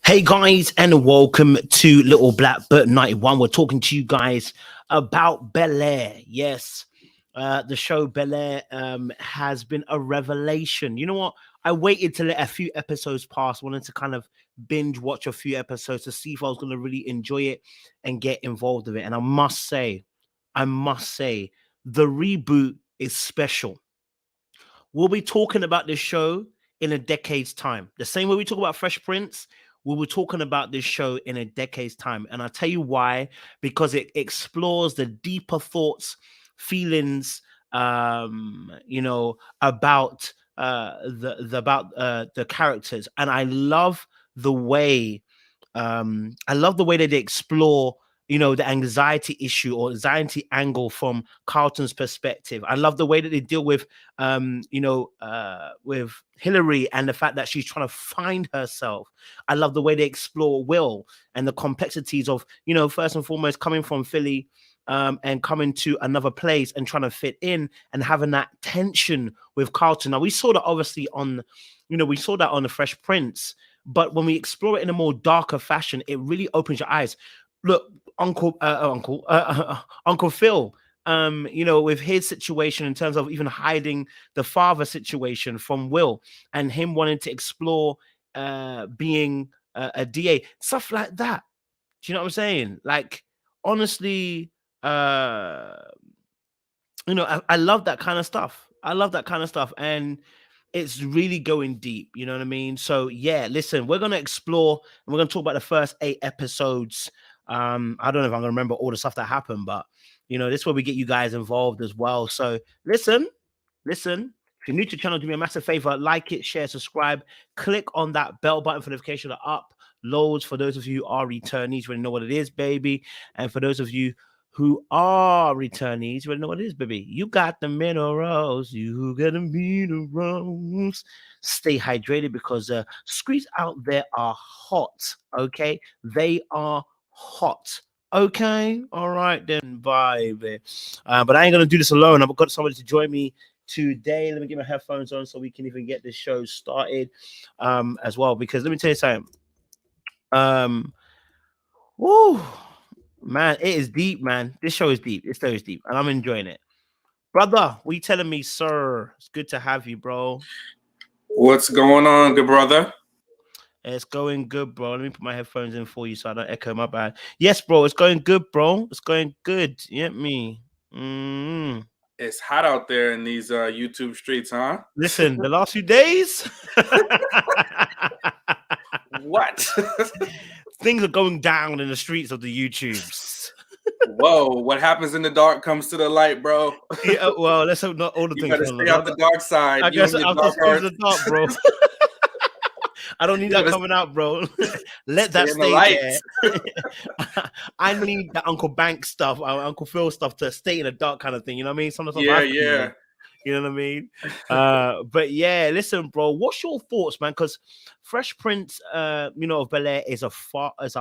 Hey guys, and welcome to Little Black Bird 91. We're talking to you guys about Bel-Air. Yes, the show Bel-Air has been a revelation. You know what? I waited to let a few episodes pass. Wanted to kind of binge watch a few episodes to see if I was going to really enjoy it and get involved with it. And I must say, the reboot is special. We'll be talking about this show in a decade's time. The same way we talk about Fresh Prince, we'll be talking about this show in a decade's time. And I'll tell you why, because it explores the deeper thoughts, feelings, about the characters. And the way I love the way that they explore, the anxiety issue or anxiety angle from Carlton's perspective. I love the way that they deal with Hillary and the fact that she's trying to find herself. I love the way they explore Will and the complexities of, first and foremost, coming from Philly and coming to another place and trying to fit in and having that tension with Carlton. Now, we saw that obviously we saw that on the Fresh Prince. But when we explore it in a more darker fashion, it really opens your eyes. Look, Uncle Phil, with his situation in terms of even hiding the father situation from Will and him wanting to explore being a DA, stuff like that. Do you know what I'm saying? Like, honestly, I love that kind of stuff. I love that kind of stuff. And it's really going deep, you know what I mean? So yeah, listen, we're gonna explore and we're gonna talk about the first 8 episodes. I don't know if I'm gonna remember all the stuff that happened, but this is where we get you guys involved as well. So listen. If you're new to the channel, do me a massive favor, like it, share, subscribe, click on that bell button for notification of uploads. For those of you who are returnees, you already know what it is, baby. And for those of you who are returnees, you already know what it is, baby. You got the minerals, you got the minerals. Stay hydrated because streets out there are hot, okay? They are hot. Okay, all right then, baby. But I ain't gonna do this alone. I've got somebody to join me today. Let me get my headphones on so we can even get this show started as well. Because let me tell you something. Woo, man, it is deep, man. This show is deep. This show is deep, and I'm enjoying it. Brother, what you telling me, sir? It's good to have you, bro. What's going on, good brother? It's going good, bro. Let me put my headphones in for you so I don't echo. My bad. Yes, bro. It's going good, bro. It's going good. You get me? It's hot out there in these YouTube streets, huh? Listen, the last few days, What? things are going down in the streets of the YouTubes. Whoa! What happens in the dark comes to the light, bro. Yeah, well, let's hope not all the You things. better stay out the dark side. I You guess and your I'll dark just leave arts. the dark, bro. I don't need You that better coming out, bro. Let stay that in the stay there. lights. I need the Uncle Bank stuff, Uncle Phil stuff to stay in the dark kind of thing. You know what I mean? Sometimes I have to be Yeah. there. You know what I mean? But yeah, listen, bro. What's your thoughts, man? Because Fresh Prince, of Bel-Air is a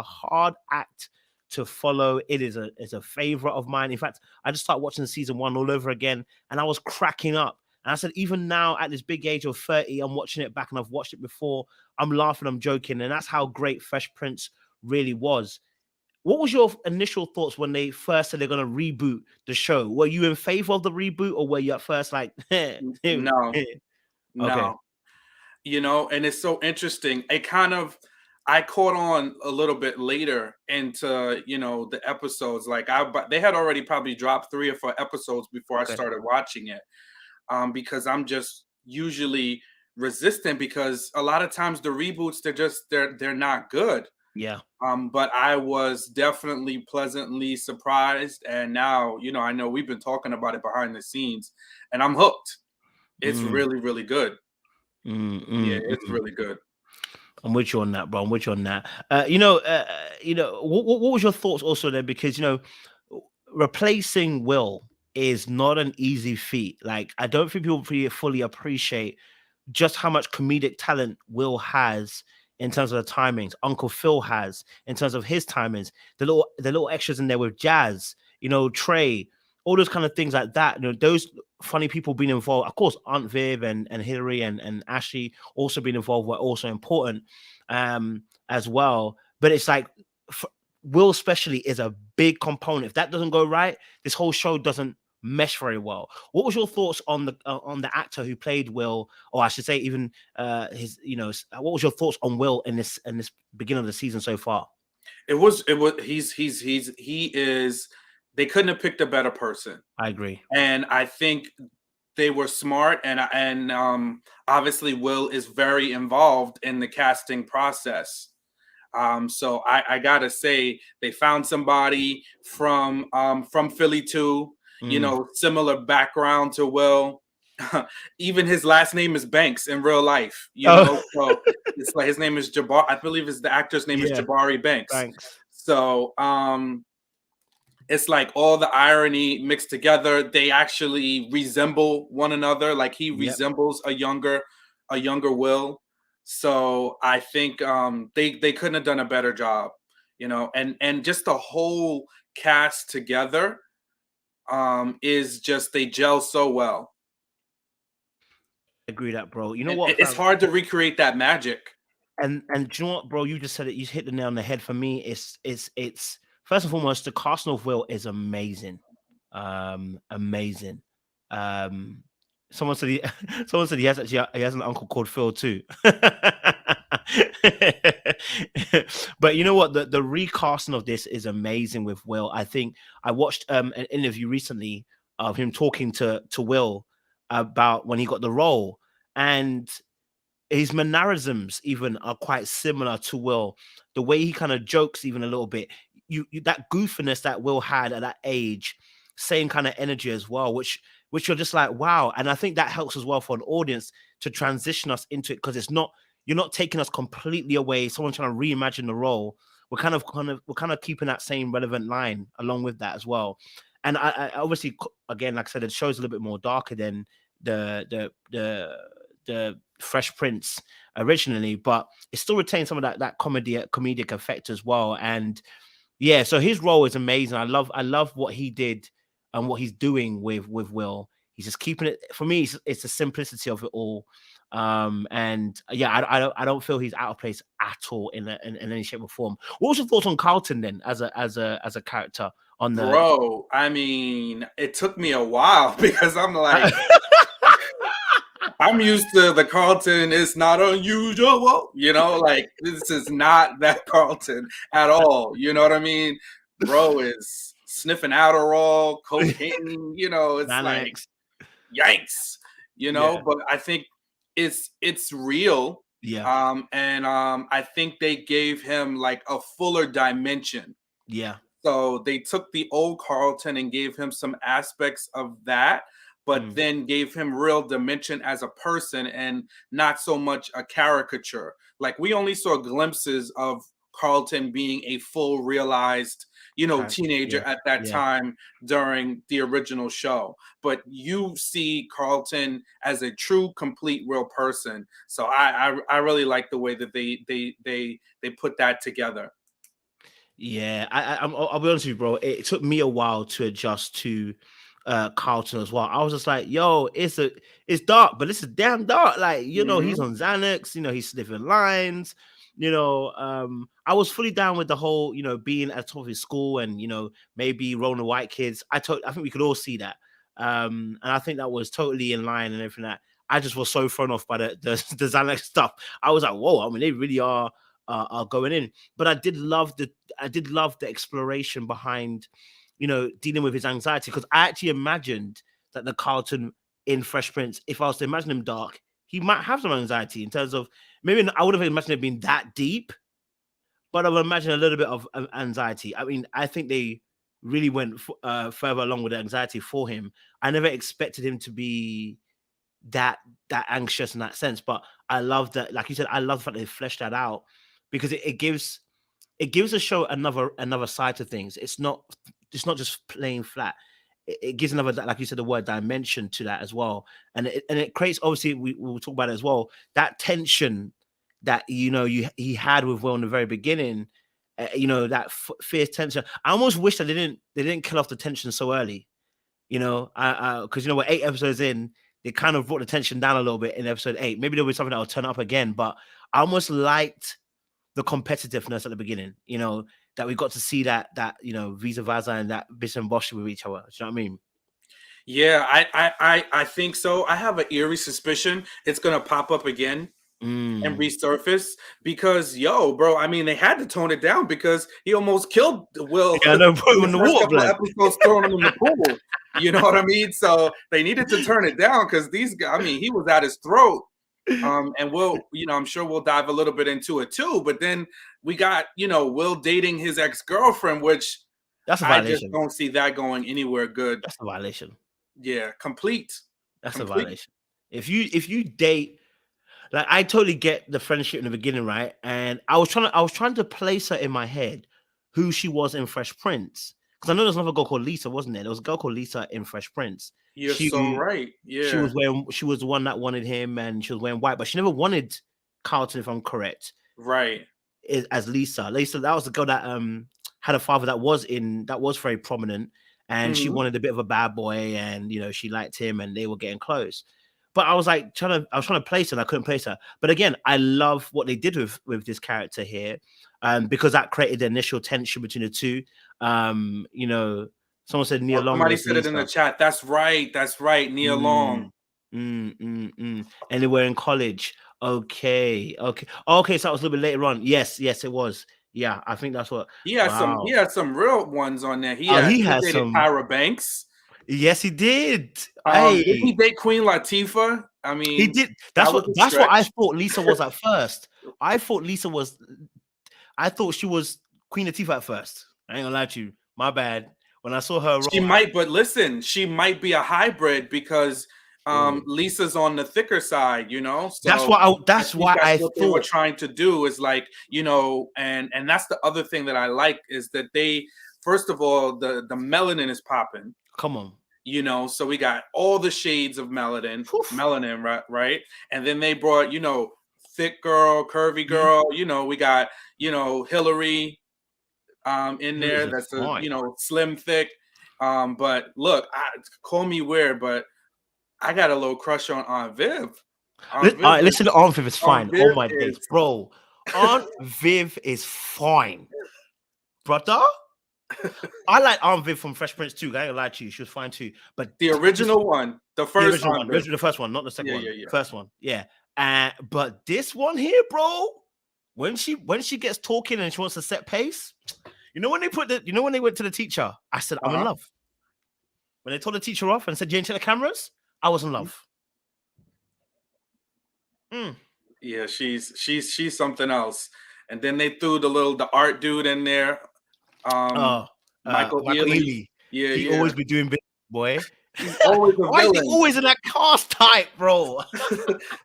hard act to follow. It's a favorite of mine. In fact, I just started watching season 1 all over again, and I was cracking up. And I said, even now at this big age of 30, I'm watching it back, and I've watched it before. I'm laughing, I'm joking, and that's how great Fresh Prince really was. What was your initial thoughts when they first said they're going to reboot the show? Were you in favor of the reboot, or were you at first like, No, okay, no. And it's so interesting. I caught on a little bit later into the episodes. But they had already probably dropped 3 or 4 episodes before I okay, started watching it. Because I'm just usually resistant, because a lot of times the reboots, they're not good. yeah. But I was definitely pleasantly surprised, and now I know we've been talking about it behind the scenes, and I'm hooked. It's Mm, really, really good. Yeah, it's mm. really good. I'm with you on that, bro. I'm with you on that. What was your thoughts also there? Because replacing Will is not an easy feat. Like, I don't think people fully appreciate just how much comedic talent Will has in terms of the timings. Uncle Phil has in terms of his timings. The little extras in there with Jazz, Trey, all those kind of things like that. Those funny people being involved. Of course, Aunt Viv and Hillary and Ashley also being involved were also important. as well. But it's like Will especially is a big component. If that doesn't go right, this whole show doesn't mesh very well. What was your thoughts on the actor who played Will, or I should say, even his, what was your thoughts on Will in this beginning of the season so far? It was he is they couldn't have picked a better person. I agree. And I think they were smart, and obviously Will is very involved in the casting process. So I gotta say they found somebody from Philly too, Mm. similar background to Will. Even his last name is Banks in real life, Oh, so it's like his name is Jabbar. I believe the actor's name is yeah. Jabari Banks. Thanks. So it's like all the irony mixed together. They actually resemble one another. Like he Yep. resembles a younger Will. So I think they couldn't have done a better job, and just the whole cast together is just they gel so well. I agree with that, bro. You know And what, it's fam? hard to recreate that magic. And do you know what, bro? You just said it. You hit the nail on the head. For me, it's first and foremost, the casting of Will is amazing, amazing. Um, someone said he, someone said he has an uncle called Phil too. But you know what? The recasting of this is amazing with Will. I think I watched an interview recently of him talking to Will about when he got the role, and his mannerisms even are quite similar to Will. The way he kind of jokes even a little bit. You that goofiness that Will had at that age, same kind of energy as well, which you're just like, wow. And I think that helps as well for an audience to transition us into it, because it's not, you're not taking us completely away. Someone trying to reimagine the role. We're kind of keeping that same relevant line along with that as well. And I obviously, again, like I said, the show's a little bit more darker than the Fresh Prince originally, but it still retains some of that comedic effect as well. And yeah, so his role is amazing. I love what he did and what he's doing with Will. He's just keeping it, for me. It's the simplicity of it all. And yeah, I don't feel he's out of place at all in any shape or form. What was your thoughts on Carlton then as a character on the? Bro, I mean, it took me a while because I'm used to the Carlton. It's not unusual, like this is not that Carlton at all. You know what I mean? Bro is sniffing Adderall, cocaine, it's like Xanax. yikes, Yeah, but I think it's real. yeah, And I think they gave him like a fuller dimension. yeah. So they took the old Carlton and gave him some aspects of that, but Mm, then gave him real dimension as a person and not so much a caricature. Like we only saw glimpses of Carlton being a full realized, teenager yeah, at that yeah. time during the original show. But you see Carlton as a true, complete, real person. So I really like the way that they put that together. Yeah, I'll be honest with you, bro. It took me a while to adjust to Carlton as well. I was just like, yo, it's dark, but this is damn dark. Like, he's Hmm. on Xanax, he's sniffing lines, I was fully down with the whole, being at the top of his school and maybe rolling the white kids. I think we could all see that. And I think that was totally in line and everything that I just was so thrown off by the Xanax stuff. I was like, whoa, I mean, they really are going in. But I did love the exploration behind, dealing with his anxiety, because I actually imagined that the Carlton in Fresh Prince, if I was to imagine him dark, he might have some anxiety in terms of, maybe I would have imagined it being that deep, but I would imagine a little bit of anxiety. I mean, I think they really went further along with the anxiety for him. I never expected him to be that that anxious in that sense. But I love that, like you said, I love the fact that they fleshed that out, because it gives a show another side to things. It's not just plain flat. It gives another, like you said, the word dimension to that as well, and it creates, obviously we'll talk about it as well, that tension that he had with Will in the very beginning. That fierce tension. I almost wish that they didn't kill off the tension so early. Because we're 8 episodes in, they kind of brought the tension down a little bit in episode 8. Maybe there'll be something that will turn up again, but I almost liked the competitiveness at the beginning, you know, that we got to see that you know, vice versa and that bish and bosh with each other. Do you know what I mean? Yeah, I think so. I have an eerie suspicion it's gonna pop up again and resurface because, yo, bro, I mean, they had to tone it down because he almost killed Will Yeah, I know, put in him the in the first water, couple of blood. episodes, throwing him in the pool. You know what I mean? So they needed to turn it down because these guys, I mean, he was at his throat. And we'll, you know, I'm sure we'll dive a little bit into it too. But then we got, you know, Will dating his ex-girlfriend, which That's a I just violation. don't see that going anywhere good. That's a violation. Yeah, complete. That's a Complete. violation. If you date, like, I totally get the friendship in the beginning, right? And I was trying to place her in my head who she was in Fresh Prince. Because I know there's another girl called Lisa, wasn't there? There was a girl called Lisa in Fresh Prince. You're so She right. she Yeah. was wearing she was the one that wanted him and she was wearing white, but she never wanted Carlton, if I'm correct, Right. as Lisa. Lisa, that was the girl that had a father that was very prominent, and she Mhm. wanted a bit of a bad boy, and you know, she liked him and they were getting close. But I was like I was trying to place her and I couldn't place her. But again, I love what they did with this character here, because that created the initial tension between the two. You know, someone said Nia Oh, Long somebody was said it in the Lisa. chat. That's right. That's right. Nia Mm, Long. And they were in college. Okay, okay, okay. So that was a little bit later on. Yes, yes, it was. Yeah, I think that's what. He Wow. had some real ones on there. Oh, he He has dated some. Tyra Banks. Yes, he did. Did he Hey, date Queen Latifah? I he mean, did. that was a That's what I stretch. thought Lisa was at first. I thought Lisa was. I thought she was Queen Latifah at first. I ain't gonna lie to you. My bad. When I saw her She roll, might, but listen, she might be a hybrid because oh, Lisa's on the thicker side, you know. that's So I That's think why that's I what they were thought. trying to do is like, you know, and that's the other thing that I like is that they, first of all, the melanin is popping, Come on. you know, so we got all the shades of Whew. melanin, right, and then they brought, you know, thick girl, curvy Mhm. girl, you know, we got, you know, Hillary in Hillary's there a that's a, you fine. know, slim thick, but look, call me weird, but I got a little crush on Aunt Viv. Aunt All Viv right, listen is to Aunt Viv is Aunt fine. Oh Viv my days, is bro. Aunt Viv is fine, brother. I like Aunt Viv from Fresh Prince too. I ain't gonna lie to you, she was fine too. But the this original one, the the first original Aunt one, Viv. the first one, not the second Yeah, one. yeah, yeah. First one, yeah. But this one here, bro, when she gets talking and she wants to set pace, you know when they went to the teacher, I said I'm in Uh-huh. love. When they told the teacher off and said you ain't check the cameras, I was in love. Mm. Yeah, she's something else. And then they threw the art dude in there, um, Oh, Michael Michael Ealy. Ealy. Yeah, He yeah. always be doing big, boy. He's always a Why is he villain. always in that cast type, bro?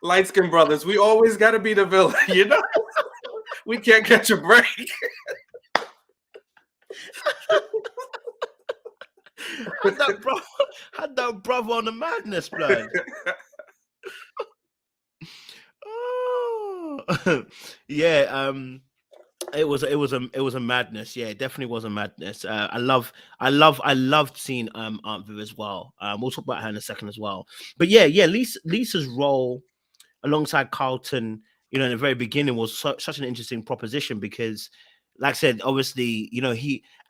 Light skin brothers, we always got to be the villain, you know. We can't catch a break. Had that brother on the madness, blood. Oh. Yeah, it was a madness. Yeah, it definitely was a madness. I loved seeing Aunt Viv as well. We'll talk about her in a second as well. But yeah, Lisa's role alongside Carlton, you know, in the very beginning was such an interesting proposition because, like I said, obviously, you know,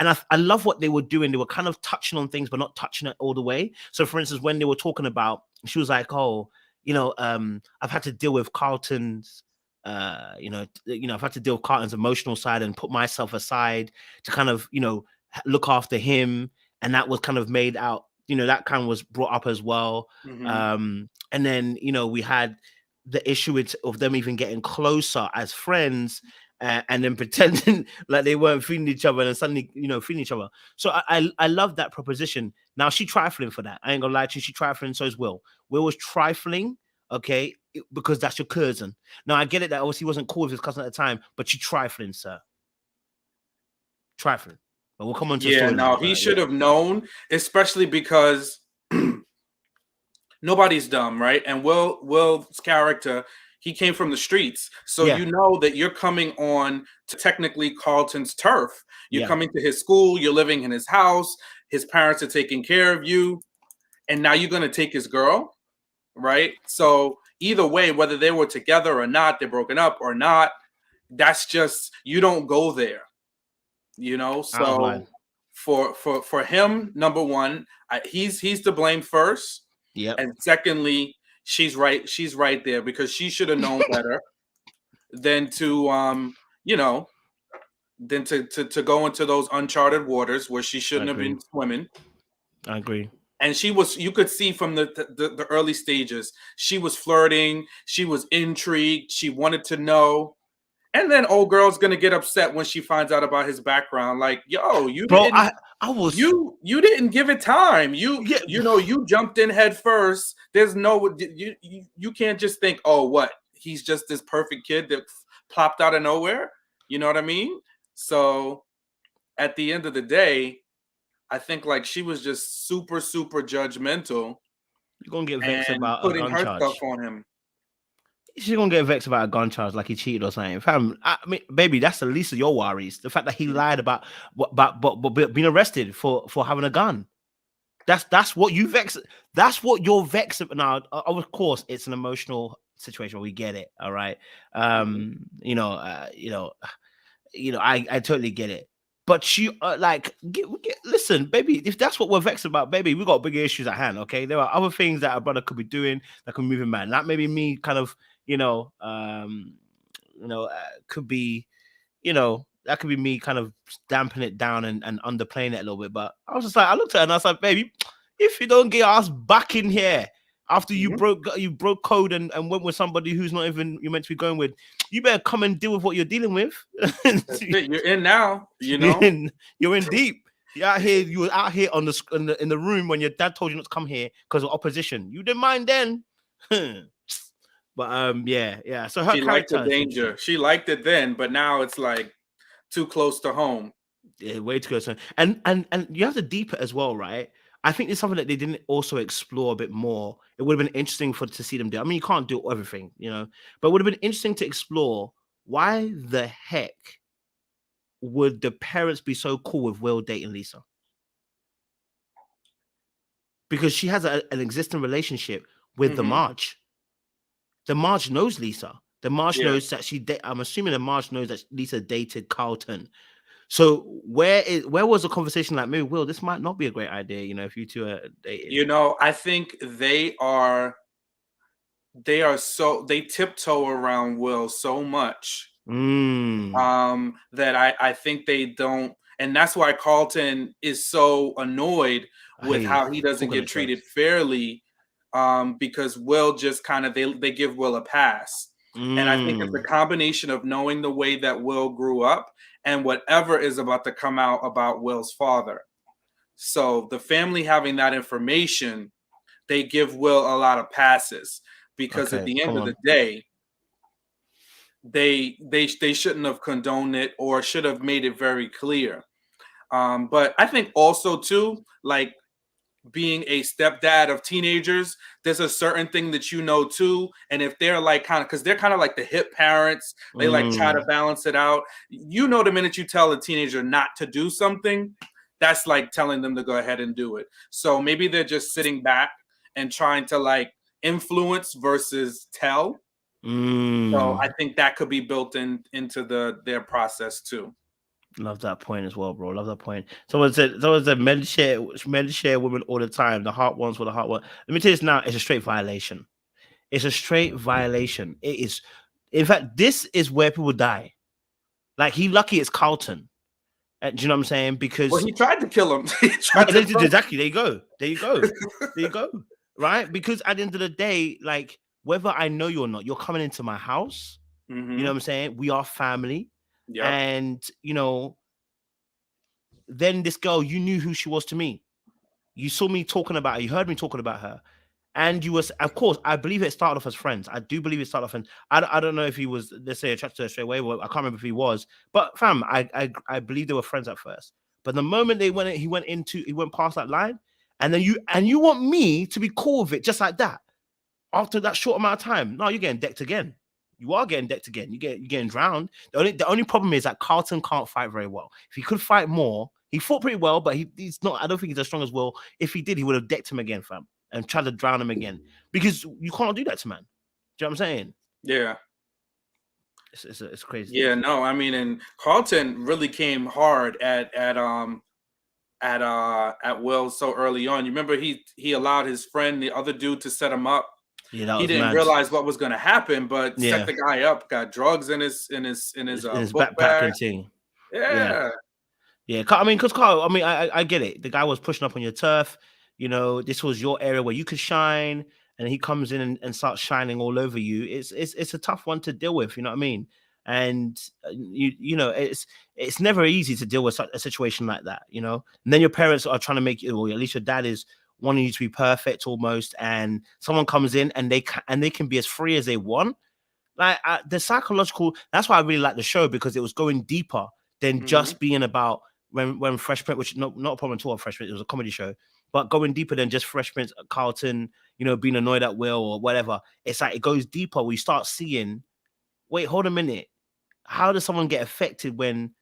I love what they were doing. They were kind of touching on things, but not touching it all the way. So, for instance, when they were talking about, she was like, "Oh, you know, I've had to deal with Carlton's." I've had to deal with Carlton's emotional side and put myself aside to kind of, you know, look after him, and that was kind of made out. You know, that kind of was brought up as well. Mm-hmm. And then, you know, we had the issue of them even getting closer as friends, and then pretending like they weren't feeling each other and then suddenly, you know, feeling each other. So I love that proposition. Now she trifling for that. I ain't gonna lie to you, she trifling, so is Will. Will was trifling, okay, because that's your cousin. Now I get it that obviously he wasn't cool with his cousin at the time, but you trifling, sir. Trifling. But we'll come on to the Yeah, storyline. no, he should have known, especially because nobody's dumb, right? And Will's character, he came from the streets, so Yeah, you know that you're coming on to technically Carlton's turf. You're yeah. coming to his school, you're living in his house, his parents are taking care of you, and now you're gonna take his girl, right? So either way, whether they were together or not, they're broken up or not, that's just, you don't go there, Out of line. so for him, number one, he's to blame first, Yep. and secondly, she's right there, because she should have known better than to you know to go into those uncharted waters where she I shouldn't have agree. been swimming. I agree. And you could see from the early stages, she was flirting, she was intrigued, she wanted to know. And then old girl's gonna get upset when she finds out about his background. Like, yo, Bro, I was you didn't give it time. yeah. You jumped in head first. There's no, you can't just think, oh, what, he's just this perfect kid that plopped out of nowhere. You know what I mean? So at the end of the day, I think like she was just super super judgmental You're gonna get vexed and about a putting gun her stuff charge. on him. She's gonna get vexed about a gun charge like he cheated or something. Fam, I mean, baby, that's the least of your worries. The fact that he lied about but being arrested for having a gun. That's what you vex. That's what you're vexed about. Now, of course, it's an emotional situation. We get it. All right. I totally get it. But you listen, baby. If that's what we're vexed about, baby, we got bigger issues at hand. Okay, there are other things that our brother could be doing that could move him man. That maybe me kind of, could be, that could be me kind of damping it down and underplaying it a little bit. But I was just like, I looked at her and I was like, baby, if you don't get us back in here after you broke code and went with somebody who's not even you're meant to be going with, you better come and deal with what you're dealing with. That's it. You're in now, You're in deep. You're out here. You were out here in the room when your dad told you not to come here because of opposition. You didn't mind then. But yeah. So her She liked the character is danger. interesting. She liked it then, but now it's like too close to home. Yeah, way to go, son. And you have to deep it as well, right? I think it's something that they didn't also explore a bit more. It would have been interesting to see them do. I mean, you can't do everything, but it would have been interesting to explore why the heck would the parents be so cool with Will dating Lisa? Because she has an existing relationship with the Mm-hmm. March. The March knows Lisa. The March Yeah. knows that I'm assuming the March knows that Lisa dated Carlton. So where was the conversation like, maybe Will, this might not be a great idea, if you two are dating? I think they tiptoe around Will so much Mm. that I think they don't, and that's why Carlton is so annoyed with Hey, how he doesn't talking get it first. treated fairly, because Will just kind of they give Will a pass. And I think it's a combination of knowing the way that Will grew up and whatever is about to come out about Will's father. So the family having that information, they give Will a lot of passes, because at Okay, the end come of the on. day, they shouldn't have condoned it or should have made it very clear. But I think also too, like being a stepdad of teenagers, there's a certain thing that too, and if they're like kind of, because they're kind of like the hip parents, they like try to balance it out. The minute you tell a teenager not to do something, that's like telling them to go ahead and do it. So maybe they're just sitting back and trying to like influence versus tell. So I think that could be built into their process too. Love that point as well, bro. Love that point. Someone said men share women all the time. The heart wants what the heart wants. Let me tell you this now, it's a straight violation. It's a straight violation. It is. In fact, this is where people die. Like, he lucky it's Carlton. Do you know what I'm saying? Because Well, he tried to kill him. He tried to exactly. There you go. There you go. Right? Because at the end of the day, like, whether I know you or not, you're coming into my house. You know Mm-hmm. what I'm saying? We are family. Yep. And, then this girl, you knew who she was to me. You saw me talking about her. You heard me talking about her. And you was, of course, I believe it started off as friends. I do believe it started off, and I don't know if he was, let's say, attracted to her straight away. Well, I can't remember if he was, but fam, I believe they were friends at first. But the moment he went past that line, and then you want me to be cool with it just like that after that short amount of time? No, you're getting decked again. You are getting decked again. You're getting drowned. The only problem is that Carlton can't fight very well. If he could fight more, he fought pretty well, but he's not. I don't think he's as strong as Will. If he did, he would have decked him again, fam, and tried to drown him again. Because you can't do that to man. Do you know what I'm saying? Yeah. It's crazy Yeah, stuff. no, I mean, and Carlton really came hard at Will so early on. You remember he allowed his friend, the other dude, to set him up. Yeah, that He was didn't mad. realize what was going to happen, but set Yeah, the guy up. Got drugs in his in his book bag. backpacking thing. Yeah. Yeah. Yeah, I mean, because Carl, I mean, I get it. The guy was pushing up on your turf. You know, this was your area where you could shine, and he comes in and starts shining all over you. It's a tough one to deal with. You know what I mean? And you know, it's never easy to deal with a situation like that. You know, and then your parents are trying to make you, or at least your dad is wanting you to be perfect almost, and someone comes in and they can be as free as they want. Like the psychological, that's why I really like the show, because it was going deeper than Hmm. just being about when Fresh Prince, which not a problem at all. Fresh Prince, it was a comedy show, but going deeper than just Fresh Prince, Carlton, you know, being annoyed at Will or whatever. It's like it goes deeper. We start seeing. Wait, hold a minute. How does someone get affected when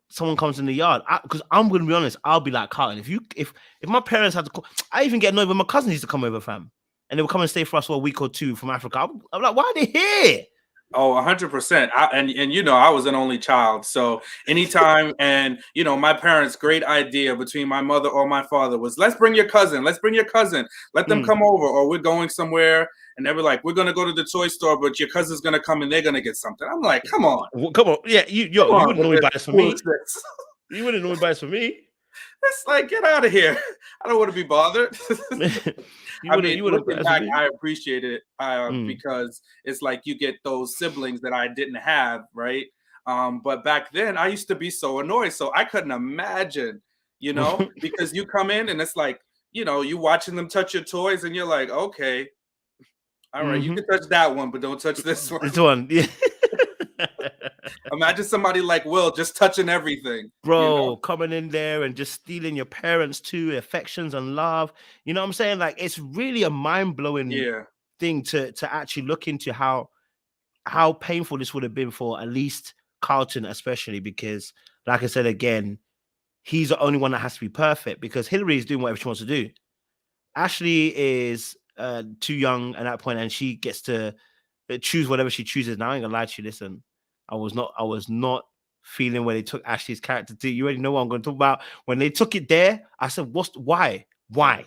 someone comes in the yard? Because I'm gonna be honest, I'll be like Carlton. If my parents had to, I even get annoyed when my cousins used to come over, fam, and they would come and stay for us for a week or two from Africa. I'm like, why are they here? Oh, 100%. And you know, I was an only child. So anytime, and you know, my parents' great idea between my mother or my father was, let's bring your cousin, let's bring your cousin, let them Mm. come over, or we're going somewhere. And they were like, we're gonna go to the toy store, but your cousin's gonna come and they're gonna get something. I'm like, Well, come on, yeah, come you on wouldn't with normally this buy this for me. foolishness. You wouldn't normally buy this for me. It's like, get out of here. I don't want to be bothered. I mean, You wouldn't buy looking this for back, me. I appreciate it Mm. because it's like you get those siblings that I didn't have, right? But back then, I used to be so annoyed, so I couldn't imagine, you know, because you come in and it's like, you know, you watching them touch your toys, and you're like, okay, all right, you Hmm. can touch that one, but don't touch this one. This one, yeah. Imagine somebody like Will just touching everything, you know? Bro, coming in there and just stealing your parents too, affections and love. You know what I'm saying? Like it's really a mind-blowing Yeah, thing to actually look into how painful this would have been for at least Carlton, especially because, like I said again, he's the only one that has to be perfect because Hillary is doing whatever she wants to do. Ashley is too young at that point, and she gets to choose whatever she chooses. Now I ain't gonna lie to you. Listen, I was not feeling when they took Ashley's character to. You already know what I'm going to talk about. When they took it there, I said, "What's why? Why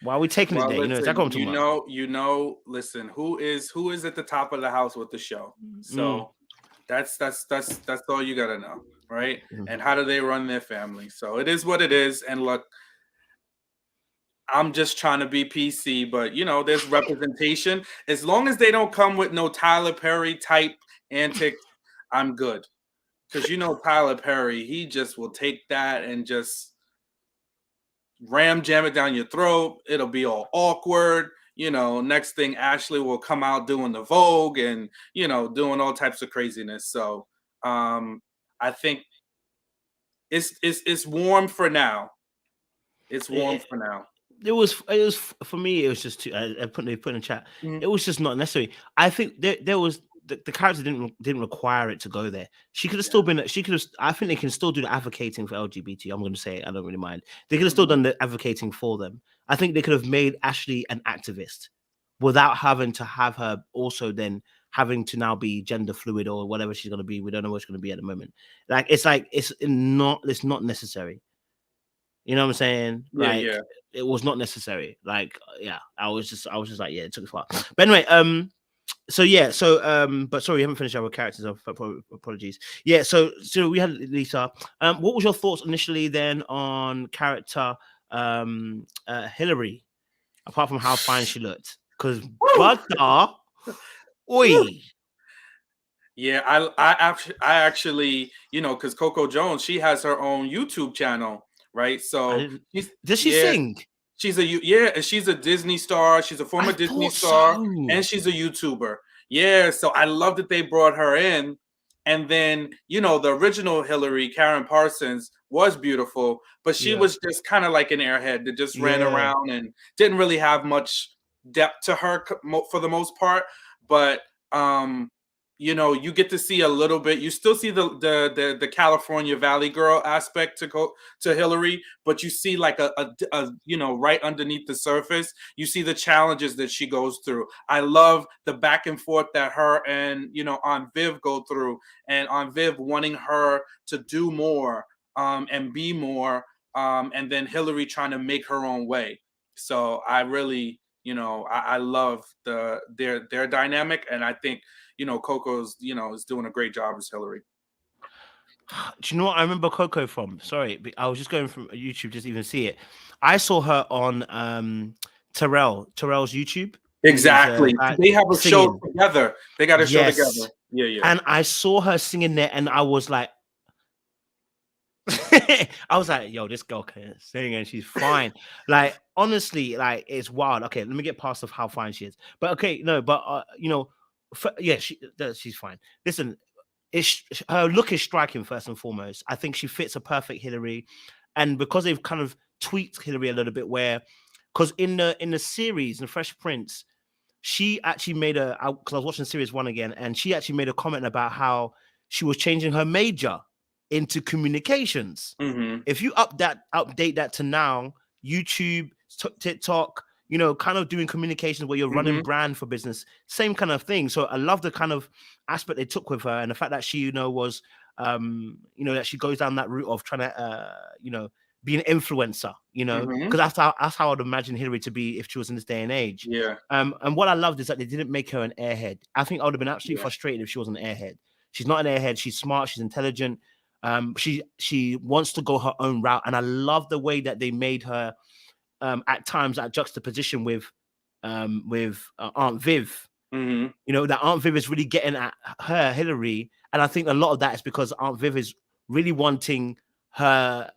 are we taking it well, there?" You know, it's like listen, what I'm talking about. listen, who is at the top of the house with the show? Mm, So that's all you gotta know, right? mhm. And how do they run their family? So it is what it is. And look, I'm just trying to be PC, but you know, there's representation. As long as they don't come with no Tyler Perry type antics, I'm good. Because you know Tyler Perry, he just will take that and just jam it down your throat. It'll be all awkward. You know, next thing Ashley will come out doing the Vogue and, you know, doing all types of craziness. So I think it's warm for now. It's warm It, for now. it was for me. It was just too. They put in the chat. Mhm. It was just not necessary. I think there was the character didn't require it to go there. She could have Yeah. still been. She could have. I think they can still do the advocating for LGBT. I'm going to say it. I don't really mind. They could have still Mhm. done the advocating for them. I think they could have made Ashley an activist without having to have her also then having to now be gender fluid or whatever she's going to be. We don't know what she's going to be at the moment. Like it's not necessary. You know what I'm saying? Yeah, Like yeah. it was not necessary. Like yeah, I was just like yeah, it took far. But anyway, but sorry, we haven't finished our characters. Apologies. Yeah, so we had Lisa. What was your thoughts initially then on character Hillary? Apart from how fine she looked, because Woo! butter, Woo! oi, Yeah, I actually, you know, because Coco Jones, she has her own YouTube channel, right? I So didn't. she's Does she yeah, sing? and she's a Disney star. She's a I former Disney thought star, so. and she's a YouTuber. Yeah, so I love that they brought her in. And then, you know, the original Hillary, Karen Parsons, was beautiful, but she Yeah, was just kind of like an airhead that just ran yeah. around and didn't really have much depth to her for the most part. But you know, you get to see a little bit. You still see the California Valley girl aspect to Hillary, but you see like a you know, right underneath the surface, you see the challenges that she goes through. I love the back and forth that her and, you know, Aunt Viv go through, and Aunt Viv wanting her to do more, and be more, and then Hillary trying to make her own way. So I really, you know, I love their dynamic, and I think, you know, Coco's, you know, is doing a great job as Hillary. Do you know what I remember Coco from? Sorry, I was just going from YouTube just to even see it. I saw her on Terrell's YouTube. He's Exactly. They have a show singing. together. They got a show together. Yes. Yeah, yeah. And I saw her singing there, and I was like, yo, this girl can sing and she's fine. Like, honestly, like, it's wild. Okay, let me get past of how fine she is. But okay, no, but you know, yeah, she's fine. Listen, her look is striking first and foremost. I think she fits a perfect Hillary, and because they've kind of tweaked Hillary a little bit, where because in the series, in Fresh Prince, she actually made because I was watching series 1 again, and she actually made a comment about how she was changing her major into communications. Mm-hmm. If you update that to now, YouTube, TikTok, you know, kind of doing communications where you're running Mm-hmm. brand for business, same kind of thing. So I love the kind of aspect they took with her, and the fact that she, you know, was, you know, that she goes down that route of trying to, you know, be an influencer, you know, Mm-hmm. because that's how I'd imagine Hillary to be if she was in this day and age. Yeah. And what I loved is that they didn't make her an airhead. I think I would have been absolutely Yeah. frustrated if she was an airhead. She's not an airhead. She's smart. She's intelligent. She wants to go her own route, and I love the way that they made her at times at juxtaposition with Aunt Viv. Mm-hmm. You know, that Aunt Viv is really getting at her Hillary, and I think a lot of that is because Aunt Viv is really wanting her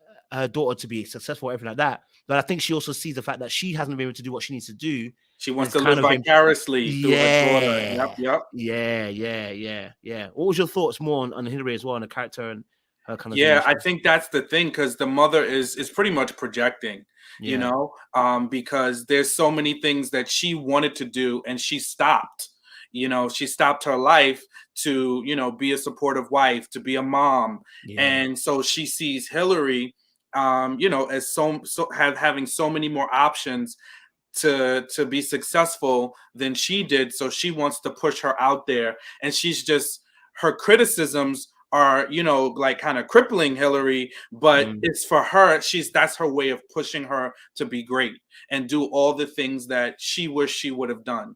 daughter to be successful, everything like that. But I think she also sees the fact that she hasn't been able to do what she needs to do, She and wants it's to live kind of vicariously through her daughter. Yep. yeah, Yep. yeah. What was your thoughts more on Hillary as well, on the character and her kind of Yeah, I demeanor? think that's the thing, because the mother is pretty much projecting, you Yeah. know, because there's so many things that she wanted to do and she stopped. You know, she stopped her life to, you know, be a supportive wife, to be a mom, Yeah. and so she sees Hillary, you know, as having so many more options to be successful than she did. So she wants to push her out there, and she's just, her criticisms are, you know, like kind of crippling Hillary, but Mm. it's for her. That's her way of pushing her to be great and do all the things that she wished she would have done.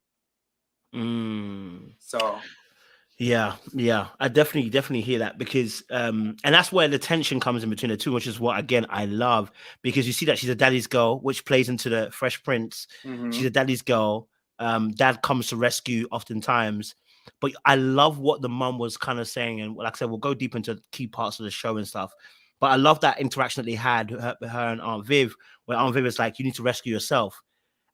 Mm. So Yeah. I definitely hear that, because and that's where the tension comes in between the two, which is what again I love, because you see that she's a daddy's girl, which plays into the Fresh Prince. She's mhm. a daddy's girl. Dad comes to rescue oftentimes. But I love what the mum was kind of saying, and like I said, we'll go deep into key parts of the show and stuff. But I love that interaction that they had, her and Aunt Viv, where Aunt Viv is like, "You need to rescue yourself,"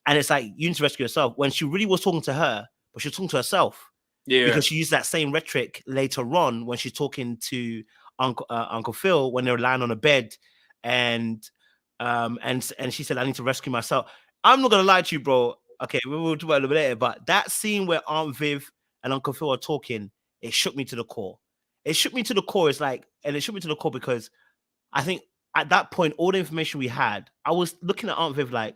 and it's like, "You need to rescue yourself," when she really was talking to her, but she was talking to herself, Yeah. because she used that same rhetoric later on when she's talking to Uncle Phil when they're lying on a bed, and and she said, "I need to rescue myself." I'm not gonna lie to you, bro. Okay, we'll talk about it a little bit later, but that scene where Aunt Viv and Uncle Phil are talking, it shook me to the core. It shook me to the core. It's like, and it shook me to the core because I think at that point, all the information we had, I was looking at Aunt Viv like,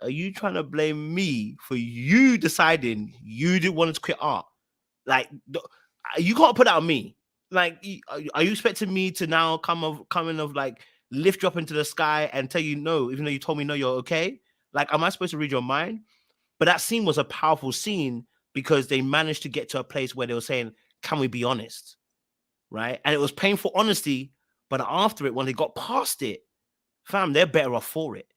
are you trying to blame me for you deciding you didn't want to quit art? Like, you can't put that on me. Like, are you expecting me to now come in of like lift you up into the sky and tell you no, even though you told me no, you're okay? Like, am I supposed to read your mind? But that scene was a powerful scene because they managed to get to a place where they were saying, "Can we be honest?" Right? And it was painful honesty, but after it, when they got past it, fam, they're better off for it.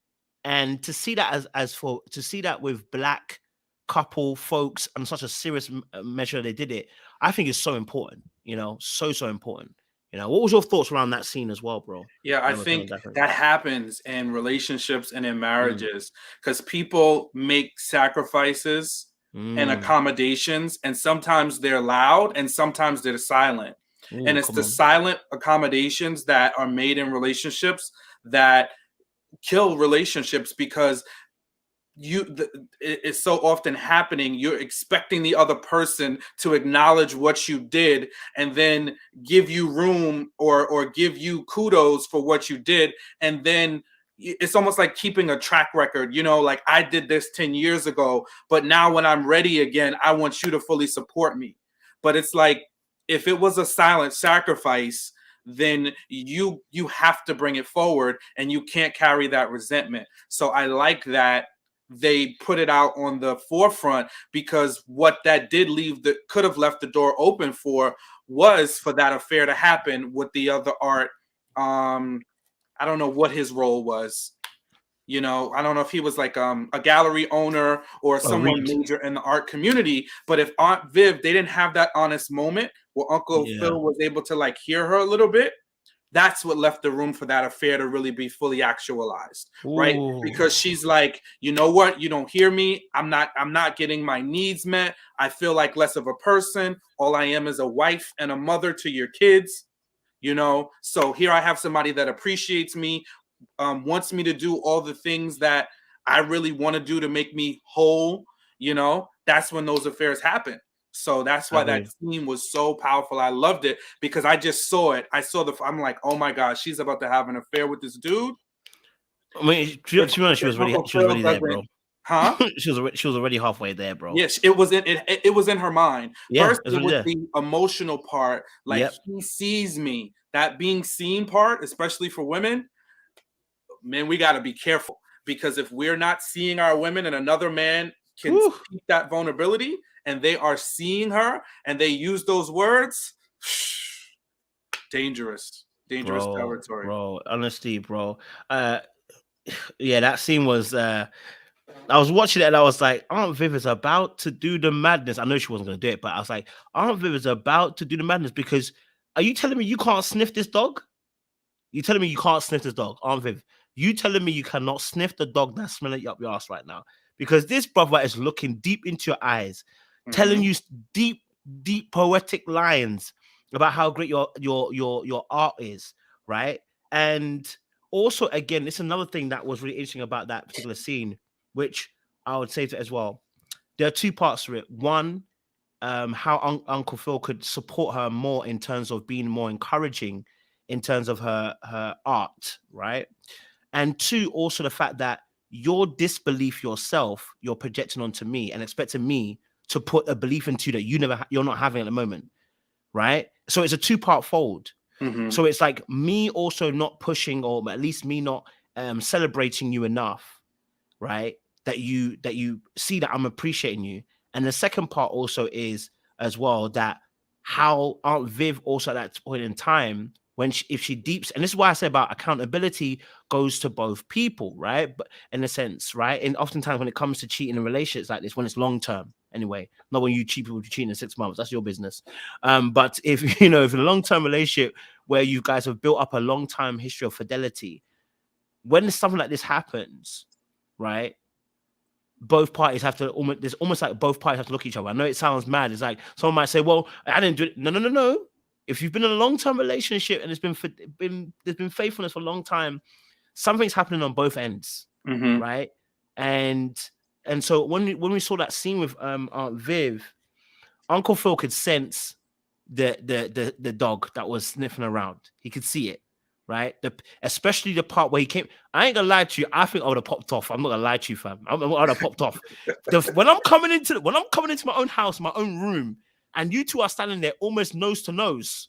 And to see that to see that with black couple folks on such a serious measure they did it, I think is so important. You know, so important. You know, what was your thoughts around that scene as well, bro? Yeah, I Then we'll kind think of dive in. that happens in relationships and in Mm, marriages because people make sacrifices and mm. accommodations, and sometimes they're loud and sometimes they're silent. And Ooh, it's come the on. silent accommodations that are made in relationships that kill relationships because it's so often happening. You're expecting the other person to acknowledge what you did and then give you room or give you kudos for what you did, and then it's almost like keeping a track record, like I did this 10 years ago, but now when I'm ready again, I want you to fully support me. But it's like, if it was a silent sacrifice, then you have to bring it forward, and you can't carry that resentment. So I like that they put it out on the forefront, because what that could have left the door open for was for that affair to happen with the other art. I don't know what his role was. I don't know if he was like a gallery owner or someone major in the art community. But if Aunt Viv, they didn't have that honest moment where Uncle Phil was able to like hear her a little bit, that's what left the room for that affair to really be fully actualized. Ooh. Right? Because she's like, you know what? You don't hear me. I'm not getting my needs met. I feel like less of a person. All I am is a wife and a mother to your kids. So here I have somebody that appreciates me, wants me to do all the things that I really want to do to make me whole. That's when those affairs happen. So that's why that scene was so powerful. I loved it because I just saw it. I'm like, oh my gosh, she's about to have an affair with this dude. I mean, she was already there, bro. Huh? she was already halfway there, bro. Yes, it was in her mind. Yeah, first, it was the emotional part. Like, he sees me. That being seen part, especially for women, man, we got to be careful, because if we're not seeing our women and another man can keep that vulnerability, and they are seeing her and they use those words, dangerous territory, bro. Honestly, bro. Yeah, that scene was. I was watching it and I was like, Aunt Viv is about to do the madness. I know she wasn't going to do it, but I was like, Aunt Viv is about to do the madness, because are you telling me you can't sniff this dog? You telling me you can't sniff this dog, Aunt Viv? You telling me you cannot sniff the dog that's smelling up your ass right now? Because this brother is looking deep into your eyes, telling you deep poetic lines about how great your art is, right? And also, again, it's another thing that was really interesting about that particular scene, which I would say to as well. There are two parts to it. One, how Uncle Phil could support her more in terms of being more encouraging in terms of her art, right? And two, also the fact that your disbelief yourself, you're projecting onto me and expecting me to put a belief into that you're not having at the moment, right? So it's a two-part fold. So it's like me also not pushing, or at least me not celebrating you enough, right? That you see that I'm appreciating you. And the second part also is as well that how Aunt Viv also at that point in time, if she deeps, and this is why I say about accountability goes to both people, right? But in a sense, right? And oftentimes when it comes to cheating in relationships like this, when it's long term, anyway, not when you cheat people cheating in 6 months, that's your business. But if in a long term relationship where you guys have built up a long time history of fidelity, when something like this happens, right? Both parties have to almost like both parties have to look at each other. I know it sounds mad. It's like someone might say, "Well, I didn't do it." No. If you've been in a long-term relationship and there's been faithfulness for a long time, something's happening on both ends, right? And so when we saw that scene with Aunt Viv, Uncle Phil could sense the dog that was sniffing around. He could see it. Right, especially the part where he came. I ain't gonna lie to you. I think I would have popped off. I'm not gonna lie to you, fam. I would have popped off. When I'm coming into my own house, my own room, and you two are standing there almost nose to nose.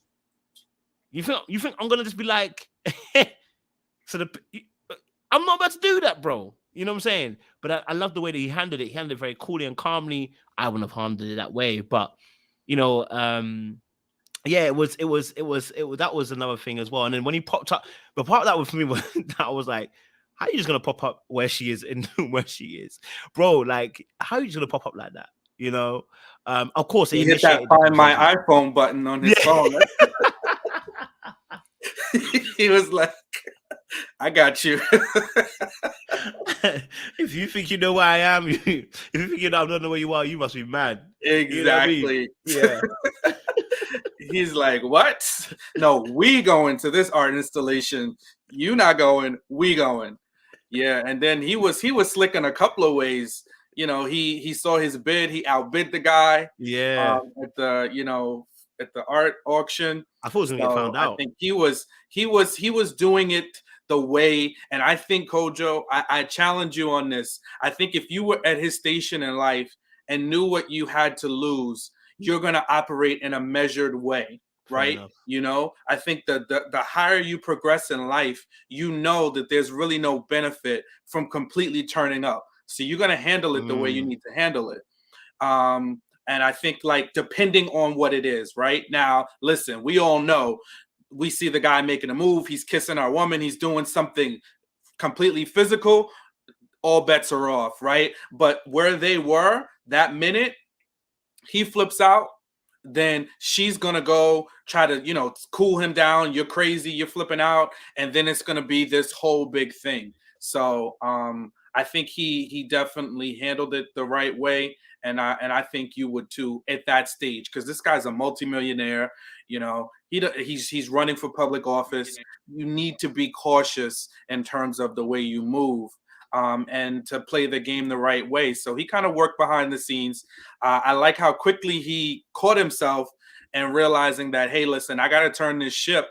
You think I'm gonna just be like, I'm not about to do that, bro. You know what I'm saying? But I love the way that he handled it. He handled it very coolly and calmly. I wouldn't have handled it that way, but yeah, it was that was another thing as well. And then when he popped up, the part that was for me was that I was like, how are you just gonna pop up where she is and where she is, bro? Like, how are you just gonna pop up like that? Of course, he hit that Find My iPhone button on his phone. He was like, I got you. If you think you know where I am, if you think you know I don't know where you are, you must be mad. Exactly. You know what I mean? Yeah. He's like, what? No, we going to this art installation. You not going, we going. Yeah, and then he was slick in a couple of ways. You know, he saw his bid, he outbid the guy Yeah. at the at the art auction. I thought he was gonna get So found I out. think he was doing it the way, and I think Kojo, I challenge you on this. I think if you were at his station in life and knew what you had to lose, you're gonna operate in a measured way, Fair right? enough. You know, I think the higher you progress in life, you know that there's really no benefit from completely turning up. So you're gonna handle it the way you Mm. need to handle it. And I think, like, depending on what it is, right? Now, listen, we all know, we see the guy making a move, he's kissing our woman, he's doing something completely physical, all bets are off, right? But where they were that minute, he flips out, then she's gonna go try to, cool him down. You're crazy, you're flipping out, and then it's gonna be this whole big thing. So I think he definitely handled it the right way, and I think you would too at that stage, because this guy's a multimillionaire. He's running for public office. You need to be cautious in terms of the way you move. And to play the game the right way. So he kind of worked behind the scenes. I like how quickly he caught himself and realizing that, hey, listen, I got to turn this ship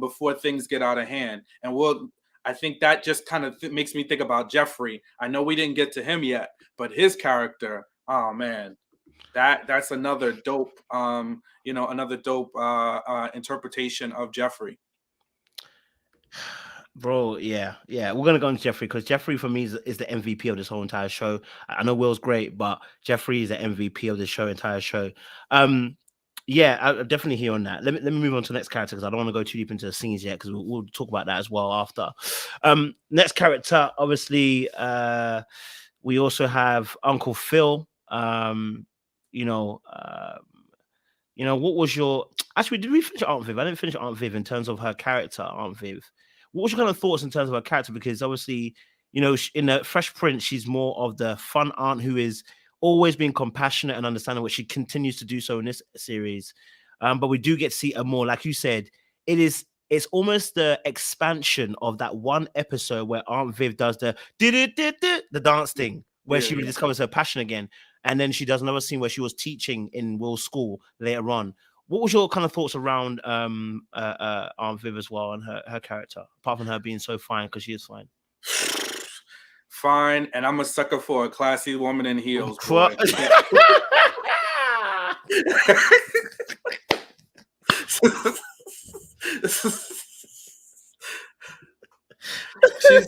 before things get out of hand. And I think that just kind of makes me think about Geoffrey. I know we didn't get to him yet, but his character, oh man, that's another dope, interpretation of Geoffrey. Bro, yeah, we're gonna go on Geoffrey because Geoffrey for me is the MVP of this whole entire show. I know Will's great, but Geoffrey is the MVP of the entire show. Yeah, I definitely hear on that. Let me move on to the next character because I don't want to go too deep into the scenes yet because we'll talk about that as well after. Next character, obviously, we also have Uncle Phil. What was your actually? Did we finish Aunt Viv? I didn't finish Aunt Viv in terms of her character, Aunt Viv. What was your kind of thoughts in terms of her character? Because obviously, in the Fresh Prince, she's more of the fun aunt who is always being compassionate and understanding, what she continues to do so in this series. But we do get to see a more, like you said, it's almost the expansion of that one episode where Aunt Viv does the dance thing, where Yeah, she yeah. rediscovers her passion again. And then she does another scene where she was teaching in Will's school later on. What was your kind of thoughts around Aunt Viv as well and her character, apart from her being so fine, because she is fine? Fine, and I'm a sucker for a classy woman in heels, Cru- boy.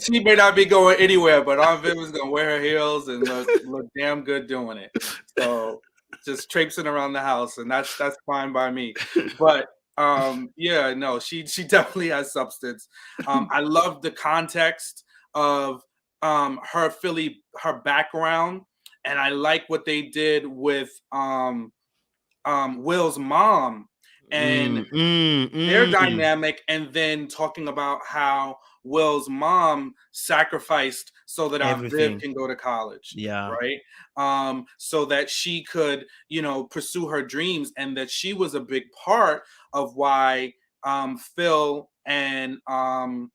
she may not be going anywhere, but Aunt Viv is gonna wear her heels and look damn good doing it. So just traipsing around the house, and that's fine by me. But yeah, no, she definitely has substance. I love the context of her background, and I like what they did with Will's mom and their dynamic, and then talking about how Will's mom sacrificed so that Aunt Viv Everything. can go to college, Yeah. right? So that she could, pursue her dreams, and that she was a big part of why Phil and Aunt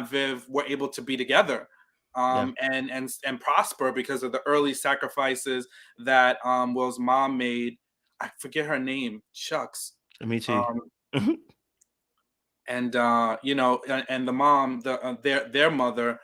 Viv were able to be together. Yeah. And prosper because of the early sacrifices that Will's mom made. I forget her name. Shucks. Me too. Um, and and the mom, their mother.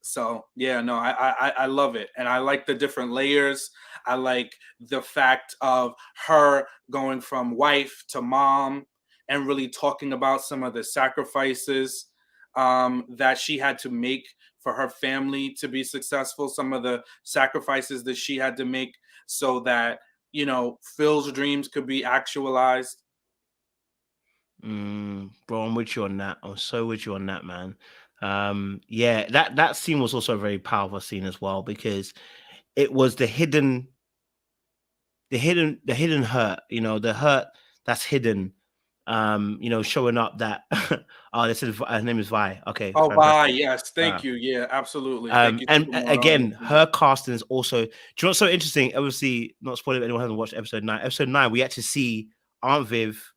So yeah, no, I love it, and I like the different layers. I like the fact of her going from wife to mom and really talking about some of the sacrifices that she had to make for her family to be successful. Some of the sacrifices that she had to make so that Phil's dreams could be actualized. Bro, I'm with you on that. I'm so with you on that, man. Yeah, that scene was also a very powerful scene as well, because it was the hidden hurt, the hurt that's hidden, showing up that oh, this is her name is Vi. Okay, Oh, bye. fantastic. Yes, Uh, thank you. Yeah, absolutely. Thank you, and Supermodel. again, her casting is also. Do you know what's so interesting? Obviously, not spoiling if anyone hasn't watched episode 9. Episode 9, we actually see Aunt Viv,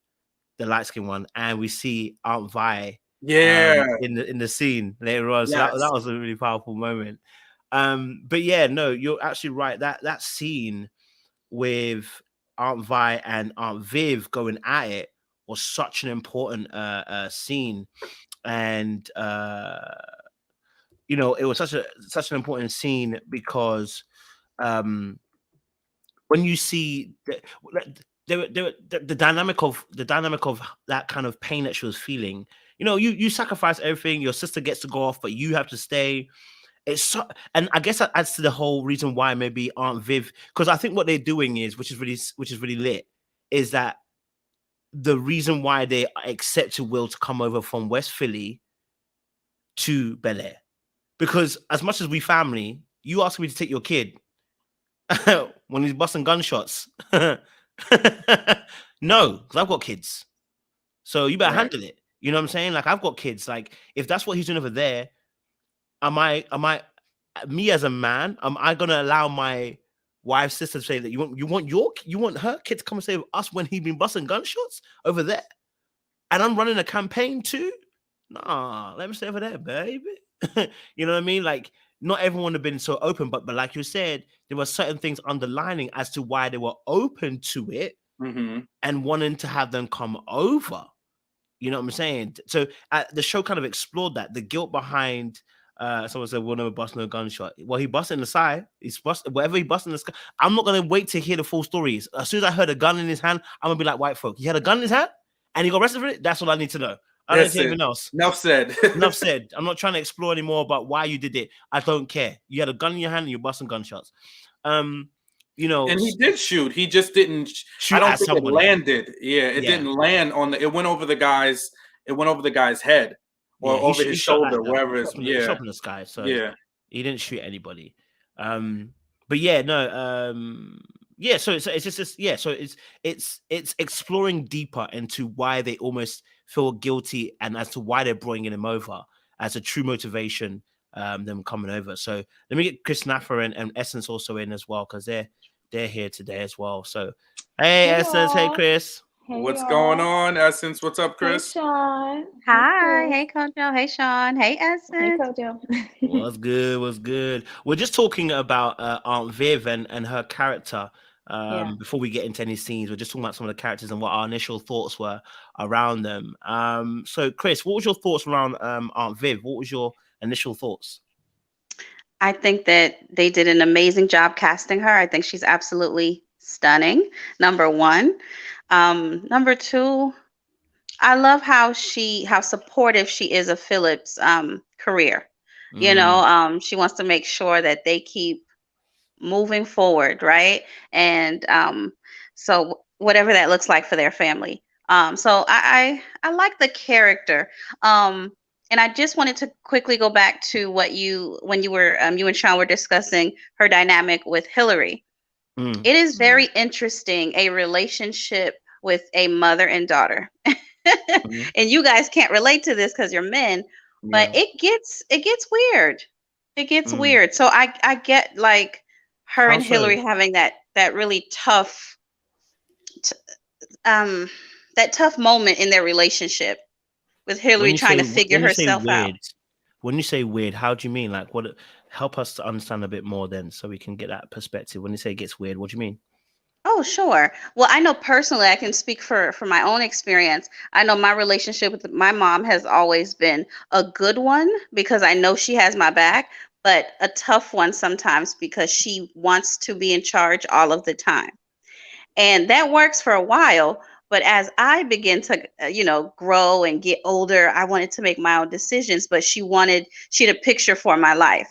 the light skinned one, and we see Aunt Vi, Yeah. in the scene later on. So that Yes. was a really powerful moment. But yeah, no, you're actually right. That scene with Aunt Vi and Aunt Viv going at it was such an important scene, and you know, it was such an important scene because um when you see the dynamic of that kind of pain that she was feeling, you know, you sacrifice everything, your sister gets to go off but you have to stay. It's so, and I guess that adds to the whole reason why maybe Aunt Viv, because I think what they're doing is, which is really lit, is that the reason why they accepted Will to come over from West Philly to Bel-Air, because as much as we family, you ask me to take your kid when he's busting gunshots. No, because I've got kids. So you better Right. handle it. You know what I'm saying? Like, I've got kids. Like, if that's what he's doing over there, am I me as a man, am I gonna allow my wife's sister to say that you want her kid to come and stay with us when he been busting gunshots over there? And I'm running a campaign too? Nah, let me stay over there, baby. You know what I mean? Like, not everyone would have been so open, but like you said, there were certain things underlining as to why they were open to it Mm-hmm. and wanting to have them come over. You know what I'm saying? So the show kind of explored that, the guilt behind. Someone said we'll never bust no gunshot. Well, he busted in the side. He's bust whatever he busted in the sky. I'm not gonna wait to hear the full stories. As soon as I heard a gun in his hand, I'm gonna be like white folk. He had a gun in his hand and he got arrested for it. That's all I need to know. I don't That's care it. anything else. Enough said. Enough said. I'm not trying to explore anymore about why you did it. I don't care. You had a gun in your hand and you're busting gunshots. You know, And he did shoot. He just didn't. I shoot don't at think it somebody. landed. Yeah, it Yeah, didn't land on the. It went over the guy's. It went over the guy's head or yeah. over He his shot at shoulder, wherever it's. he shot Yeah, up in the sky. So yeah. he didn't shoot anybody. But yeah, no. Yeah. So it's just this. Yeah. So it's exploring deeper into why they almost feel guilty and as to why they're bringing him over as a true motivation. Them coming over. So let me get Chris Naffer and Essence also in as well because they're here today as well. So hey Hey Essence, hey y'all. Chris. Hey What's going y'all. on, Essence? What's up, Hey Chris? Sean. Hey Hi, Chris. hey Kojo, hey Sean, hey Hey Essence. Kojo. What's good? What's good? We're just talking about Aunt Viv and her character. Yeah. Before we get into any scenes, we're just talking about some of the characters and what our initial thoughts were around them. So Chris, what was your thoughts around Aunt Viv? What was your initial thoughts? I think that they did an amazing job casting her. I think she's absolutely stunning. Number one. Number two, I love how supportive she is of Philip's career. Mm, She wants to make sure that they keep moving forward, right? And so whatever that looks like for their family. So I like the character. And I just wanted to quickly go back to what when you and Sean were discussing her dynamic with Hillary. mm, It is very interesting, a relationship with a mother and daughter. mhm. And you guys can't relate to this because you're men, but Yeah. it gets weird. It gets Mm. weird. So I get like her How and so? Hillary having that really tough t- um that tough moment in their relationship with Hillary trying to figure When you say herself out. weird, when you say weird, how do you mean? Like, what? Help us to understand a bit more, then, so we can get that perspective. When you say it gets weird, what do you mean? Oh, sure. Well, I know personally, I can speak for my own experience. I know my relationship with my mom has always been a good one because I know she has my back, but a tough one sometimes because she wants to be in charge all of the time. And that works for a while, but as I begin to grow and get older, I wanted to make my own decisions, but she had a picture for my life.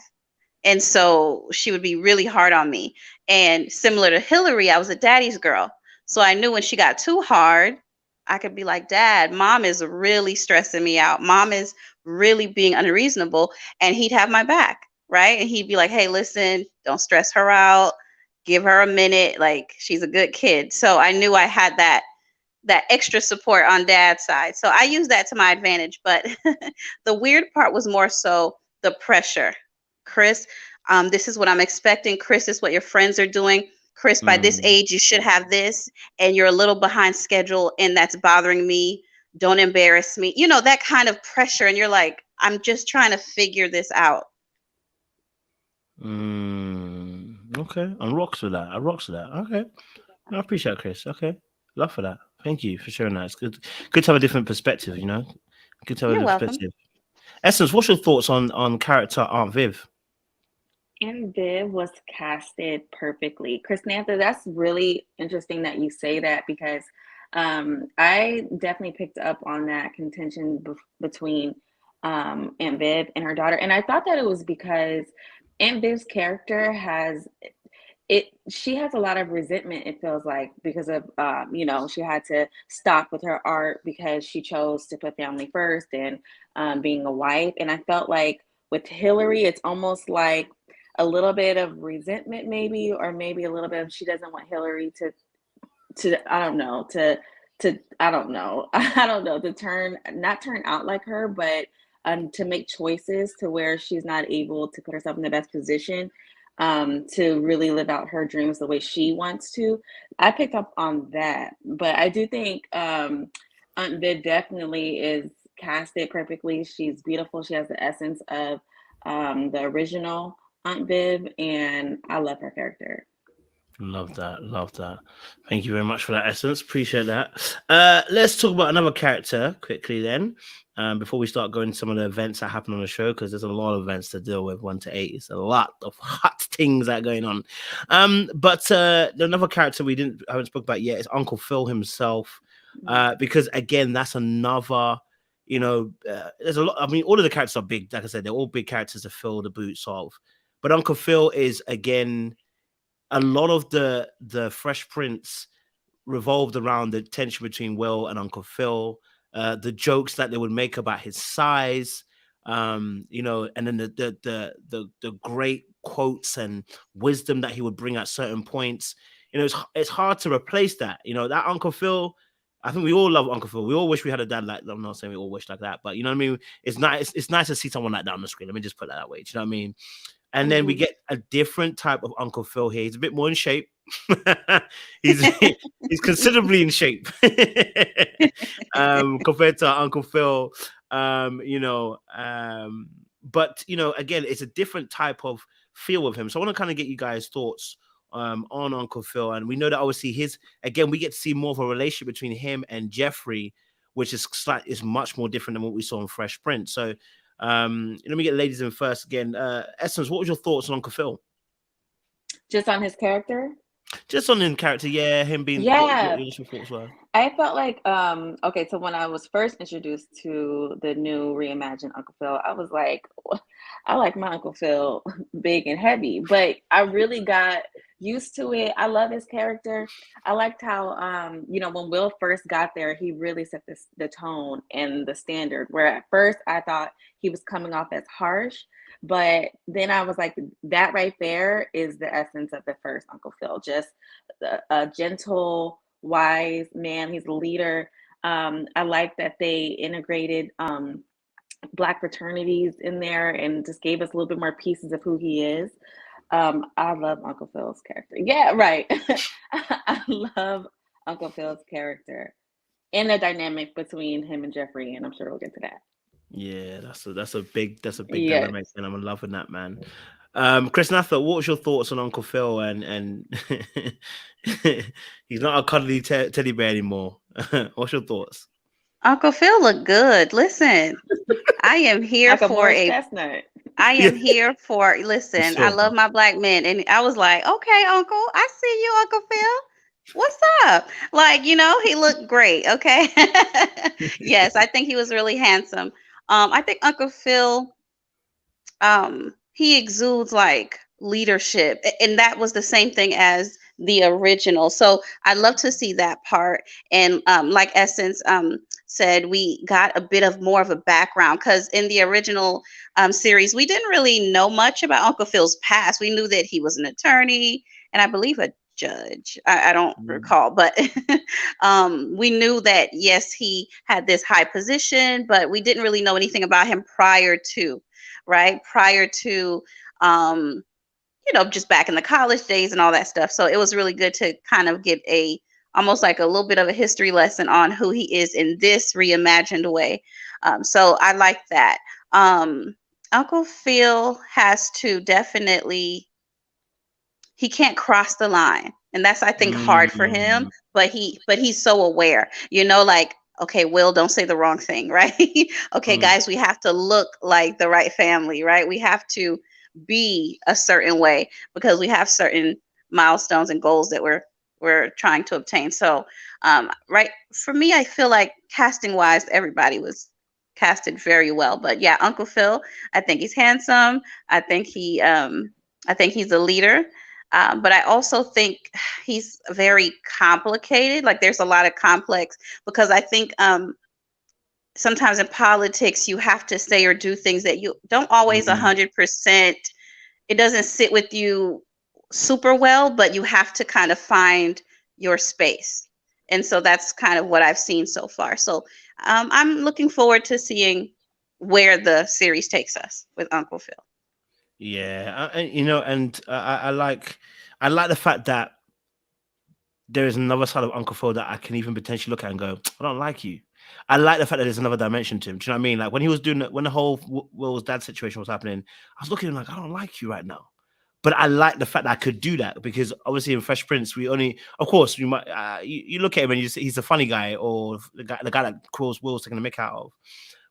And so she would be really hard on me. And similar to Hillary, I was a daddy's girl. So I knew when she got too hard, I could be like, Dad, mom is really stressing me out. Mom is really being unreasonable. And he'd have my back, right? And he'd be like, hey, listen, don't stress her out. Give her a minute. Like, she's a good kid. So I knew I had that extra support on dad's side. So I used that to my advantage. But the weird part was more so the pressure. Chris, this is what I'm expecting. Chris, this is what your friends are doing. Chris, by this Mm, age, you should have this, and you're a little behind schedule, and that's bothering me. don't embarrass me, that kind of pressure. And you're like, I'm just trying to figure this out. Okay, I rocks with that. I rocks with that. Okay, I appreciate it, Chris. Okay, love for that. Thank you for sharing that. It's good to have a different perspective. Good to have a You're different welcome. perspective. Essence, what's your thoughts on character Aunt Viv? And Viv was casted perfectly. Chris Nantha, that's really interesting that you say that, because I definitely picked up on that contention between Aunt Viv and her daughter. And I thought that it was because Aunt Viv's character she has a lot of resentment, it feels like, because of she had to stop with her art because she chose to put family first and being a wife. And I felt like with Hillary, it's almost like a little bit of resentment, maybe, or maybe a little bit of, she doesn't want Hillary to I don't know, to I don't know I don't know, to not turn out like her, but to make choices to where she's not able to put herself in the best position to really live out her dreams the way she wants to. I picked up on that, but I do think Aunt Viv definitely is casted perfectly. She's beautiful. She has the essence of the original Aunt Viv, and I love her character. Love that. Love that. Thank you very much for that, Essence. Appreciate that. Let's talk about another character quickly then, before we start going to some of the events that happen on the show, because there's a lot of events to deal with. 1 to 8. It's a lot of hot things that are going on. But another character haven't spoke about yet is Uncle Phil himself, because again, that's another. There's a lot. I mean, all of the characters are big. Like I said, they're all big characters to fill the boots of. But Uncle Phil is again. A lot of the Fresh Prince revolved around the tension between Will and Uncle Phil, the jokes that they would make about his size, and then the great quotes and wisdom that he would bring at certain points. It's hard to replace that. That Uncle Phil. I think we all love Uncle Phil. We all wish we had a dad like. I'm not saying we all wish like that, but you know what I mean. It's nice. It's nice to see someone like that on the screen. Let me just put that way. Do you know what I mean? And then we get a different type of Uncle Phil here. He's a bit more in shape. he's considerably in shape compared to Uncle Phil. But again, it's a different type of feel with him. So I want to kind of get you guys' thoughts on Uncle Phil. And we know that obviously we get to see more of a relationship between him and Geoffrey, which is much more different than what we saw in Fresh Prince. So let me get ladies in first again. Essence, what was your thoughts on Uncle Phil? Just on his character? Just on his character, yeah, him being. Yeah. What your thoughts were? I felt like okay, so when I was first introduced to the new reimagined Uncle Phil, I was like, I like my Uncle Phil big and heavy, but I really got used to it. I love his character. I liked how when Will first got there, he really set the tone and the standard, where at first I thought he was coming off as harsh, but then I was like, that right there is the essence of the first Uncle Phil. Just a gentle, wise man. He's a leader. I like that they integrated Black fraternities in there and just gave us a little bit more pieces of who he is. I love Uncle Phil's character. Yeah, right. I love Uncle Phil's character and the dynamic between him and Geoffrey, and I'm sure we'll get to that. Yeah, that's a big Yes. dynamic, and I'm loving that, man. Chris Natha, what was your thoughts on Uncle Phil? And he's not a cuddly teddy bear anymore. What's your thoughts? Uncle Phil looked good. Listen, I am here Like a for Morris a. chestnut. I am here for. Listen, I Sure. love my Black men, and I was like, okay, Uncle, I see you, Uncle Phil. What's up? Like, he looked great. Okay. Yes, I think he was really handsome. I think Uncle Phil, he exudes like leadership, and that was the same thing as the original. So I love to see that part. And like Essence said, we got a bit of more of a background, because in the original series, we didn't really know much about Uncle Phil's past. We knew that he was an attorney and I believe a judge. I don't recall, but we knew that, yes, he had this high position, but we didn't really know anything about him prior to, just back in the college days and all that stuff. So it was really good to kind of get a almost like a little bit of a history lesson on who he is in this reimagined way. So I like that. Uncle Phil has to definitely, he can't cross the line, and that's, I think, hard for him. Mm, But he's so aware, like, okay, Will, don't say the wrong thing, right? Okay, mm. guys, we have to look like the right family, right? We have to be a certain way because we have certain milestones and goals that we're trying to obtain. So right, for me, I feel like casting wise, everybody was casted very well. But yeah, Uncle Phil, I think he's handsome. I think he's a leader. But I also think he's very complicated. Like, there's a lot of complex, because I think sometimes in politics you have to say or do things that you don't always Mm. 100%. It doesn't sit with you super well, but you have to kind of find your space. And so that's kind of what I've seen so far. So I'm looking forward to seeing where the series takes us with Uncle Phil. Yeah, and I like the fact that there is another side of Uncle Phil that I can even potentially look at and go, I don't like you. I like the fact that there's another dimension to him. Do you know what I mean? Like when he was doing it, when the whole Will's dad situation was happening, I was looking at him like, I don't like you right now. But I like the fact that I could do that because obviously in Fresh Prince, we only, of course, you might you look at him and he's a funny guy or the guy that calls Will's taking the mick out of.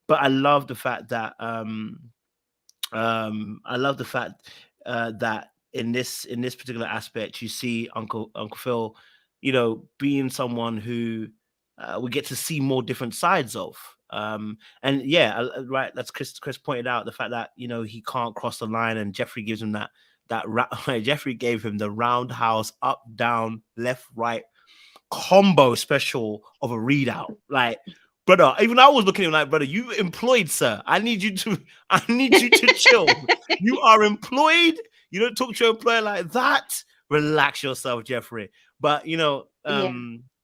But I love the fact that I love the fact that in this particular aspect, you see Uncle Phil, being someone who we get to see more different sides of. And yeah, right. That's Chris pointed out the fact that he can't cross the line, and Geoffrey gives him Geoffrey gave him the roundhouse up, down, left, right combo special of a readout. Like, brother, even I was looking at him like, brother, you employed, sir. I need you to chill. You are employed. You don't talk to your employer like that. Relax yourself, Geoffrey. But Yeah.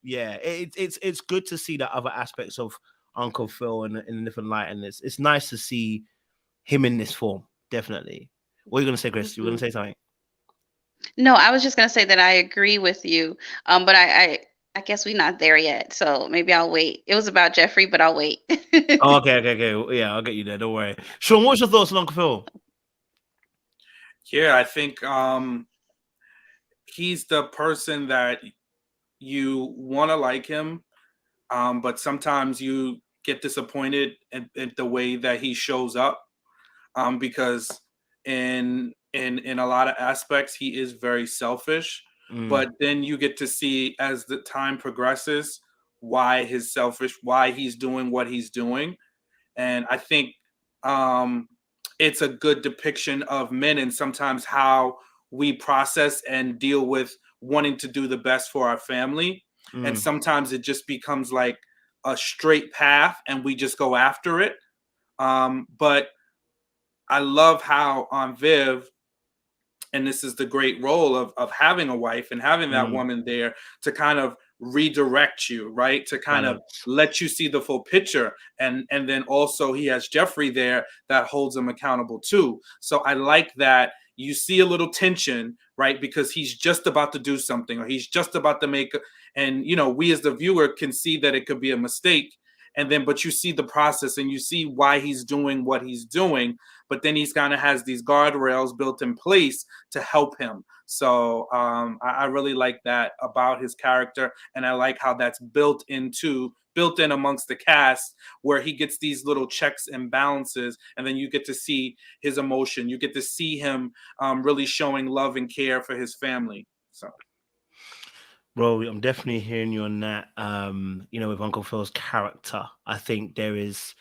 yeah, it's good to see the other aspects of Uncle Phil in a different light, and it's nice to see him in this form. Definitely. What are you gonna say, Chris? You were gonna say something? No, I was just gonna say that I agree with you. But I guess we're not there yet. So maybe I'll wait. It was about Geoffrey, but I'll wait. Oh, okay. Yeah, I'll get you there. Don't worry. Sean, what's your thoughts on Uncle Phil? Yeah, I think he's the person that you want to like him, but sometimes you get disappointed at the way that he shows up, because in a lot of aspects he is very selfish. Mm, But then you get to see as the time progresses why he's doing what he's doing. And I think um, it's a good depiction of men and sometimes how we process and deal with wanting to do the best for our family. And mm, sometimes it just becomes like a straight path and we just go after it. But I love how on Viv, and this is the great role of having a wife and having that mm. woman there to kind of redirect you, right, to kind of Balance. let you see the full picture. And then also he has Geoffrey there that holds him accountable too. So I like that you see a little tension, right, because he's just about to do something or he's just about to make and we as the viewer can see that it could be a mistake, and then but you see the process and you see why he's doing what he's doing, but then he's kind of has these guardrails built in place to help him. So I really like that about his character, and I like how that's built in amongst the cast, where he gets these little checks and balances, and then you get to see his emotion. You get to see him really showing love and care for his family. So. Bro, I'm definitely hearing you on that. With Uncle Phil's character, I think there is.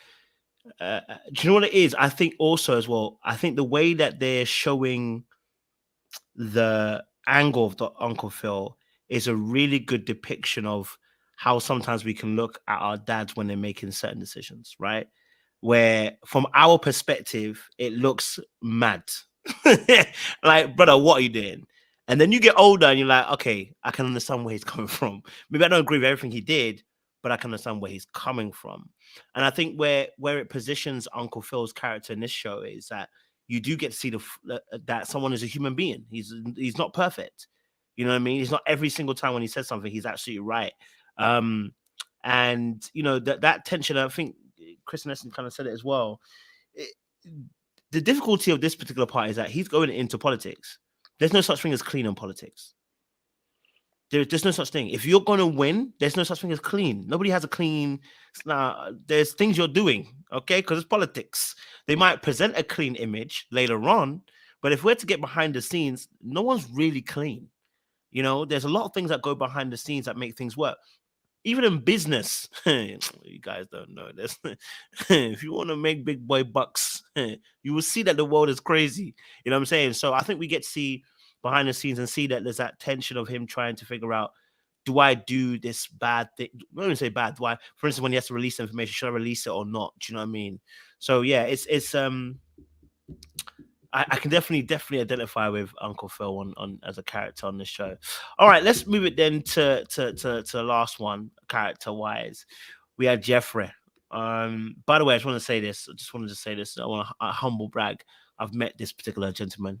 Do you know what it is? I think also as well. I think the way that they're showing the angle of the Uncle Phil is a really good depiction of how sometimes we can look at our dads when they're making certain decisions, right? Where from our perspective, it looks mad. Like, brother, what are you doing? And then you get older and you're like, okay, I can understand where he's coming from. Maybe I don't agree with everything he did, but I can understand where he's coming from. And I think where it positions Uncle Phil's character in this show is that you do get to see that someone is a human being. He's not perfect. You know what I mean? It's not every single time when he says something, he's absolutely right. And you know that tension. I think Chris Nesson kind of said it as well. It, the difficulty of this particular part is that he's going into politics. There's no such thing as clean in politics. There's no such thing. If you're going to win, there's no such thing as clean. Nobody has a clean. There's things you're doing, okay? Because it's politics. They might present a clean image later on, but if we're to get behind the scenes, no one's really clean. You know, there's a lot of things that go behind the scenes that make things work. Even in business, you guys don't know this. If you want to make big boy bucks, you will see that the world is crazy. You know what I'm saying? So I think we get to see behind the scenes and see that there's that tension of him trying to figure out, do I do this bad thing? I'm not going to say bad. Do I, for instance, when he has to release information, should I release it or not? Do you know what I mean? So yeah, it's I can definitely identify with Uncle Phil on as a character on this show. All right, let's move it then to the last one, character wise. We had Geoffrey. By the way, I just want to say this. I just wanted to say this. I want to humble brag. I've met this particular gentleman,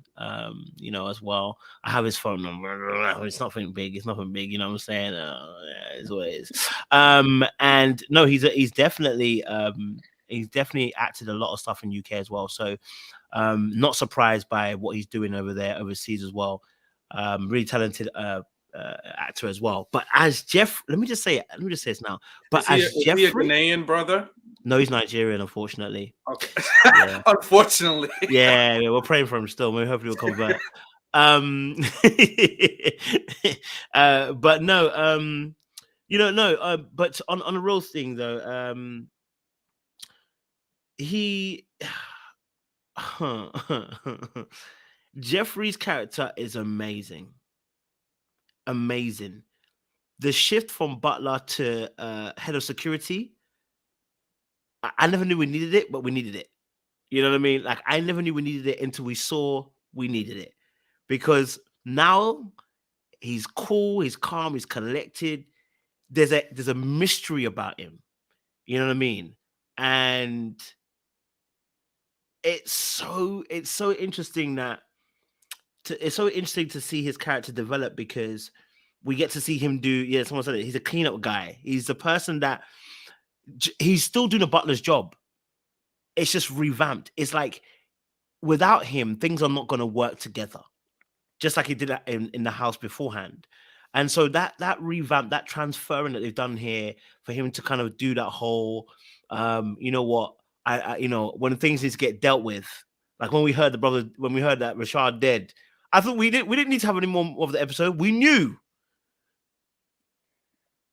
you know, as well. I have his phone number. It's nothing big. It's nothing big. You know what I'm saying? Yeah, it's what it is. And no, he's definitely acted a lot of stuff in UK as well. So not surprised by what he's doing over there overseas as well. Really talented actor as well. But as Jeff, let me just say this now. But is he a Geoffrey, Ghanaian brother? no, he's Nigerian, unfortunately. Okay. Yeah. Unfortunately. Yeah, we're praying for him still. Maybe hopefully he'll convert. But no, you know, no. But on a real thing though, he. Geoffrey's character is amazing. Amazing. The shift from butler to head of security, I never knew we needed it, but we needed it. You know what I mean? Like, I never knew we needed it until we saw we needed it. Because now he's cool, he's calm, he's collected. There's a mystery about him. You know what I mean? And it's so interesting that it's so interesting to see his character develop, because we get to see him do, yeah, someone said it, he's a cleanup guy. He's the person that he's still doing a butler's job. It's just revamped. It's like without him, things are not going to work together, just like he did that in the house beforehand. And so that revamp, that transferring that they've done here for him to kind of do that whole, you know what, I you know, when things need to get dealt with, like when we heard that Rashad dead, I thought we didn't need to have any more of the episode. We knew.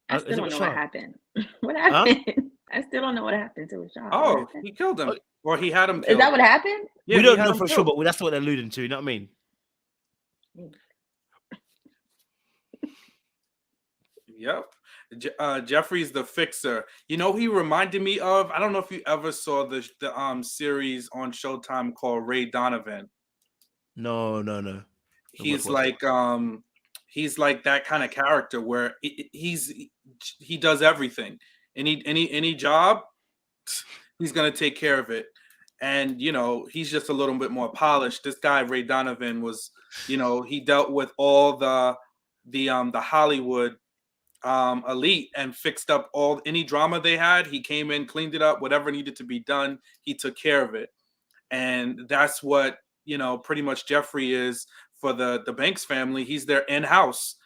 I still don't know what happened. What happened? Huh? I still don't know what happened to Rashad. Oh, he killed him. Or he had him killed. Is that what happened? Yeah, we don't know for sure, but that's what they're alluding to. You know what I mean? Yep. Geoffrey's the fixer. You know, he reminded me of, I don't know if you ever saw the series on Showtime called Ray Donovan. No. He's like that kind of character where he does everything. Any job, he's gonna take care of it. And you know, he's just a little bit more polished. This guy Ray Donovan was, you know, he dealt with all the Hollywood elite and fixed up any drama they had. He came in, cleaned it up, whatever needed to be done, he took care of it. And that's what, you know, pretty much Geoffrey is for the Banks family. He's their in-house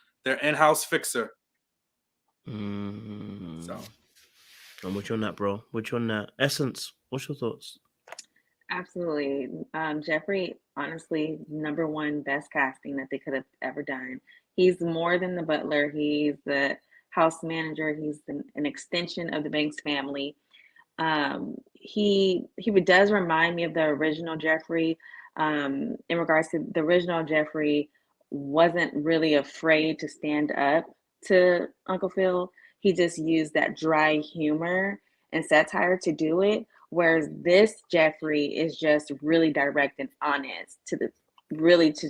fixer. So I'm with you on that, bro. With you on that. Essence, what's your thoughts? Absolutely. Geoffrey, honestly, #1 best casting that they could have ever done. He's more than the butler. He's the house manager. He's an extension of the Banks family. He does remind me of the original Geoffrey. In regards to the original Geoffrey, wasn't really afraid to stand up to Uncle Phil. He just used that dry humor and satire to do it. Whereas this Geoffrey is just really direct and honest to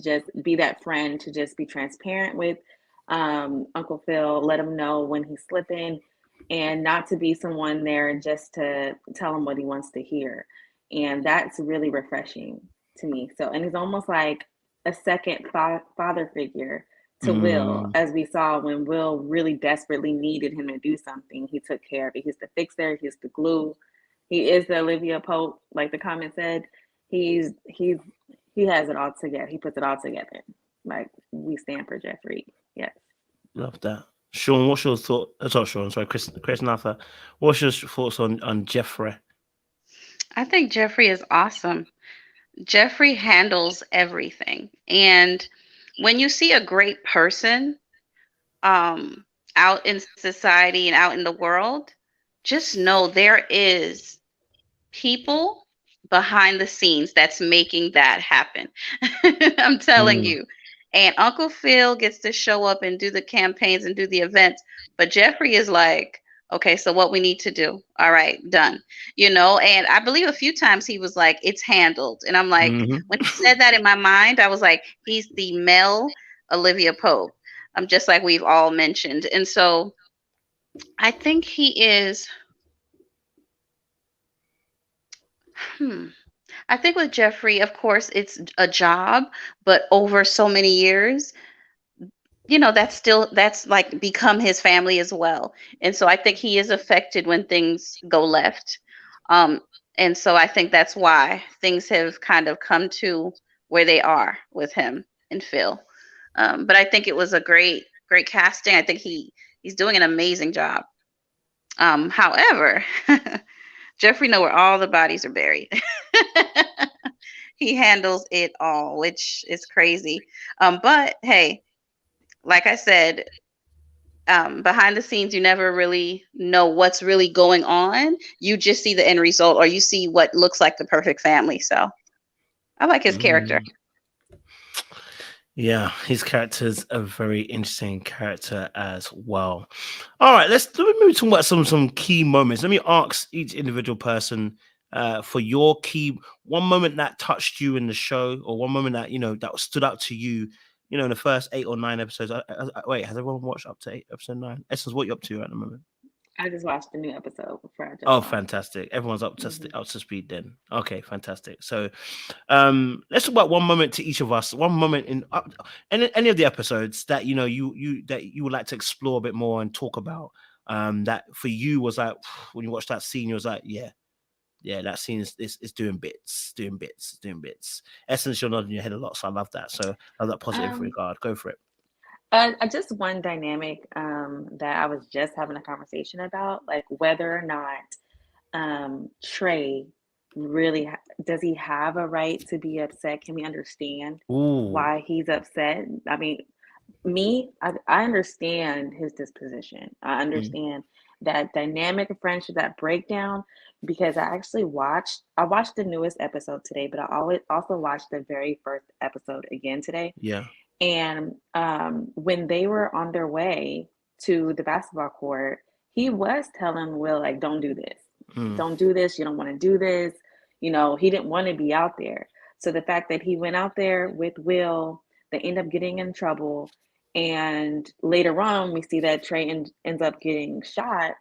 just be that friend, to just be transparent with Uncle Phil, let him know when he's slipping, and not to be someone there just to tell him what he wants to hear. And that's really refreshing to me. So, and he's almost like a second father figure to Will, Mm, as we saw when Will really desperately needed him to do something. He took care of it. He's the fixer. He's the glue. He is the Olivia Pope, like the comment said. He has it all together. He puts it all together. Like, we stand for Geoffrey. Yes. love that. Sean, what's your thought? Sorry, Sean. Sorry, Chris Natha. What's your thoughts on Geoffrey? I think Geoffrey is awesome. Geoffrey handles everything. And when you see a great person um, out in society and out in the world, just know there is people behind the scenes that's making that happen. I'm telling Mm, you. And Uncle Phil gets to show up and do the campaigns and do the events, but Geoffrey is like, okay, so what we need to do. All right, done. And I believe a few times he was like, it's handled. And I'm like, hmm when he said that in my mind, I was like, he's the male Olivia Pope. Just like we've all mentioned. And so I think he is hmm, I think with Geoffrey, of course, it's a job, but over so many years, that's like become his family as well. And so I think he is affected when things go left. Um, and so I think that's why things have kind of come to where they are with him and Phil. But I think it was a great, great casting. I think he's doing an amazing job. However, Geoffrey know where all the bodies are buried. He handles it all, which is crazy. But hey, like I said, behind the scenes, you never really know what's really going on. You just see the end result, or you see what looks like the perfect family. So I like his character. Yeah, his character's a very interesting character as well. All right, let me maybe talk about some key moments. Let me ask each individual person for your key one moment that touched you in the show, or one moment that that stood out to you. In the first 8 or 9 episodes. Wait, has everyone watched up to episode 9? Essence, what are you up to at the moment? I just watched the new episode before I jumped Oh, on. fantastic! Everyone's up to Mhm. up to speed then. Okay, fantastic. So, let's talk about one moment to each of us. One moment in any of the episodes that you would like to explore a bit more and talk about. That for you was like when you watched that scene, you was like, yeah, that scene is doing bits, doing bits, doing bits. Essence, you're nodding your head a lot, so I love that. So I love that positive Um, regard. Go for it. just one dynamic that I was just having a conversation about, like whether or not Trey really does he have a right to be upset? Can we understand Ooh. why he's upset? I mean, I understand his disposition. I Mm, understand that dynamic of friendship, that breakdown, because I watched the newest episode today, but I always also watched the very first episode again today. yeah. And when they were on their way to the basketball court, he was telling Will, like, don't do this. Mm, Don't do this. You don't want to do this. He didn't want to be out there. So the fact that he went out there with Will, they end up getting in trouble. And later on, we see that Trey ends up getting shot.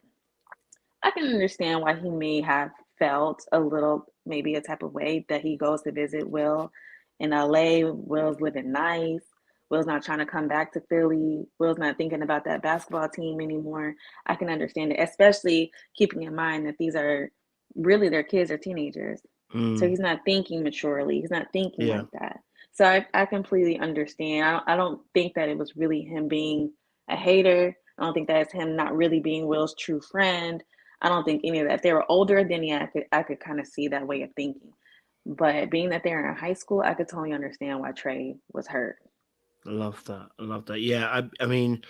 I can understand why he may have felt a little, maybe a type of way that he goes to visit Will in LA. Will's living nice. Will's not trying to come back to Philly. Will's not thinking about that basketball team anymore. I can understand it, especially keeping in mind that these are really their kids or teenagers. So mm, he's not thinking maturely. He's not thinking yeah. like that. So I completely understand. I don't think that it was really him being a hater. I don't think that's him not really being Will's true friend. I don't think any of that. If they were older, then yeah, I could kind of see that way of thinking. But being that they're in high school, I could totally understand why Trey was hurt. I love that. I love that. Yeah, I mean,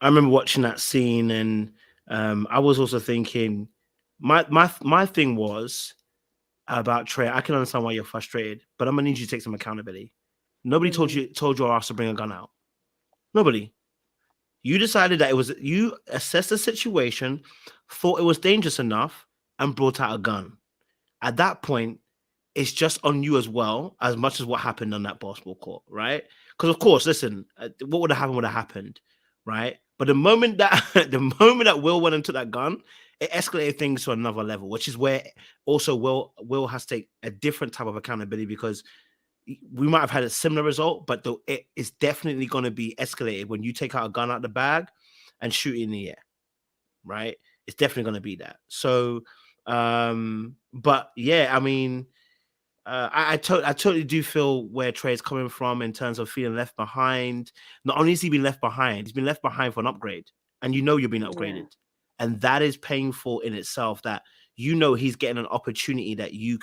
I remember watching that scene, and I was also thinking, my thing was about Trey. I can understand why you're frustrated, but I'm gonna need you to take some accountability. Nobody Mm-hmm. told your ass to bring a gun out. Nobody. You decided that you assessed the situation, thought it was dangerous enough, and brought out a gun. At that point, it's just on you as well, as much as what happened on that basketball court, right? Because of course, listen, what would have happened, right? But the moment that Will went and took that gun, it escalated things to another level, which is where also Will has to take a different type of accountability because we might have had a similar result, but it is definitely going to be escalated when you take out a gun out the bag and shoot it in the air, right? It's definitely going to be that. So, but yeah, I mean, I totally do feel where Trey is coming from in terms of feeling left behind. Not only has he been left behind, he's been left behind for an upgrade, and you know you're being upgraded, and that is painful in itself. That you know he's getting an opportunity that you're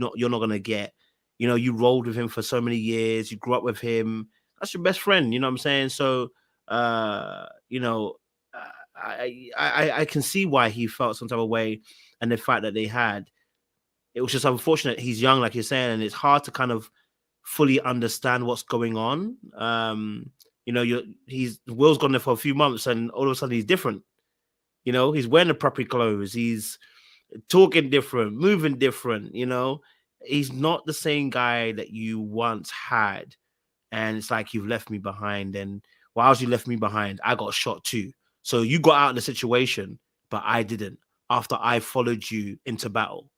not gonna get. You know, you rolled with him for so many years, you grew up with him. That's your best friend. You know what I'm saying? So, you know, I can see why he felt some type of way, and the fact that they had. It was just unfortunate. He's young, like you're saying, and it's hard to kind of fully understand what's going on. You know, Will's gone there for a few months, and all of a sudden he's different. You know, he's wearing the proper clothes, he's talking different, moving different. You know, he's not the same guy that you once had, and it's like you've left me behind. And whilst you left me behind, I got shot too. So you got out of the situation, but I didn't. After I followed you into battle.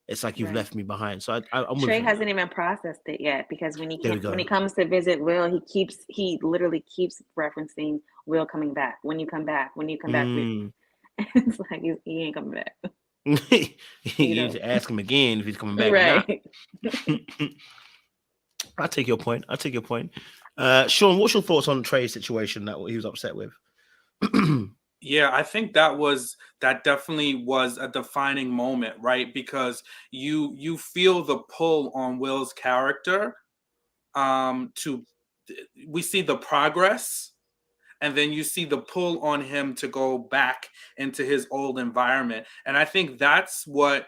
It's like you've left me behind. So I'm with Trey you. hasn't even processed it yet because when There we when he go. comes to visit Will, he literally keeps referencing Will coming back. When you come back, when you come back, it's like he ain't coming back. You need to ask him again if he's coming back or not. I'll take your point. Sean, what's your thoughts on Trey's situation that he was upset with? Yeah, I think that definitely was a defining moment, right? Because you feel the pull on Will's character. We see the progress, and then you see the pull on him to go back into his old environment. And I think that's what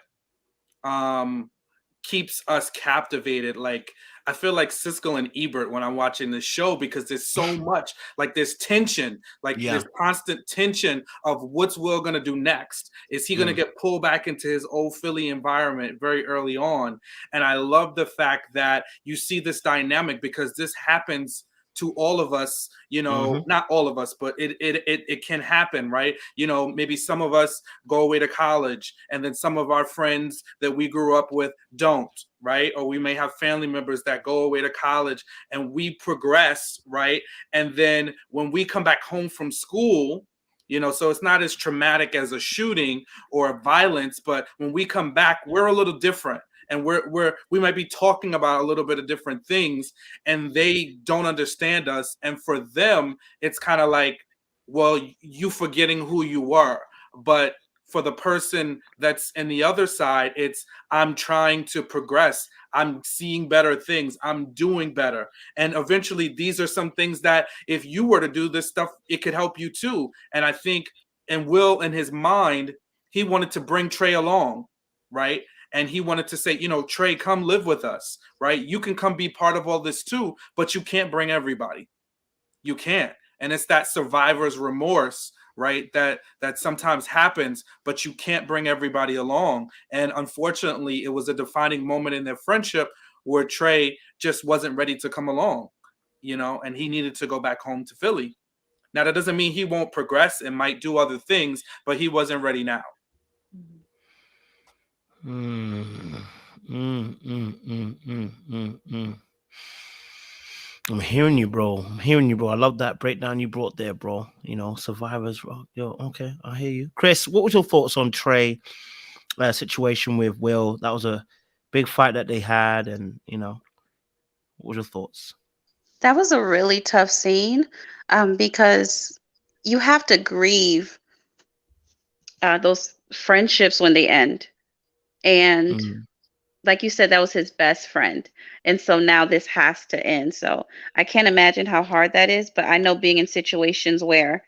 keeps us captivated. Like, I feel like Siskel and Ebert when I'm watching this show, because there's so much, like there's tension, like there's constant tension of what's Will going to do next. Is he going to get pulled back into his old Philly environment very early on? And I love the fact that you see this dynamic, because this happens to all of us, you know, not all of us, but it can happen, right? You know, maybe some of us go away to college, and then some of our friends that we grew up with don't, right? Or we may have family members that go away to college, and we progress, right? And then when we come back home from school, you know, so it's not as traumatic as a shooting or violence, but when we come back, we're a little different. And we might be talking about a little bit of different things, and they don't understand us. And for them, it's kind of like, well, you forgetting who you were. But for the person that's in the other side, it's, I'm trying to progress. I'm seeing better things. I'm doing better. And eventually these are some things that if you were to do this stuff, it could help you too. And I think, and Will, in his mind, he wanted to bring Trey along, right? And he wanted to say, you know, Trey, come live with us, right? You can come be part of all this too, but you can't bring everybody. You can't. And it's that survivor's remorse, right? That sometimes happens, but you can't bring everybody along. And unfortunately, it was a defining moment in their friendship where Trey just wasn't ready to come along, you know, and he needed to go back home to Philly. Now, that doesn't mean he won't progress and might do other things, but he wasn't ready now. I'm hearing you, bro. I love that breakdown you brought there, bro. You know, survivors. Yo, okay, I hear you. Chris, what was your thoughts on Trey situation with Will? That was a big fight that they had, and you know, what was your thoughts? That was a really tough scene, because you have to grieve those friendships when they end. And like you said, that was his best friend. And so now this has to end. So I can't imagine how hard that is. But I know being in situations where,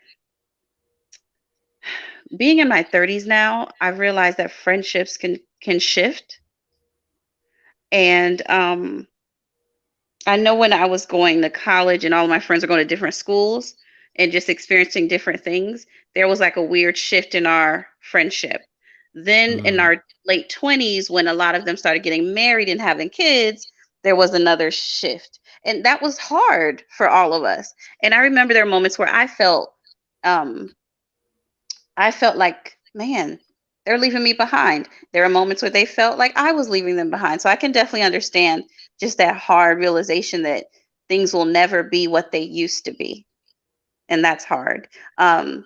being in my 30s now, I've realized that friendships can shift. And I know when I was going to college and all of my friends are going to different schools and just experiencing different things, there was like a weird shift in our friendship. Then in our late 20s, when a lot of them started getting married and having kids, there was another shift. And that was hard for all of us. And I remember there were moments where I felt like, man, they're leaving me behind. There are moments where they felt like I was leaving them behind. So I can definitely understand just that hard realization that things will never be what they used to be. And that's hard. I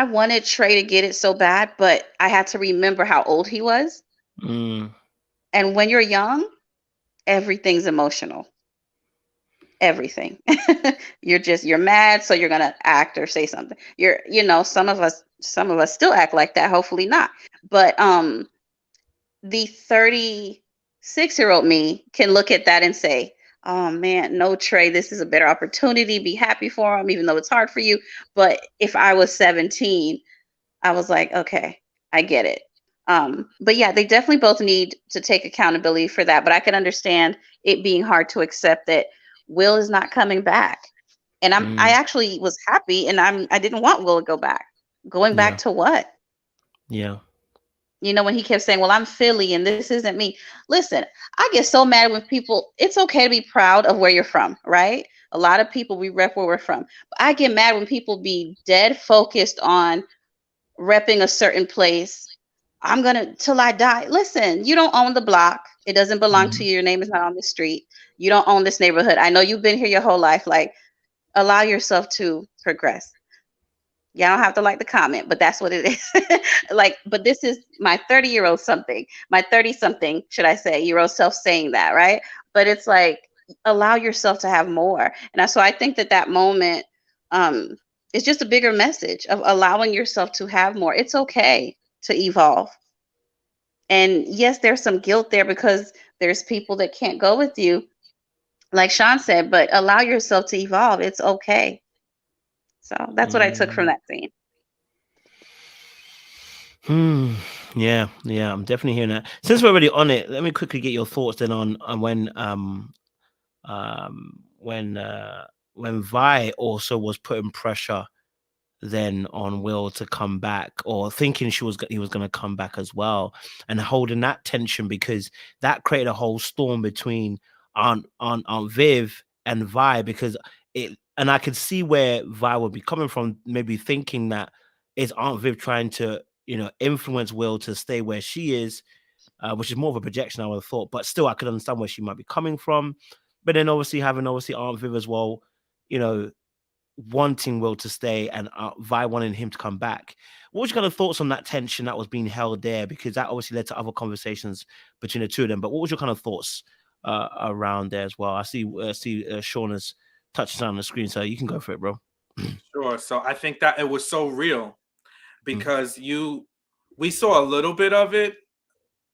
wanted Trey to get it so bad, but I had to remember how old he was. Mm. And when you're young, everything's emotional. Everything. You're mad, so you're gonna act or say something. Some of us still act like that, hopefully not. But the 36-year-old me can look at that and say, oh man, no, Trey, this is a better opportunity. Be happy for him, even though it's hard for you. But if I was 17, I was like, okay, I get it. But yeah, they definitely both need to take accountability for that. But I can understand it being hard to accept that Will is not coming back. And I actually was happy, and I didn't want Will to go back. Going back to what? Yeah. When he kept saying, well, I'm Philly and this isn't me. Listen, I get so mad when people, it's okay to be proud of where you're from, right? A lot of people, we rep where we're from. But I get mad when people be dead focused on repping a certain place. I'm going to, till I die. Listen, you don't own the block. It doesn't belong to you. Your name is not on the street. You don't own this neighborhood. I know you've been here your whole life. Like, allow yourself to progress. Y'all don't have to like the comment, but that's what it is. But this is my 30-year-old something, my 30-something, should I say, year old self saying that, right? But it's like, allow yourself to have more. And so I think that moment is just a bigger message of allowing yourself to have more. It's okay to evolve. And yes, there's some guilt there because there's people that can't go with you, like Sean said, but allow yourself to evolve. It's okay. So that's what I took from that scene. Yeah, I'm definitely hearing that. Since we're already on it, let me quickly get your thoughts then on when Vi also was putting pressure then on Will to come back, or thinking he was going to come back as well, and holding that tension, because that created a whole storm between Aunt Viv and Vi, because and I could see where Vi would be coming from, maybe thinking that is Aunt Viv trying to influence Will to stay where she is, which is more of a projection, I would have thought, but still I could understand where she might be coming from. But then obviously having Aunt Viv as well, wanting Will to stay and Vi wanting him to come back. What was your kind of thoughts on that tension that was being held there? Because that obviously led to other conversations between the two of them. But what was your kind of thoughts around there as well? I see Sean has touched on the screen, so you can go for it, bro. Sure. So I think that it was so real because we saw a little bit of it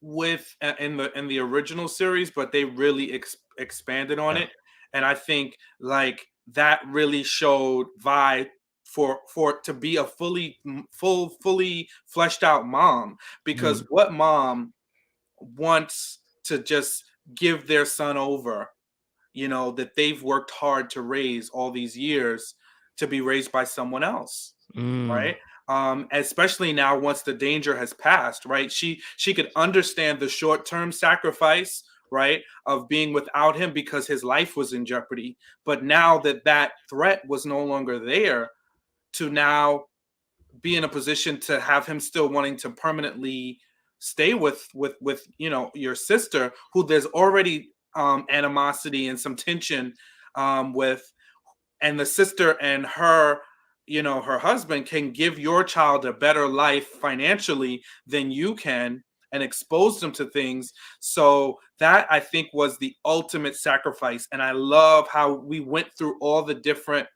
in the original series, but they really expanded on it, and I think like that really showed Vi for to be a fully fleshed out mom, because what mom wants to just give their son over, that they've worked hard to raise all these years, to be raised by someone else, right? Especially now once the danger has passed, right? She could understand the short-term sacrifice, right, of being without him because his life was in jeopardy. But now that threat was no longer there, to now be in a position to have him still wanting to permanently stay with your sister, who there's already animosity and some tension with, and the sister and her her husband can give your child a better life financially than you can, and expose them to things. So that, I think, was the ultimate sacrifice. And I love how we went through all the different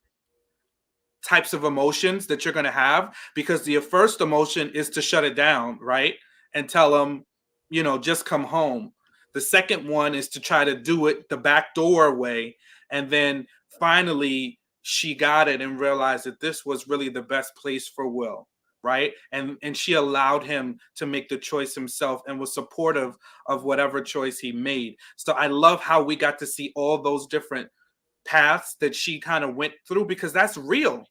types of emotions that you're going to have, because the first emotion is to shut it down, right, and tell them, just come home. The second one is to try to do it the back door way, and then finally she got it and realized that this was really the best place for Will, right? And she allowed him to make the choice himself and was supportive of whatever choice he made. So I love how we got to see all those different paths that she kind of went through, because that's real.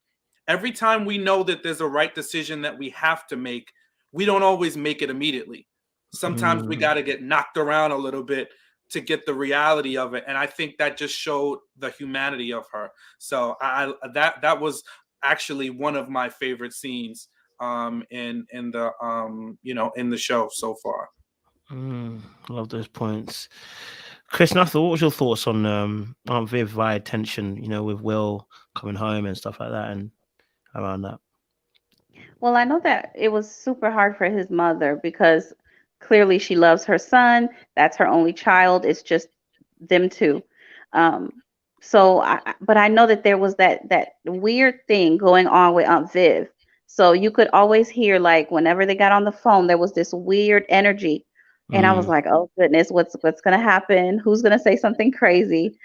Every time we know that there's a right decision that we have to make, we don't always make it immediately. Sometimes we got to get knocked around a little bit to get the reality of it. And I think that just showed the humanity of her. So that was actually one of my favorite scenes in the in the show so far. I love those points. Chris Nuthall, what was your thoughts on Aunt Viv via tension, with Will coming home and stuff like that and around that? Well, I know that it was super hard for his mother because clearly she loves her son. That's her only child. It's just them two. Um, but I know that there was that weird thing going on with Aunt Viv. So you could always hear like whenever they got on the phone, there was this weird energy, and I was Mm, like, oh goodness, what's gonna happen? Who's gonna say something crazy?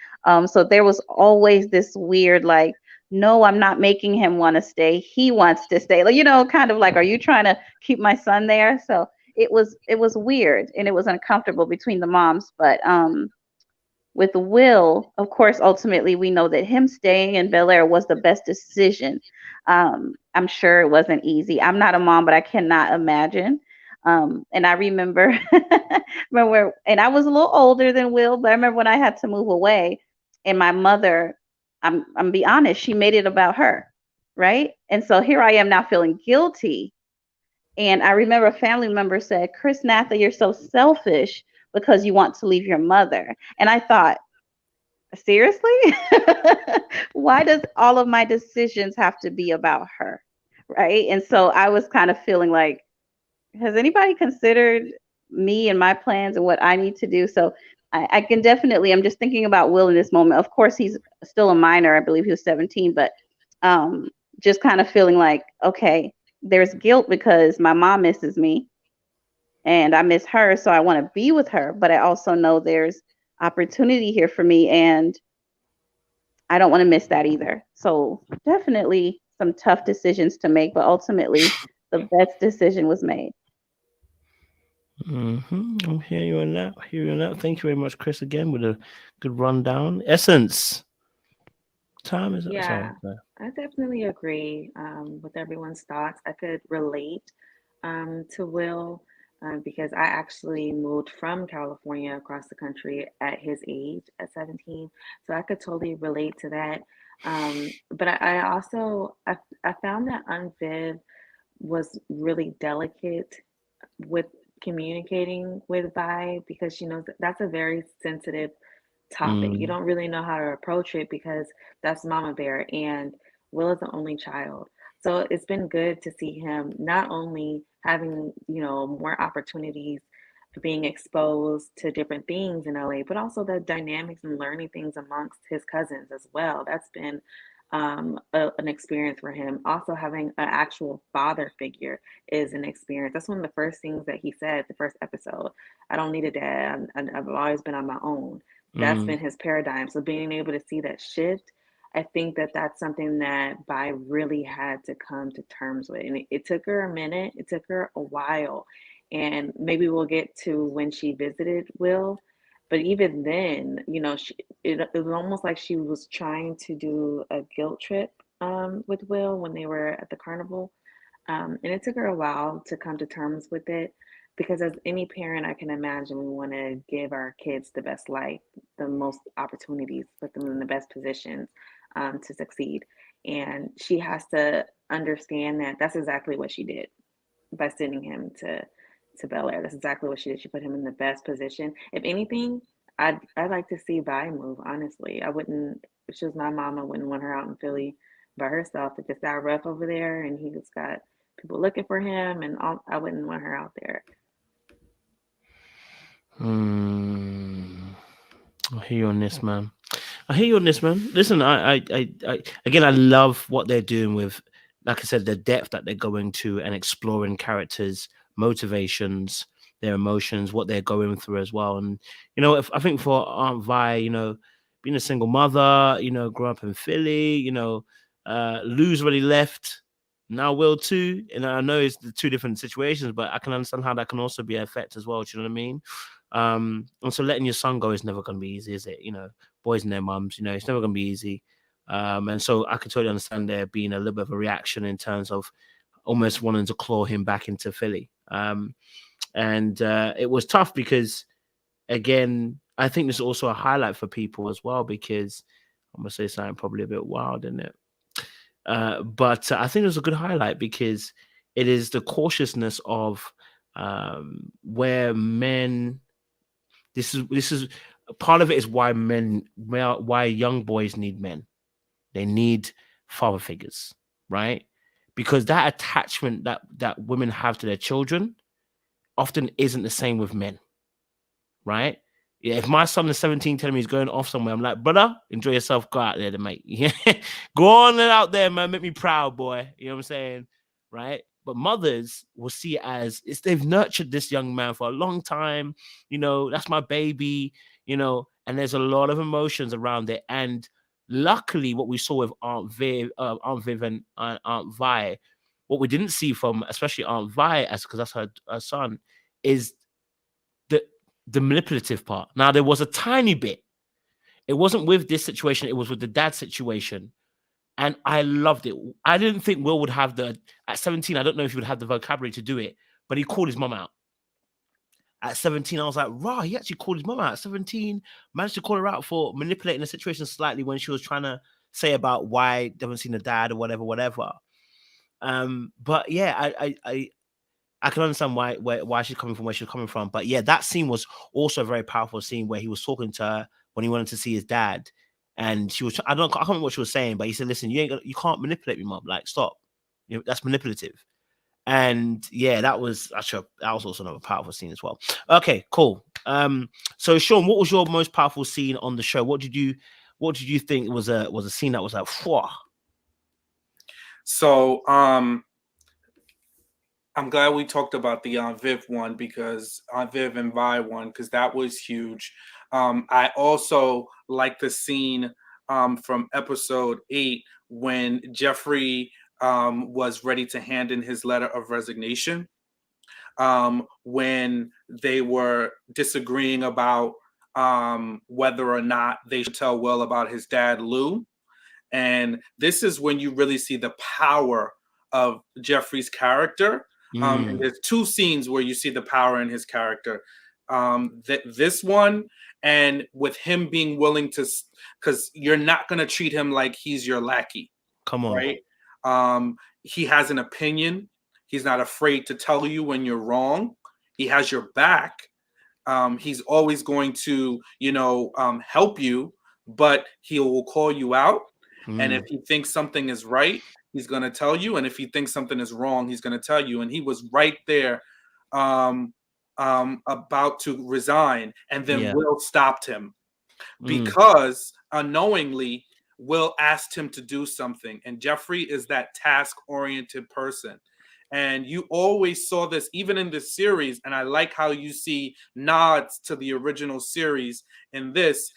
So there was always this weird like, no, I'm not making him want to stay. He wants to stay. Like, kind of like, are you trying to keep my son there? So it was weird and it was uncomfortable between the moms. But with Will, of course, ultimately we know that him staying in Bel-Air was the best decision. I'm sure it wasn't easy. I'm not a mom, but I cannot imagine. And I remember, and I was a little older than Will, but I remember when I had to move away, and my mother, I'm be honest, she made it about her, right? And so here I am now feeling guilty. And I remember a family member said, Chris Natha, you're so selfish because you want to leave your mother. And I thought, seriously? Why does all of my decisions have to be about her? Right. And so I was kind of feeling like, has anybody considered me and my plans and what I need to do? So I can definitely, I'm just thinking about Will in this moment. Of course, he's still a minor. I believe he was 17, but just kind of feeling like, okay, there's guilt because my mom misses me and I miss her. So I want to be with her, but I also know there's opportunity here for me and I don't want to miss that either. So definitely some tough decisions to make, but ultimately the best decision was made. I'm hearing you on that. Hearing you on that. Thank you very much, Chris, again with a good rundown. Essence. Time is that? Sorry. Yeah, I definitely agree with everyone's thoughts. I could relate to Will because I actually moved from California across the country at his age, at 17. So I could totally relate to that. But I also I found that Unviv was really delicate with communicating with Vi because she knows that that's a very sensitive topic. You Mm, don't really know how to approach it because that's Mama Bear and Will is the only child. So it's been good to see him not only having, more opportunities for being exposed to different things in LA, but also the dynamics and learning things amongst his cousins as well. That's been an experience for him. Also, having an actual father figure is an experience. That's one of the first things that he said the first episode. I don't need a dad. I've always been on my own. That's mm, been his paradigm. So being able to see that shift, I think that that's something that Bai really had to come to terms with. And it took her a minute, it took her a while. And maybe we'll get to when she visited Will. But even then, it was almost like she was trying to do a guilt trip with Will when they were at the carnival. And it took her a while to come to terms with it because, as any parent, I can imagine we want to give our kids the best life, the most opportunities, put them in the best positions to succeed. And she has to understand that that's exactly what she did by sending him to Bel-Air. That's exactly what she did. She put him in the best position. If anything, I'd like to see Vi move. Honestly, I wouldn't. If she was my mom, I wouldn't want her out in Philly by herself. It just got rough over there, and he just got people looking for him, and all, I wouldn't want her out there. mm. I hear you on this, man. I hear you on this, man. Listen, again, I love what they're doing with, like I said, the depth that they're going to and exploring characters, motivations, their emotions, what they're going through as well. And if I think for Aunt Vi, being a single mother, grew up in Philly, Lou's already left. Now Will too, and I know it's the two different situations, but I can understand how that can also be an effect as well. Do you know what I mean? And so letting your son go is never going to be easy, is it? Boys and their mums, it's never going to be easy. And so I can totally understand there being a little bit of a reaction in terms of almost wanting to claw him back into Philly. And it was tough because, again, I think this is also a highlight for people as well, because I'm going to say something probably a bit wild, isn't it? But I think it was a good highlight because It is the cautiousness of where men. This is part of it is why why young boys need men. They need father figures, right? Because that attachment that women have to their children often isn't the same with men, right? Yeah, if my son is 17 telling me he's going off somewhere, I'm like, brother, enjoy yourself. Go out there, then, mate. Yeah. Go on and out there, man. Make me proud, boy. You know what I'm saying? Right? But mothers will see it as they've nurtured this young man for a long time. That's my baby, and there's a lot of emotions around it. And luckily, what we saw with Aunt Viv and Aunt Vi, what we didn't see from especially Aunt Vi, because that's her son, is the manipulative part. Now, there was a tiny bit. It wasn't with this situation. It was with the dad situation. And I loved it. I didn't think Will would have at 17, I don't know if he would have the vocabulary to do it, but he called his mum out. At 17, I was like, rah, he actually called his mum out. At 17, managed to call her out for manipulating the situation slightly when she was trying to say about why they haven't seen the dad or whatever. But yeah, I can understand why she's coming from where she's coming from. But yeah, that scene was also a very powerful scene where he was talking to her when he wanted to see his dad. And she was, I can't remember what she was saying, but he said, listen, you can't manipulate me, mom. Like, stop. That's manipulative. And yeah, that was also another powerful scene as well. Okay, cool. So Sean, what was your most powerful scene on the show? What did you think was a scene that was like, whoa? So, I'm glad we talked about the Aunt Viv one, because Aunt Viv and Vi one, because that was huge. I also like the scene from episode 8 when Geoffrey was ready to hand in his letter of resignation, when they were disagreeing about whether or not they should tell Will about his dad, Lou. And this is when you really see the power of Geoffrey's character. And there's 2 scenes where you see the power in his character. This one, and with him being willing to, because you're not going to treat him like he's your lackey. Come on. Right? He has an opinion. He's not afraid to tell you when you're wrong. He has your back. He's always going to, help you, but he will call you out. And if he thinks something is right, he's going to tell you. And if he thinks something is wrong, he's going to tell you. And he was right there about to resign. And then Will stopped him because unknowingly, Will asked him to do something. And Geoffrey is that task-oriented person. And you always saw this even in this series. And I like how you see nods to the original series in this.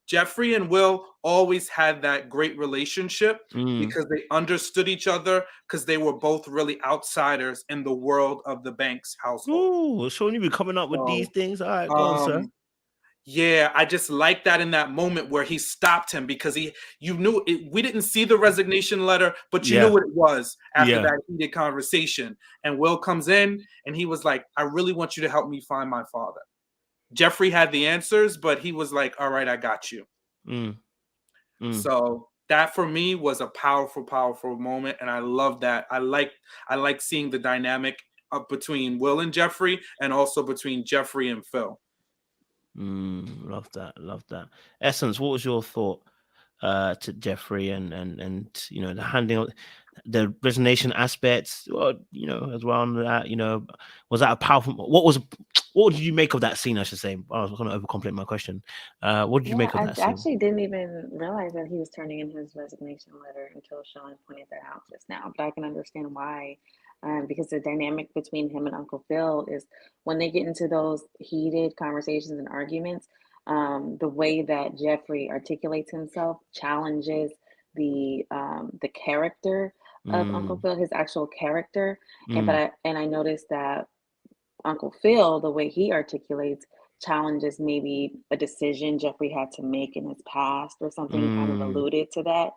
Geoffrey and Will always had that great relationship because they understood each other, because they were both really outsiders in the world of the Banks household. Ooh, Sean, you be coming up with these things. All right, go on, sir. Yeah, I just like that in that moment where he stopped him, because you knew it, we didn't see the resignation letter, but you knew what it was after that heated conversation. And Will comes in and he was like, I really want you to help me find my father. Geoffrey had the answers, but he was like, all right, I got you. So that for me was a powerful, powerful moment. And I love that. I like seeing the dynamic between Will and Geoffrey, and also between Geoffrey and Phil. Love that. Essence, what was your thought to Geoffrey and the handing of the resignation aspects, as well on that, was that a powerful, what did you make of that scene? I should say, I was going to overcomplicate my question. What did you make of that scene? I actually didn't even realize that he was turning in his resignation letter until Sean pointed that out just now, but I can understand why. Because the dynamic between him and Uncle Phil is when they get into those heated conversations and arguments, the way that Geoffrey articulates himself challenges the character of Uncle Phil, his actual character. And I noticed that Uncle Phil, the way he articulates, challenges maybe a decision Geoffrey had to make in his past or something. Kind of alluded to that.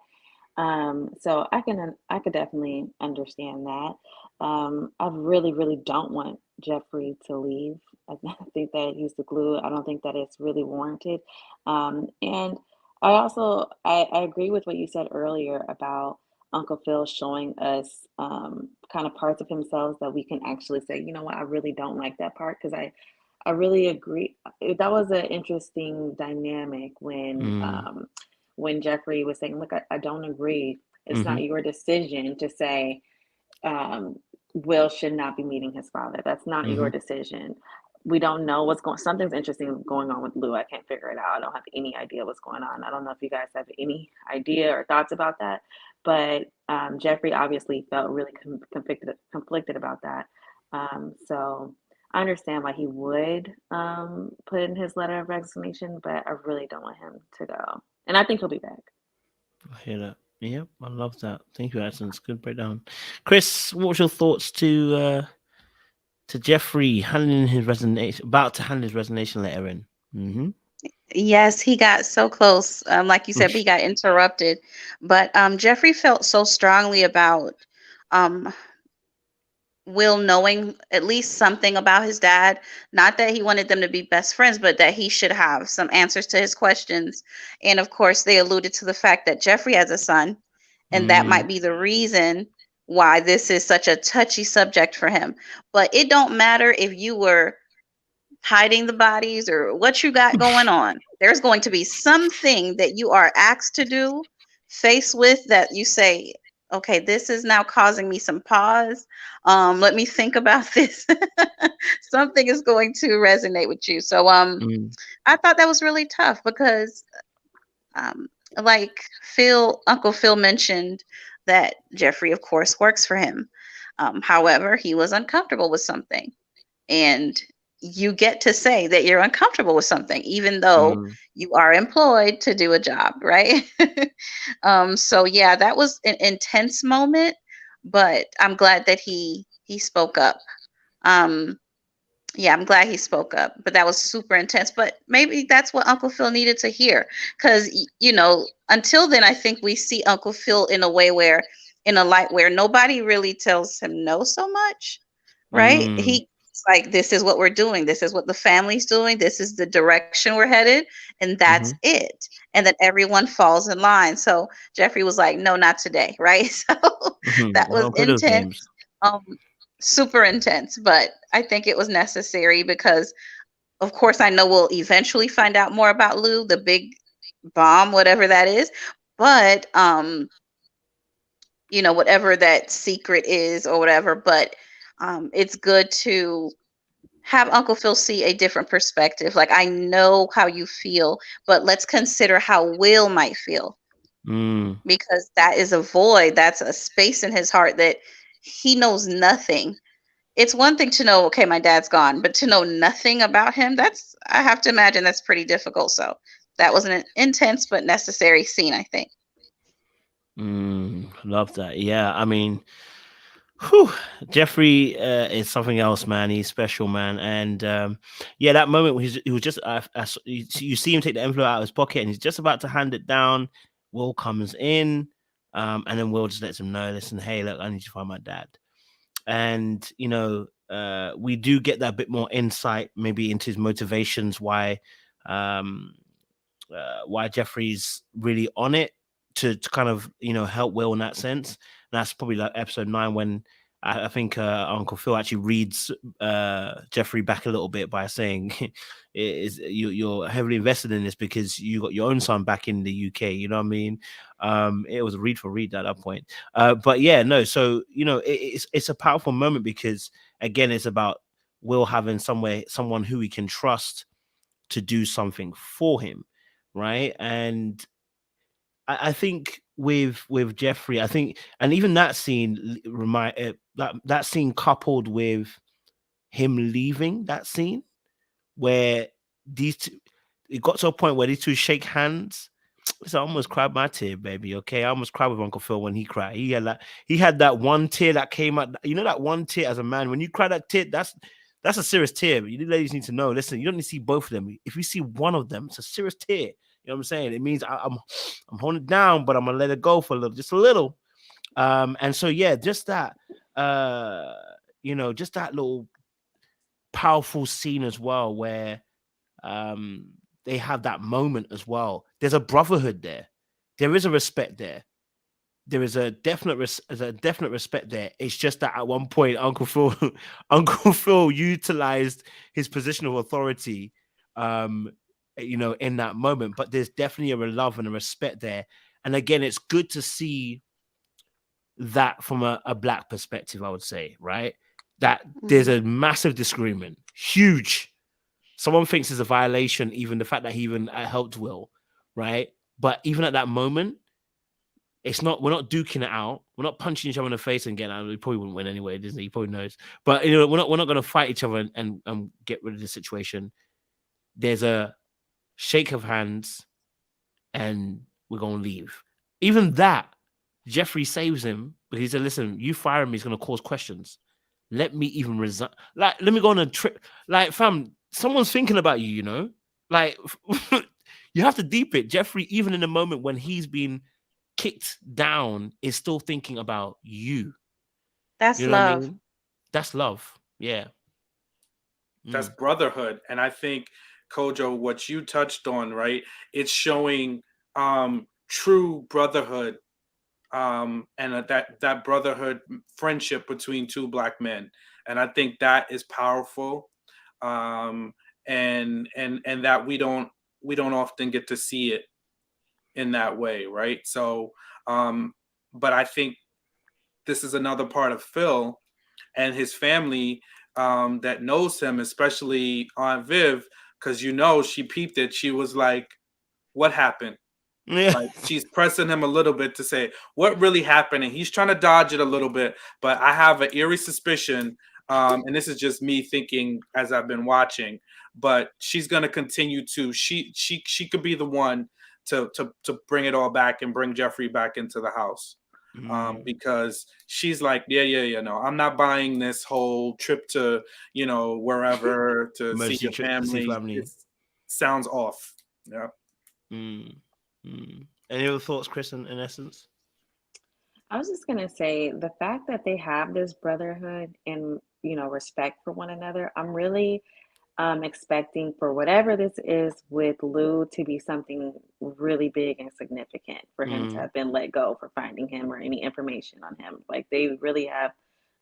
So I could definitely understand that. I really, really don't want Geoffrey to leave. I think that he's the glue. I don't think that it's really warranted. And I agree with what you said earlier about Uncle Phil showing us kind of parts of himself that we can actually say, you know what, I really don't like that part, because I really agree. That was an interesting dynamic when Geoffrey was saying, look, I don't agree. It's Mm-hmm. not your decision to say Will should not be meeting his father. That's not Mm-hmm. your decision. We don't know what's going. Something's interesting going on with Lou. I can't figure it out. I don't have any idea what's going on. I don't know if you guys have any idea or thoughts about that. But Geoffrey obviously felt really conflicted about that. So I understand why he would put in his letter of resignation, but I really don't want him to go. And I think he'll be back. I hear that. Yep, I love that. Thank you, Addison. It's a good breakdown. Chris, what was your thoughts to Geoffrey handing his resignation, about to hand his resignation letter in? Mm-hmm. Yes, he got so close. Like you said, but he got interrupted. But Jeffrey felt so strongly about um, Will knowing at least something about his dad. Not that he wanted them to be best friends, but that he should have some answers to his questions. And of course, they alluded to the fact that Jeffrey has a son, and that might be the reason why this is such a touchy subject for him. But it don't matter if you were hiding the bodies or what you got going on. There's going to be something that you are asked to do, faced with, that you say, okay, this is now causing me some pause. Let me think about this. Something is going to resonate with you. So I thought that was really tough because um, like Uncle Phil mentioned that Geoffrey, of course, works for him. However, he was uncomfortable with something. And you get to say that you're uncomfortable with something, even though you are employed to do a job, right? So yeah, that was an intense moment, but I'm glad that he spoke up. Um, yeah, I'm glad he spoke up, but that was super intense. But maybe that's what Uncle Phil needed to hear, because until then, I think we see Uncle Phil in a way where, in a light where nobody really tells him no so much, right? He's like, this is what we're doing. This is what the family's doing. This is the direction we're headed, and that's it. And then everyone falls in line. So Geoffrey was like, no, not today, right? So that I was don't play those intense. games. Super intense, but I think it was necessary because, of course, I know we'll eventually find out more about Lou, the big bomb, whatever that is. But whatever that secret is or whatever. But it's good to have Uncle Phil see a different perspective. Like, I know how you feel, but let's consider how Will might feel, because that is a void. That's a space in his heart that he knows nothing. It's one thing to know, okay, my dad's gone, but to know nothing about him, I have to imagine that's pretty difficult. So that was an intense but necessary scene, I think. Love that. Yeah, I mean, whew, Geoffrey is something else, man. He's special, man. And yeah, that moment when he was just, you see him take the envelope out of his pocket and he's just about to hand it down. Will comes in, and then Will just lets him know, listen, hey, look, I need to find my dad. And we do get that bit more insight maybe into his motivations, why Geoffrey's really on it to kind of help Will in that sense. And that's probably like episode 9 when I think Uncle Phil actually reads Geoffrey back a little bit by saying, "You're heavily invested in this because you got your own son back in the UK." You know what I mean? It was a read for read at that point. But yeah, no. So it's a powerful moment because again, it's about Will having someone who he can trust to do something for him, right? And I think with Geoffrey, I think, and even that scene that scene coupled with him leaving that scene where these two, it got to a point where these two shake hands. So I almost cried my tear, baby. Okay, I almost cried with Uncle Phil when he cried. He had that one tear that came out. You know that one tear as a man when you cry that tear, that's a serious tear. You ladies need to know. Listen, you don't need to see both of them. If you see one of them, it's a serious tear. You know what I'm saying? It means I'm holding it down, but I'm gonna let it go for a little, just a little. And so yeah, just that, just that little powerful scene as well, where they have that moment as well. There's a brotherhood there. There is a respect there. there is a definite respect there. It's just that at one point, Uncle Phil, Uncle Phil utilized his position of authority, in that moment. But there's definitely a love and a respect there. And again, it's good to see that from a black perspective, I would say, right? That there's a massive disagreement, huge. Someone thinks it's a violation, even the fact that he even helped Will, right? But even at that moment, it's not. We're not duking it out. We're not punching each other in the face and getting out. We probably wouldn't win anyway, Disney. He probably knows. But we're not going to fight each other and get rid of the situation. There's a shake of hands, and we're going to leave. Even that, Geoffrey saves him because he said, "Listen, you firing me is going to cause questions. Let me even resign. Like, let me go on a trip. Like, fam, someone's thinking about you. Like, you have to deep it. Geoffrey, even in the moment when he's been kicked down, is still thinking about you. That's You know love. what I mean? That's love. Yeah. That's brotherhood. And I think, Kojo, what you touched on, right? It's showing true brotherhood, and that brotherhood friendship between two black men. And I think that is powerful. And that we don't often get to see it in that way, right? So but I think this is another part of Phil and his family that knows him, especially Aunt Viv, because she peeped it. She was like, what happened? Yeah. Like, she's pressing him a little bit to say what really happened, and he's trying to dodge it a little bit, but I have an eerie suspicion, and this is just me thinking as I've been watching, but she's going to continue to she could be the one to bring it all back and bring Geoffrey back into the house, because she's like, no, I'm not buying this whole trip to wherever to see your family. It sounds off. Yeah. Any other thoughts, Chris, in essence? I was just gonna say the fact that they have this brotherhood and respect for one another. I'm really expecting for whatever this is with Lou to be something really big and significant for him to have been let go for finding him or any information on him. Like, they really have,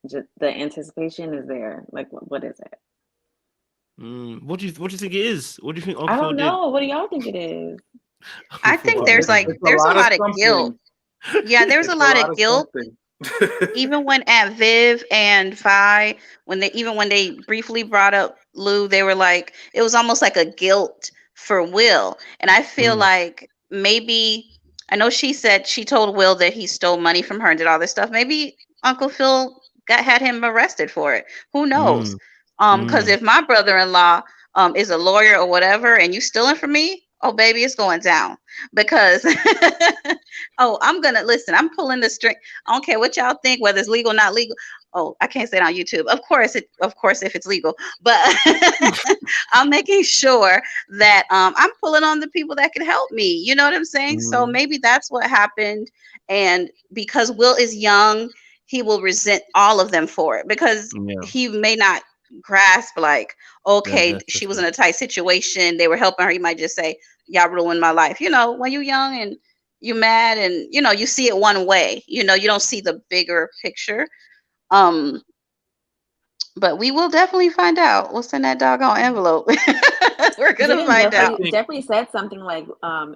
just the anticipation is there. Like, what is it? What do you think it is? What do you think Uncle I Phil don't know. What do y'all think it is? I think there's a lot of guilt. Yeah, there's a lot of guilt. Even when Aunt Viv and Vi, when they briefly brought up Lou, they were like, it was almost like a guilt for Will. And I feel like maybe, I know she said she told Will that he stole money from her and did all this stuff. Maybe Uncle Phil had him arrested for it. Who knows? Because if my brother-in-law is a lawyer or whatever, and you stealing from me, oh baby, it's going down. Because I'm pulling the string. I don't care what y'all think, whether it's legal or not legal. Oh, I can't say it on YouTube. Of course, if it's legal, but I'm making sure that I'm pulling on the people that can help me. You know what I'm saying? So maybe that's what happened. And because Will is young, he will resent all of them for it, because he may not grasp, like, okay, she was in a tight situation, they were helping her. He might just say, y'all ruined my life. When you're young and you're mad and you see it one way, you don't see the bigger picture. But we will definitely find out what's in that doggone envelope. We're gonna find out. Jeffrey said something like,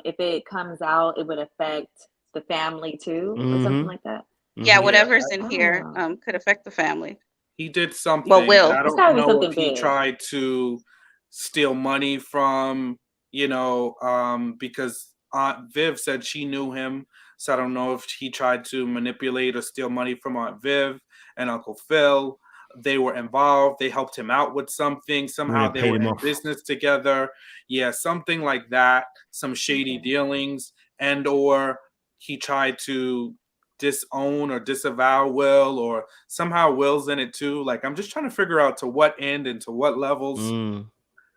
if it comes out, it would affect the family too, or something like that. Yeah, whatever's in here could affect the family. He did something. But Will, I don't know if he tried to steal money from, because Aunt Viv said she knew him. So I don't know if he tried to manipulate or steal money from Aunt Viv and Uncle Phil. They were involved. They helped him out with something. Somehow they were in business together. Yeah, something like that. Some shady dealings. And or he tried to disown or disavow Will, or somehow Will's in it too. Like, I'm just trying to figure out to what end and to what levels.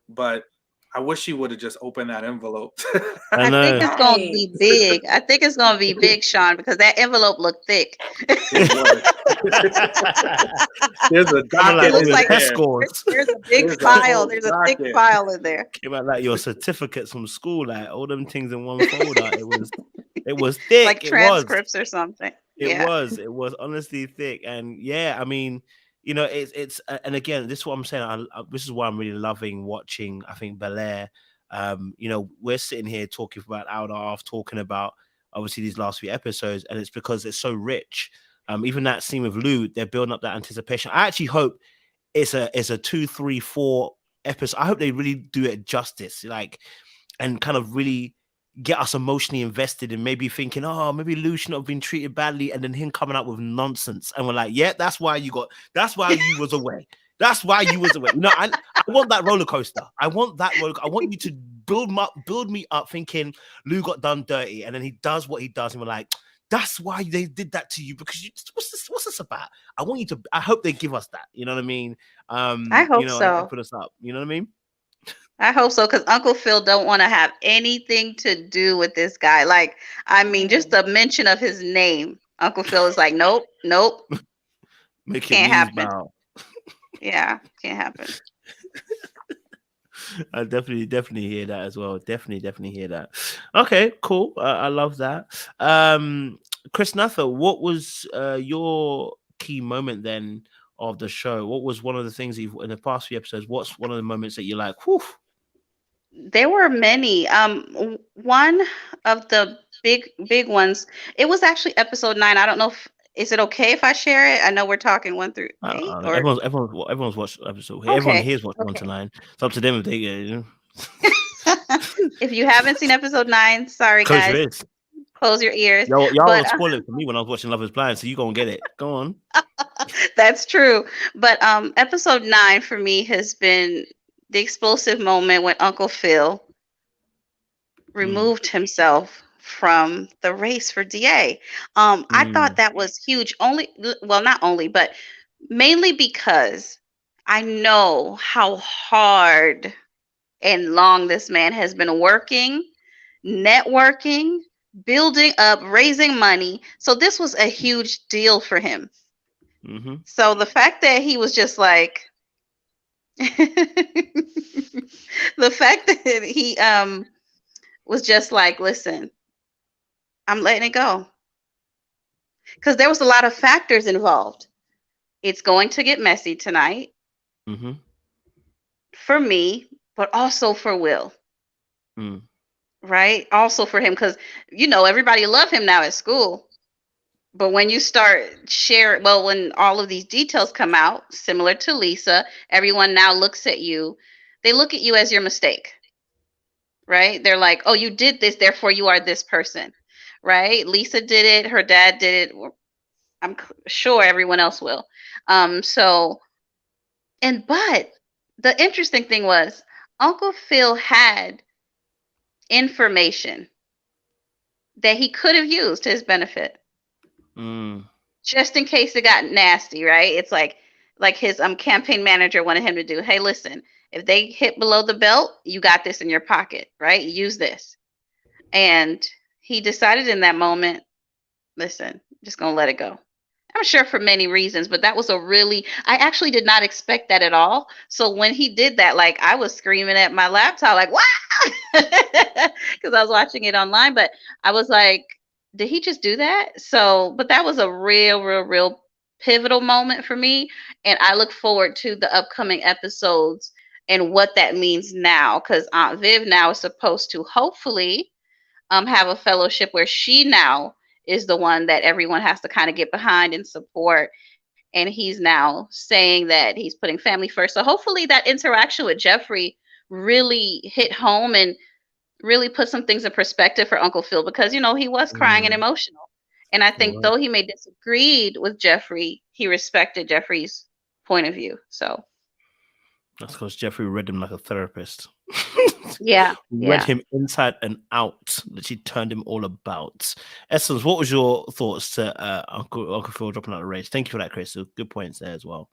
But I wish he would have just opened that envelope. I think it's going to be big. I think it's going to be big, Sean, because that envelope looked thick. There's a docket. There's a big file. There's a thick file in there. Came out like your certificates from school, like all them things in one folder. It was thick, like transcripts or something. It Yeah. was honestly thick, and yeah, I mean, you know, it's and again, this is what I'm saying. This is why I'm really loving watching. I think Bel-Air. You know, we're sitting here talking for about an hour and a half, talking about obviously these last few episodes, and it's because it's so rich. Even that scene with Lou, they're building up that anticipation. I actually hope it's a 2, 3, 4 episode. I hope they really do it justice, like, and kind of really get us emotionally invested in maybe thinking, oh, maybe Lou shouldn't have been treated badly, and then him coming up with nonsense, and we're like, yeah, that's why you was away. That's why you was away. You know, I want that roller coaster. I want you to build me up thinking Lou got done dirty, and then he does what he does, and we're like, that's why they did that to you, because what's this about? I hope they give us that. You know what I mean? I You hope know, and so. put us up. You know what I mean? I hope so, because Uncle Phil don't want to have anything to do with this guy. Like, I mean, just the mention of his name, Uncle Phil is like, nope, nope, Make your can't knees happen. bow. Yeah, can't happen. I definitely hear that as well. Definitely hear that. Okay, cool. I love that. Chris Nuther, what was your key moment then of the show? What was one of the things you've in the past few episodes? What's one of the moments that you're like, whew? There were many. One of the big ones. It was actually episode 9. I don't know if is it okay if I share it. I know we're talking 1 through 8, or Everyone's watched the episode. Everyone okay, here's watched 1 to okay. 9. It's up to them if they get it. You know? If you haven't seen episode 9, sorry Close your guys, ears. close your ears. Y'all But will spoil it for me when I was watching Love Is Blind, so you gonna get it. Go on. that's true. But episode 9 for me has been the explosive moment when Uncle Phil removed himself from the race for DA. I thought that was huge. Not only, but mainly because I know how hard and long this man has been working, networking, building up, raising money. So this was a huge deal for him. So the fact that he was just like, the fact that he was just like, listen, I'm letting it go. Because there was a lot of factors involved. It's going to get messy tonight for me, but also for Will. Right? Also for him, because, you know, everybody love him now at school. But when you start when all of these details come out, similar to Lisa, everyone now looks at you. They look at you as your mistake. Right? They're like, oh, you did this, therefore you are this person. Right? Lisa did it. Her dad did it. I'm sure everyone else will. But the interesting thing was Uncle Phil had information that he could have used to his benefit. Just in case it got nasty, right? It's like his campaign manager wanted him to do, hey, listen, if they hit below the belt, you got this in your pocket, right? Use this. And he decided in that moment, listen, just gonna let it go. I'm sure for many reasons, but that was I actually did not expect that at all. So when he did that, like, I was screaming at my laptop, like, wow, because I was watching it online, but I was like, did he just do that? So, but that was a real pivotal moment for me. And I look forward to the upcoming episodes and what that means now, because Aunt Viv now is supposed to hopefully have a fellowship where she now is the one that everyone has to kind of get behind and support. And he's now saying that he's putting family first. So hopefully that interaction with Geoffrey really hit home and really put some things in perspective for Uncle Phil, because, you know, he was crying and emotional. And I think though he may disagreed with Geoffrey, he respected Geoffrey's point of view. So that's because Geoffrey read him like a therapist. Read him inside and out. That she turned him all about. Essence, what was your thoughts to Uncle Phil dropping out of the race? Thank you for that, Chris. So good points there as well.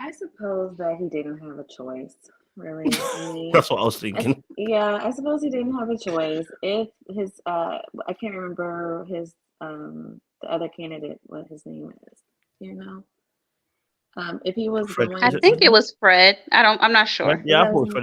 I suppose that he didn't have a choice, really. That's what I was thinking. I suppose he didn't have a choice. If his I can't remember his the other candidate, what his name is, you know. If he was Fred, going, I think it was Fred. I'm not sure. Fred? Yeah, I thought it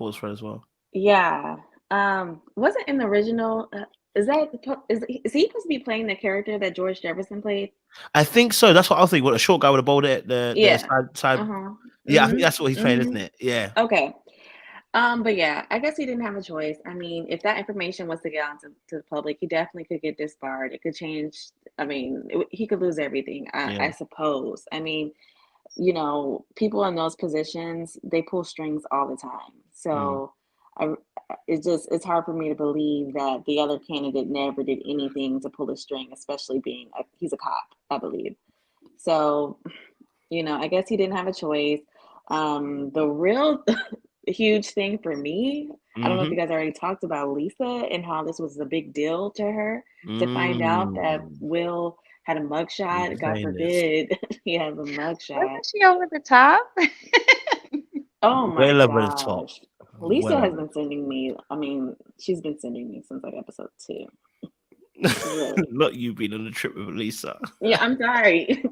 was Fred as well. Yeah. Wasn't in the original Is he supposed to be playing the character that George Jefferson played? I think so. That's what I was thinking. What, a short guy with a bald head, the Yeah. side. Uh-huh. Yeah, I think Mm-hmm. that's what he's playing, isn't it? Yeah. Okay. But yeah, I guess he didn't have a choice. I mean, if that information was to get out to the public, he definitely could get disbarred. It could change. I mean, he could lose everything, Yeah. I suppose. I mean, people in those positions, they pull strings all the time. So I, it's hard for me to believe that the other candidate never did anything to pull a string, especially being he's a cop, I believe. So, I guess he didn't have a choice. The real huge thing for me, I don't know if you guys already talked about Lisa and how this was a big deal to her to find out that Will had a mugshot. God Saying this. forbid he has a mugshot. Wasn't she over the top? Oh my Well over the top. gosh. Lisa Well has over. been sending me, she's been sending me since like episode 2. Really. Look, you've been on a trip with Lisa. Yeah, I'm sorry.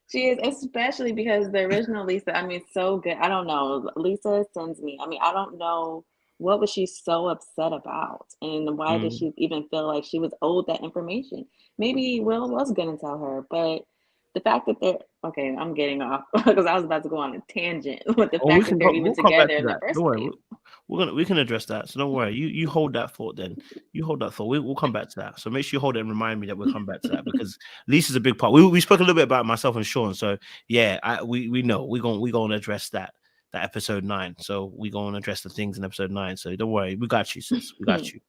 She is, especially because the original Lisa, so good. I don't know. Lisa sends me. I don't know what was she so upset about, and why did she even feel like she was owed that information? Maybe Will was gonna tell her, but the fact that they're okay, I'm getting off because I was about to go on a tangent with the fact that they're even We'll come back together to in the that. first Don't worry. place. We can address that. So don't worry. You hold that thought then. You hold that thought. We'll come back to that. So make sure you hold it and remind me that we'll come back to that because Lisa's a big part. We spoke a little bit about myself and Sean. So yeah, we know we're gonna address that episode 9. So we're gonna address the things in episode 9. So don't worry. We got you, sis. We got you.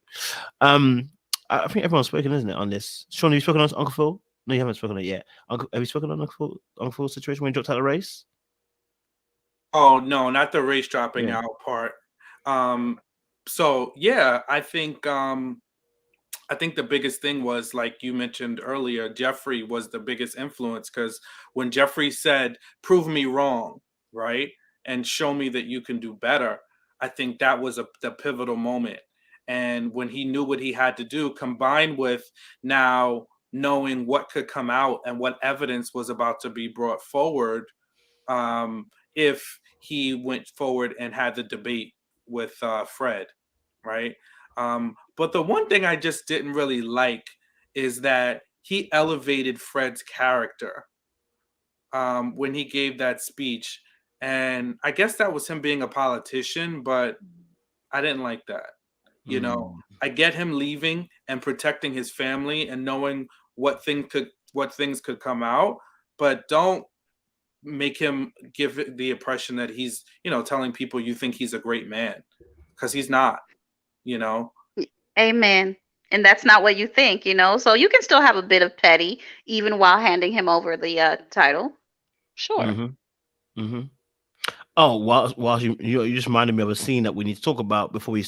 I think everyone's spoken, isn't it, on this? Sean, have you spoken on Uncle Phil? No, you haven't spoken on it yet. Have you spoken on Uncle Phil's situation when he dropped out of the race? Oh no, not the race dropping out part. So yeah, I think the biggest thing was, like you mentioned earlier, Geoffrey was the biggest influence because when Geoffrey said, "Prove me wrong," right, and show me that you can do better, I think that was the pivotal moment. And when he knew what he had to do, combined with now knowing what could come out and what evidence was about to be brought forward, if he went forward and had the debate with Fred, right? But the one thing I just didn't really like is that he elevated Fred's character when he gave that speech. And I guess that was him being a politician, but I didn't like that. I get him leaving and protecting his family and knowing what things could come out, but don't make him give the impression that he's, telling people you think he's a great man, because he's not, you know. Amen. And that's not what you think, So you can still have a bit of petty even while handing him over the title. Sure. Oh, while you just reminded me of a scene that we need to talk about before we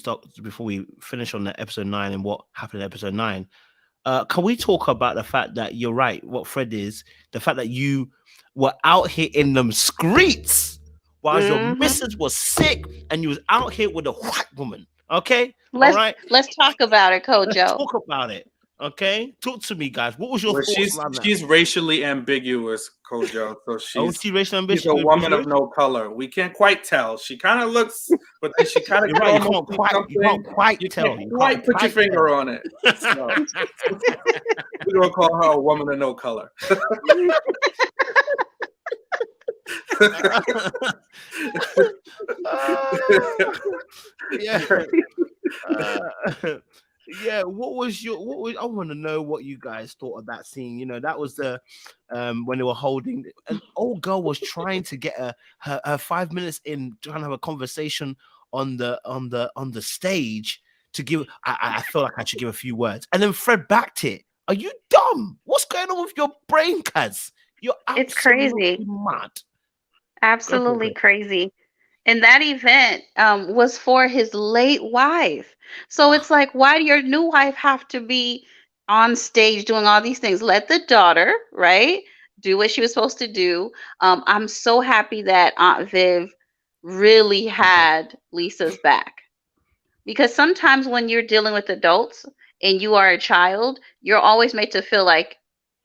finish on the episode 9 and what happened in episode 9. Can we talk about the fact that you're right, what Fred is, the fact that you were out here in them streets while your missus was sick and you was out here with a white woman. Okay? Let's talk about it, Kojo. Let's talk about it. Okay? Talk to me, guys. What was your thoughts on that? She's racially ambiguous, Kojo. So she's racially ambiguous. She's a woman of no color. We can't quite tell. She kind of looks, but then she kind of you can't quite tell. You can't put your finger on it. So, we're gonna call her a woman of no color. Yeah. What was I want to know what you guys thought of that scene. That was the when they were holding, an old girl was trying to get her 5 minutes in, trying to have a conversation on the stage to give. I feel like I should give a few words, and then Fred backed it. Are you dumb? What's going on with your brain, cuz? It's crazy. Mad. Absolutely crazy. And that event was for his late wife. So it's like, why do your new wife have to be on stage doing all these things? Let the daughter, right, do what she was supposed to do. I'm so happy that Aunt Viv really had Lisa's back. Because sometimes when you're dealing with adults and you are a child, you're always made to feel like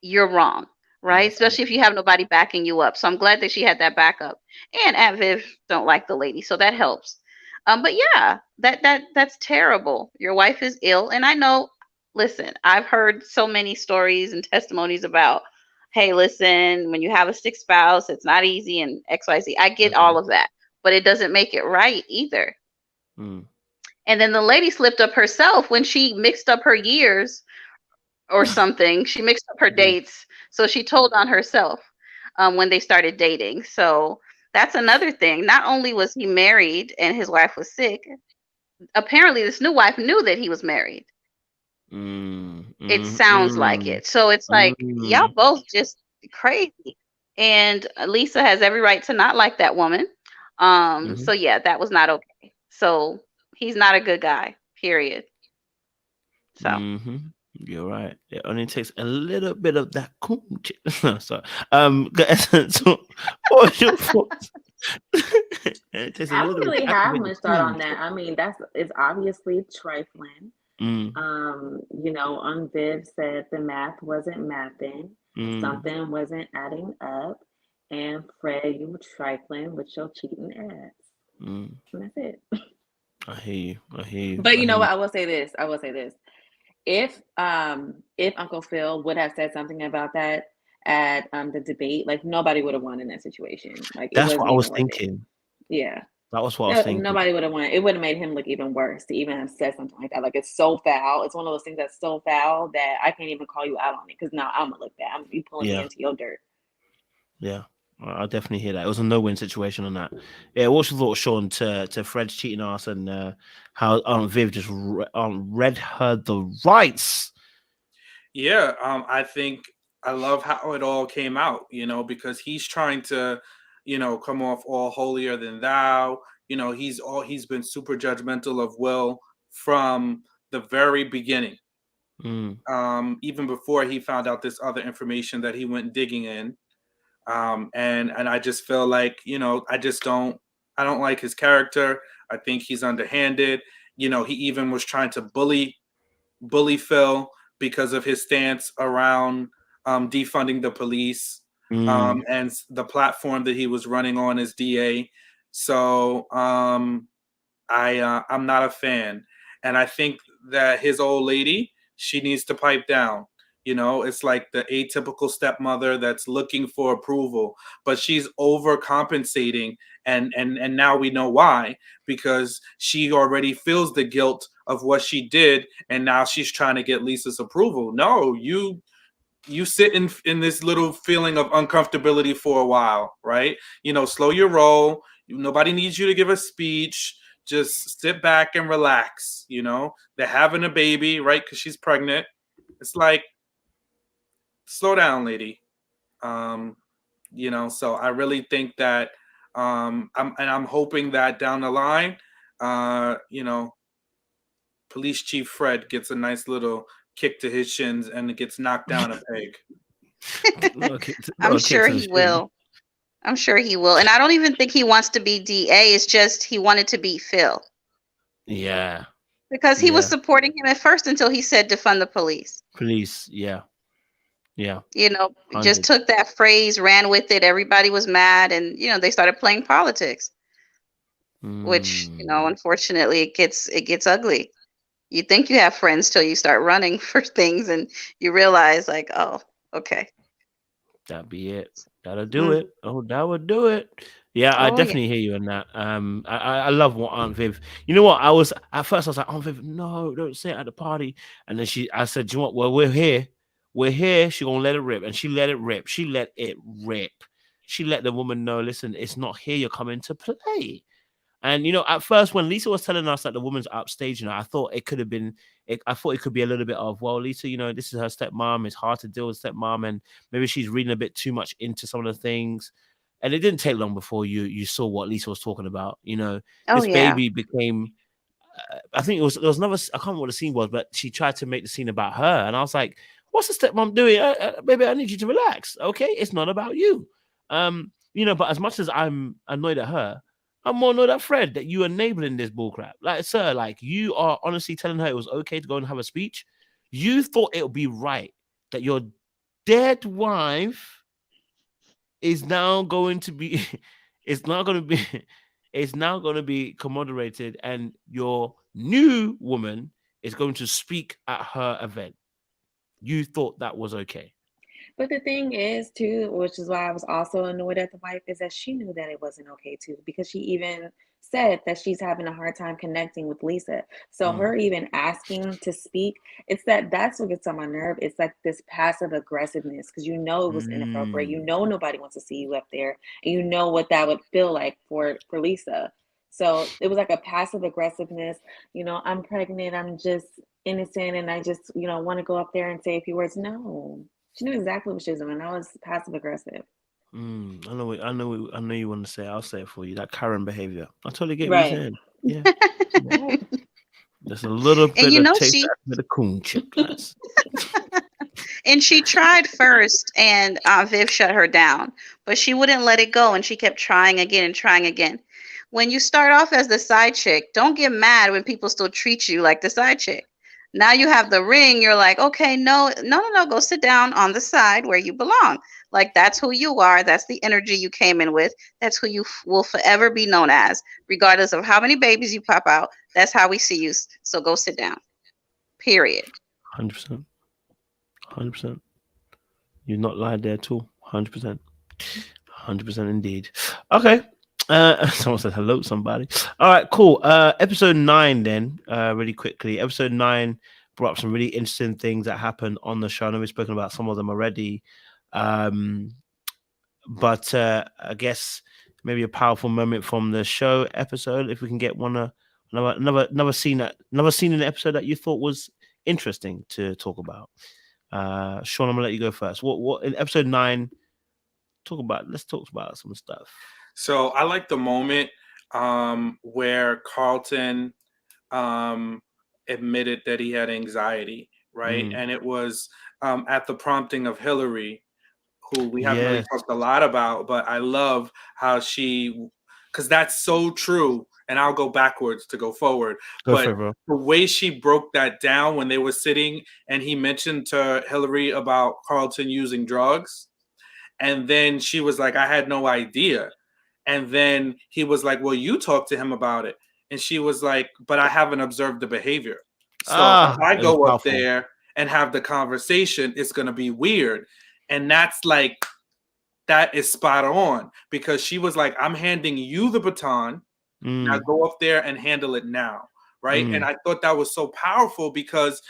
you're wrong, right? Especially if you have nobody backing you up. So I'm glad that she had that backup. And Aunt Viv don't like the lady, so that helps. But yeah, that's terrible. Your wife is ill, and I know listen, I've heard so many stories and testimonies about, hey, listen, when you have a sick spouse, it's not easy and XYZ. I get all of that, but it doesn't make it right either. Mm. And then the lady slipped up herself when she mixed up her years or something. She mixed up her dates. So she told on herself when they started dating. So that's another thing. Not only was he married and his wife was sick, apparently this new wife knew that he was married. It sounds like it. So it's like, y'all both just crazy. And Lisa has every right to not like that woman. So yeah, that was not okay. So he's not a good guy, period. So You're right. It only takes a little bit of that coach. So, so what's your thoughts? It takes a I don't little bit really to have activate the much thought on coach. that. I mean, it's obviously trifling. On Viv said the math wasn't mathing, something wasn't adding up, and Fred, you were trifling with your cheating ass. And that's it. I hear you. I hear you. But you know what? I will say this. If Uncle Phil would have said something about that at the debate, like nobody would have won in that situation. Like it That's wasn't what I was even worth it. thinking. Yeah. That was what I was thinking. Nobody would have won. It would have made him look even worse to even have said something like that. Like it's so foul. It's one of those things that's so foul that I can't even call you out on it because now I'm gonna look bad. I'm gonna be pulling me into your dirt. Yeah, I definitely hear that. It was a no-win situation on that. Yeah, what's your thoughts, Sean, to Fred's cheating ass and how Aunt Viv just read her the rights? Yeah, I think I love how it all came out, because he's trying to, come off all holier than thou. He's been super judgmental of Will from the very beginning. Even before he found out this other information that he went digging in. And I just feel like, I don't like his character. I think he's underhanded. He even was trying to bully Phil because of his stance around defunding the police and the platform that he was running on as DA. So I'm not a fan, and I think that his old lady, she needs to pipe down. It's like the atypical stepmother that's looking for approval, but she's overcompensating, and now we know why, because she already feels the guilt of what she did, and now she's trying to get Lisa's approval. No, you sit in this little feeling of uncomfortability for a while, right? Slow your roll. Nobody needs you to give a speech. Just sit back and relax. They're having a baby, right? Because she's pregnant. It's like, slow down, lady. So I really think that I'm hoping that down the line, Police Chief Fred gets a nice little kick to his shins and gets knocked down a peg. I'm sure he will. I'm sure he will. And I don't even think he wants to be DA. It's just he wanted to beat Phil. Yeah. Because he was supporting him at first until he said defund the police. Police, yeah. Yeah. Just took that phrase, ran with it. Everybody was mad, and they started playing politics. Which, unfortunately it gets ugly. You think you have friends till you start running for things and you realize like, oh, okay. That'd be it. That'll do it. Oh, that would do it. Yeah, I definitely hear you on that. I love what Aunt Viv. You know what? At first I was like, Aunt Viv, no, don't say it at the party. And then I said, do you know what? Well, we're here. We're here. She gonna let it rip. And she let it rip. She let it rip. She let the woman know, listen, it's not here. You're coming to play. And at first when Lisa was telling us that the woman's upstage, I thought it could have been. I thought it could be a little bit of, well, Lisa, this is her stepmom. It's hard to deal with stepmom, and maybe she's reading a bit too much into some of the things. And it didn't take long before you saw what Lisa was talking about. This baby became. I think there was another. I can't remember what the scene was, but she tried to make the scene about her, and I was like, "What's the stepmom doing, baby? I need you to relax. Okay, it's not about you." But as much as I'm annoyed at her, I'm more annoyed at Fred that you enabling this bullcrap. Like, sir, like you are honestly telling her it was okay to go and have a speech. You thought it would be right that your dead wife is now going to be, it's now going to be commoderated, and your new woman is going to speak at her event. You thought that was okay. But the thing is, too, which is why I was also annoyed at the wife, is that she knew that it wasn't okay, too, because she even said that she's having a hard time connecting with Lisa. So her even asking to speak, it's that's what gets on my nerve. It's like this passive aggressiveness, because you know it was inappropriate. You know nobody wants to see you up there, and you know what that would feel like for Lisa. So it was like a passive aggressiveness. I'm pregnant. I'm just innocent, and I just want to go up there and say a few words. No. She knew exactly what she was doing. That was passive aggressive. I know you want to say it. I'll say it for you. That Karen behavior. I totally get what Right. you're saying. Yeah. There's a little bit And of taste of the coon chip, guys. And she tried first, and Viv shut her down, but she wouldn't let it go, and she kept trying again and trying again. When you start off as the side chick, don't get mad when people still treat you like the side chick. Now you have the ring, you're like, okay, no, go sit down on the side where you belong. Like, that's who you are. That's the energy you came in with. That's who you will forever be known as, regardless of how many babies you pop out. That's how we see you. So go sit down. Period. 100%. 100%. You've not lied there at all. 100%. 100% indeed. Okay. Someone said hello, somebody. All right, cool. Episode 9 then, really quickly. Episode 9 brought up some really interesting things that happened on the show. I know we've spoken about some of them already. But I guess maybe a powerful moment from the show episode, if we can get another scene in the episode that you thought was interesting to talk about. Sean, I'm gonna let you go first. What in episode 9? Let's talk about some stuff. So I like the moment where Carlton admitted that he had anxiety, right? And it was at the prompting of Hillary, who we haven't really talked a lot about, but I love how because that's so true. And I'll go backwards to go forward. The way she broke that down when they were sitting and he mentioned to Hillary about Carlton using drugs. And then she was like, I had no idea. And then he was like, well, you talked to him about it. And she was like, but I haven't observed the behavior. So if I go up there and have the conversation, it's going to be weird. And that is spot on, because she was like, I'm handing you the baton. Now go up there and handle it now. Right. And I thought that was so powerful, because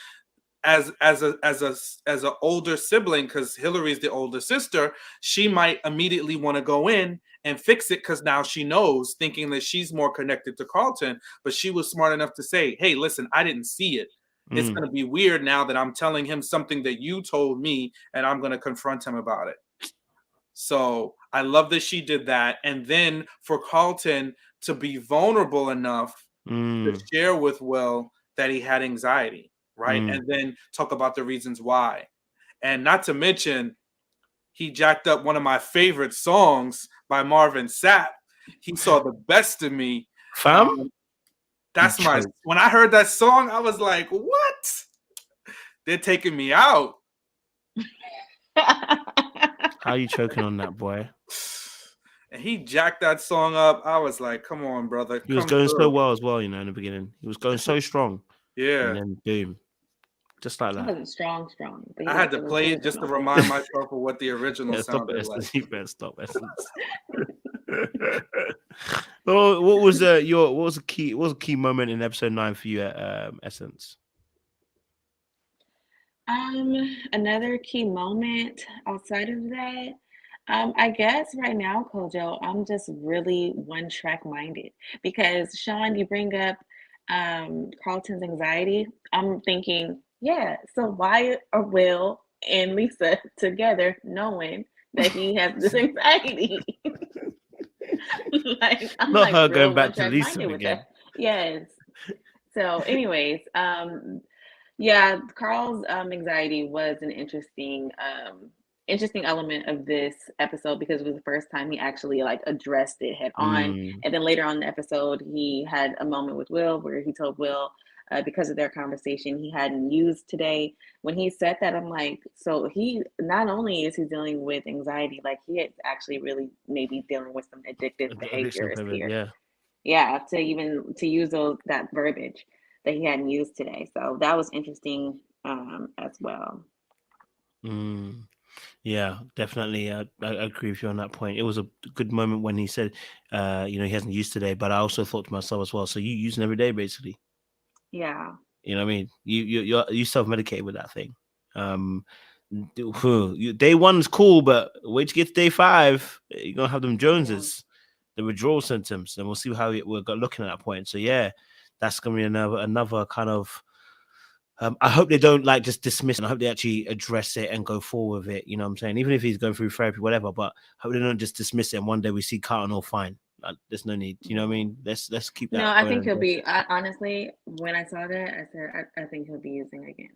as an older sibling, because Hillary's the older sister, she might immediately want to go in and fix it, because now she knows, thinking that she's more connected to Carlton. But she was smart enough to say, hey, listen, I didn't see it. It's going to be weird now that I'm telling him something that you told me, and I'm going to confront him about it. So I love that she did that. And then for Carlton to be vulnerable enough to share with Will that he had anxiety. Right. And then talk about the reasons why. And not to mention, he jacked up one of my favorite songs by Marvin Sapp. He saw the best of me. That's when I heard that song, I was like, what? They're taking me out. How are you choking on that, boy? And he jacked that song up. I was like, come on, brother. He was going so well as well, in the beginning. He was going so strong. Yeah. And then boom. Just like that. It wasn't strong. I had to play it just to remind myself of what the original sounded like. You better stop, Essence. Well, what was a key moment in episode 9 for you, Essence? Another key moment outside of that, I guess right now, Kojo, I'm just really one-track minded, because Sean, you bring up Carlton's anxiety. I'm thinking, yeah, so why are Will and Lisa together knowing that he has this anxiety? I'm not her going back to Lisa again. Yes. So anyways, yeah, Carl's anxiety was an interesting element of this episode, because it was the first time he actually addressed it head on. And then later on in the episode, he had a moment with Will where he told Will, because of their conversation, he hadn't used today. When he said that, I'm like, so he not only is he dealing with anxiety, he is actually really maybe dealing with some addictive behaviors here. Yeah, to use that verbiage. that he hadn't used today. So that was interesting as well. Yeah, definitely. I agree with you on that point. It was a good moment when he said, he hasn't used today, but I also thought to myself as well. So you using every day, basically. Yeah. You know what I mean? You self-medicate with that thing. Day one's cool, but wait to get to day 5, you're gonna have them Joneses, the withdrawal symptoms, and we'll see how we're looking at that point. So yeah, that's gonna be another kind of. I hope they don't like just dismiss it. I hope they actually address it and go forward with it. You know what I'm saying? Even if he's going through therapy, whatever, but I hope they don't just dismiss it and one day we see Carlton all fine. There's no need. You know what I mean? Let's keep that. No, I going think and he'll address be. it. Honestly, when I saw that, I said I think he'll be using again.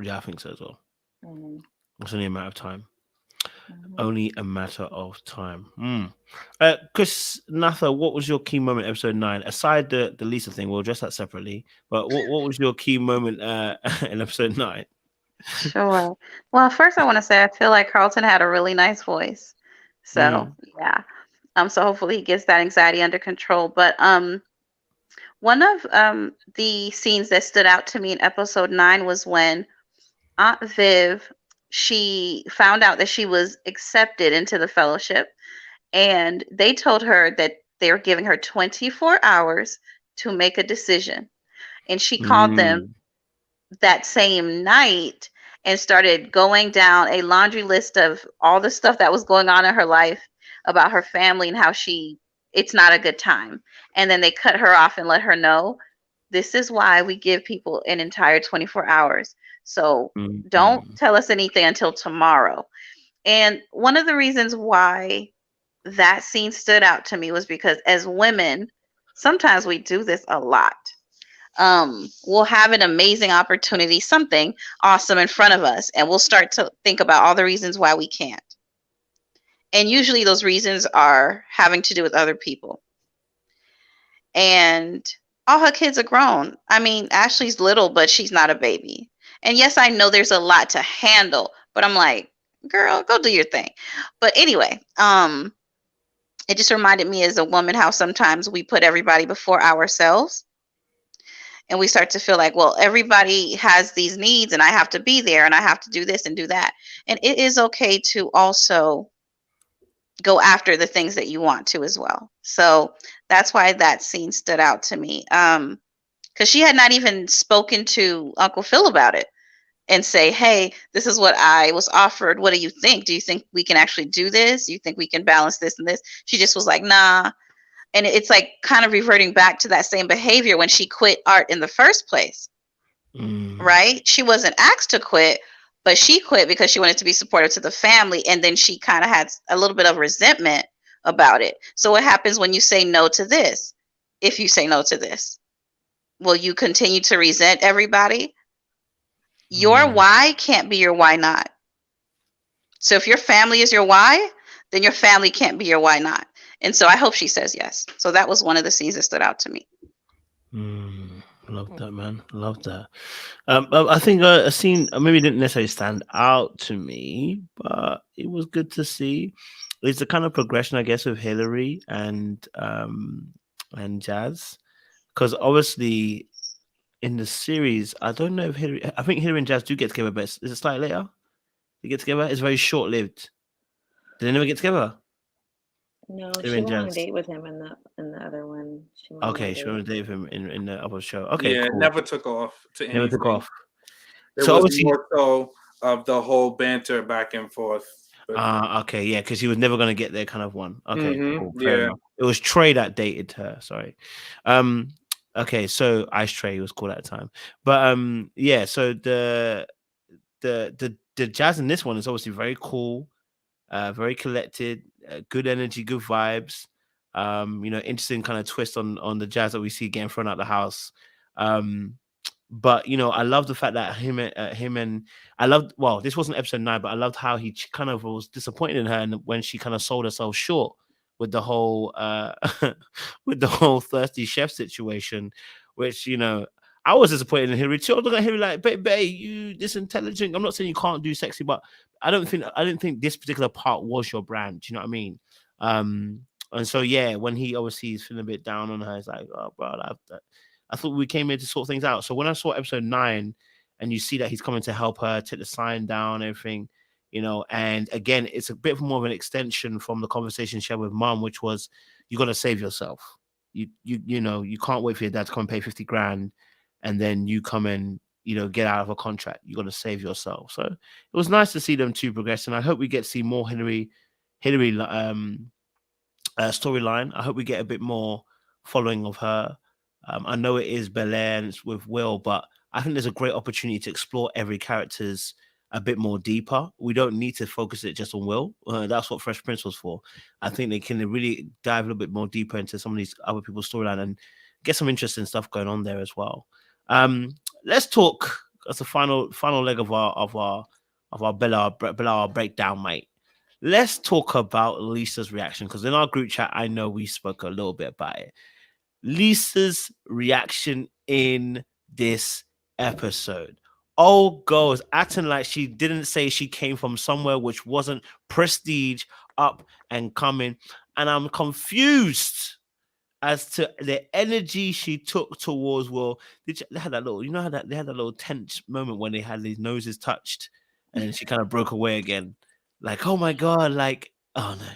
Yeah, I think so as well. Mm-hmm. It's only a matter of time. Mm-hmm. Only a matter of time. Chris Natha, what was your key moment episode 9? Aside the Lisa thing, we'll address that separately. But what was your key moment in episode 9? Sure. Well, first I want to say I feel like Carlton had a really nice voice. So yeah. So hopefully he gets that anxiety under control. But one of the scenes that stood out to me in episode 9 was when Aunt Viv, she found out that she was accepted into the fellowship, and they told her that they were giving her 24 hours to make a decision. And she called them that same night and started going down a laundry list of all the stuff that was going on in her life about her family and how it's not a good time. And then they cut her off and let her know, this is why we give people an entire 24 hours. So don't tell us anything until tomorrow. And one of the reasons why that scene stood out to me was because as women, sometimes we do this a lot. We'll have an amazing opportunity, something awesome in front of us, and we'll start to think about all the reasons why we can't. And usually those reasons are having to do with other people. And all her kids are grown. I mean, Ashley's little, but she's not a baby. And yes, I know there's a lot to handle, but I'm like, girl, go do your thing. But anyway, it just reminded me as a woman how sometimes we put everybody before ourselves. And we start to feel like, well, everybody has these needs and I have to be there and I have to do this and do that. And it is okay to also go after the things that you want to as well. So that's why that scene stood out to me. Because she had not even spoken to Uncle Phil about it and say, hey, this is what I was offered. What do you think? Do you think we can actually do this? Do you think we can balance this and this? She just was like, nah. And it's like kind of reverting back to that same behavior when she quit art in the first place, right? She wasn't asked to quit, but she quit because she wanted to be supportive to the family. And then she kind of had a little bit of resentment about it. So what happens when you say no to this? If you say no to this, will you continue to resent everybody? Your why can't be your why not. So if your family is your why, then your family can't be your why not. And so I hope she says yes. So that was one of the scenes that stood out to me. Love that, man. Love that. I think a scene maybe didn't necessarily stand out to me, but it was good to see. It's the kind of progression, I guess, of Hillary and Jazz, because obviously in the series, I don't know if Hillary. I think Hillary and Jazz do get together, but is it slightly later? They get together. It's very short lived. Did they never get together? No, Hillary she and went on a Jazz. date with him in the other one. She went Okay, on a she date. went on a date with him in the other show. Okay, Yeah, cool. never took off to anything. Never took off. There So was obviously, more so of the whole banter back and forth. okay, yeah, because he was never gonna get there, kind of one. Okay, cool, fair Yeah. enough. It was Trey that dated her. Sorry. Okay, so Ice Trey was called at the time, but yeah. So the Jazz in this one is obviously very cool, very collected, good energy, good vibes. Interesting kind of twist on the Jazz that we see getting thrown out the house. But I love the fact that him and I loved. Well, this wasn't episode 9, but I loved how he kind of was disappointed in her, and when she kind of sold herself short with the whole with the whole thirsty chef situation, which I was disappointed in Hillary too. I was looking at Hillary like, babe, you this intelligent. I'm not saying you can't do sexy, but I didn't think this particular part was your brand. Do you know what I mean? And so yeah, when he obviously is feeling a bit down on her, it's like, oh bro, I thought we came here to sort things out. So when I saw episode 9, and you see that he's coming to help her take the sign down, everything, and again, it's a bit more of an extension from the conversation she had with mom, which was, you got to save yourself. You can't wait for your dad to come and pay 50 grand, and then you come and get out of a contract. You got to save yourself. So it was nice to see them two progress, and I hope we get to see more Hillary storyline. I hope we get a bit more following of her. I know it is Bel-Air and it's with Will, but I think there's a great opportunity to explore every character's a bit more deeper. We don't need to focus it just on Will. That's what Fresh Prince was for. I think they can really dive a little bit more deeper into some of these other people's storyline and get some interesting stuff going on there as well. Let's talk as the final leg of our Bel-Air breakdown, mate. Let's talk about Lisa's reaction, because in our group chat, I know we spoke a little bit about it. Lisa's reaction in this episode. Oh, girls acting like she didn't say she came from somewhere which wasn't prestige, up and coming. And I'm confused as to the energy she took towards Will. They had that little, how that they had that little tense moment when they had these noses touched, and then she kind of broke away again. Like, oh my God, like, oh no.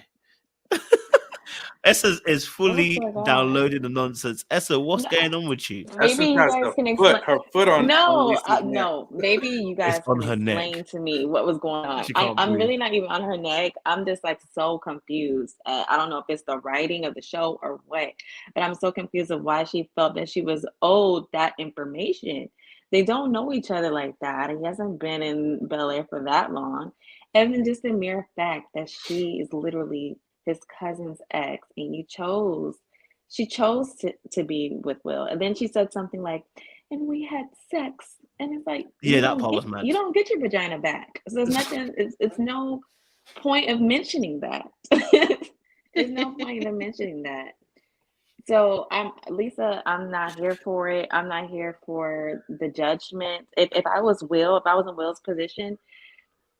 Essa is fully downloading the nonsense. Essa, what's going on with you? Maybe you guys can explain. Her foot on. No. Maybe you guys on can her explain neck. to me what was going on. I'm really not even on her neck. I'm just like so confused. I don't know if it's the writing of the show or what, but I'm so confused of why she felt that she was owed that information. They don't know each other like that. He hasn't been in Bel-Air for that long. And then just the mere fact that she is literally his cousin's ex, and she chose to be with Will. And then she said something like, and we had sex. And it's like, yeah, that part was mad. You don't get your vagina back. So there's nothing, it's no point of mentioning that. There's no point of mentioning that. So Lisa, I'm not here for it. I'm not here for the judgment. If I was in Will's position,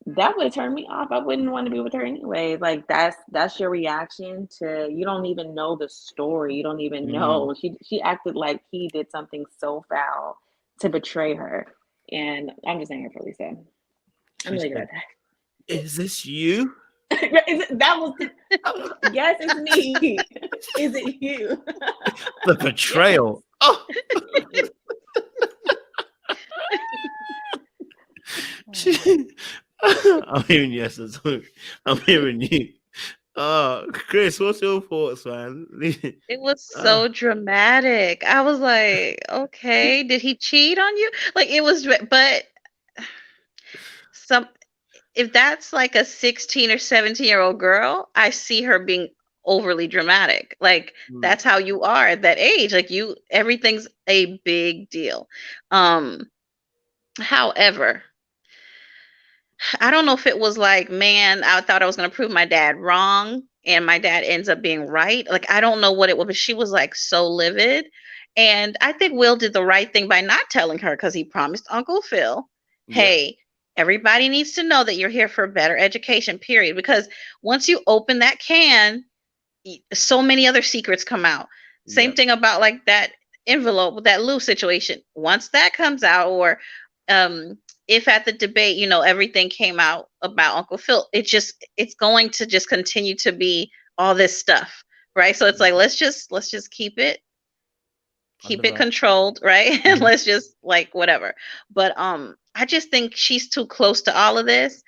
that would turn me off. I wouldn't want to be with her anyway. Like that's your reaction to, you don't even know the story. You don't even know. She acted like he did something so foul to betray her. And I'm just saying here for Lisa. I'm really good at that. Is this you? Yes, it's me. Is it you? The betrayal. Oh. I'm hearing yes. I'm hearing you. Chris, what's your thoughts, man? It was so dramatic. I was like, okay, did he cheat on you? Like, it was, but if that's like a 16 or 17-year-old girl, I see her being overly dramatic. Like, that's how you are at that age. Like, everything's a big deal. However, I don't know if it was like, man, I thought I was going to prove my dad wrong, and my dad ends up being right. Like, I don't know what it was, but she was like so livid. And I think Will did the right thing by not telling her, because he promised Uncle Phil, hey, everybody needs to know that you're here for a better education, period. Because once you open that can, so many other secrets come out. Same thing about like that envelope with that Lou situation. Once that comes out, or if at the debate, everything came out about Uncle Phil, it's going to just continue to be all this stuff, right? So it's like, let's just keep it controlled, right? And let's just like whatever. But I just think she's too close to all of this.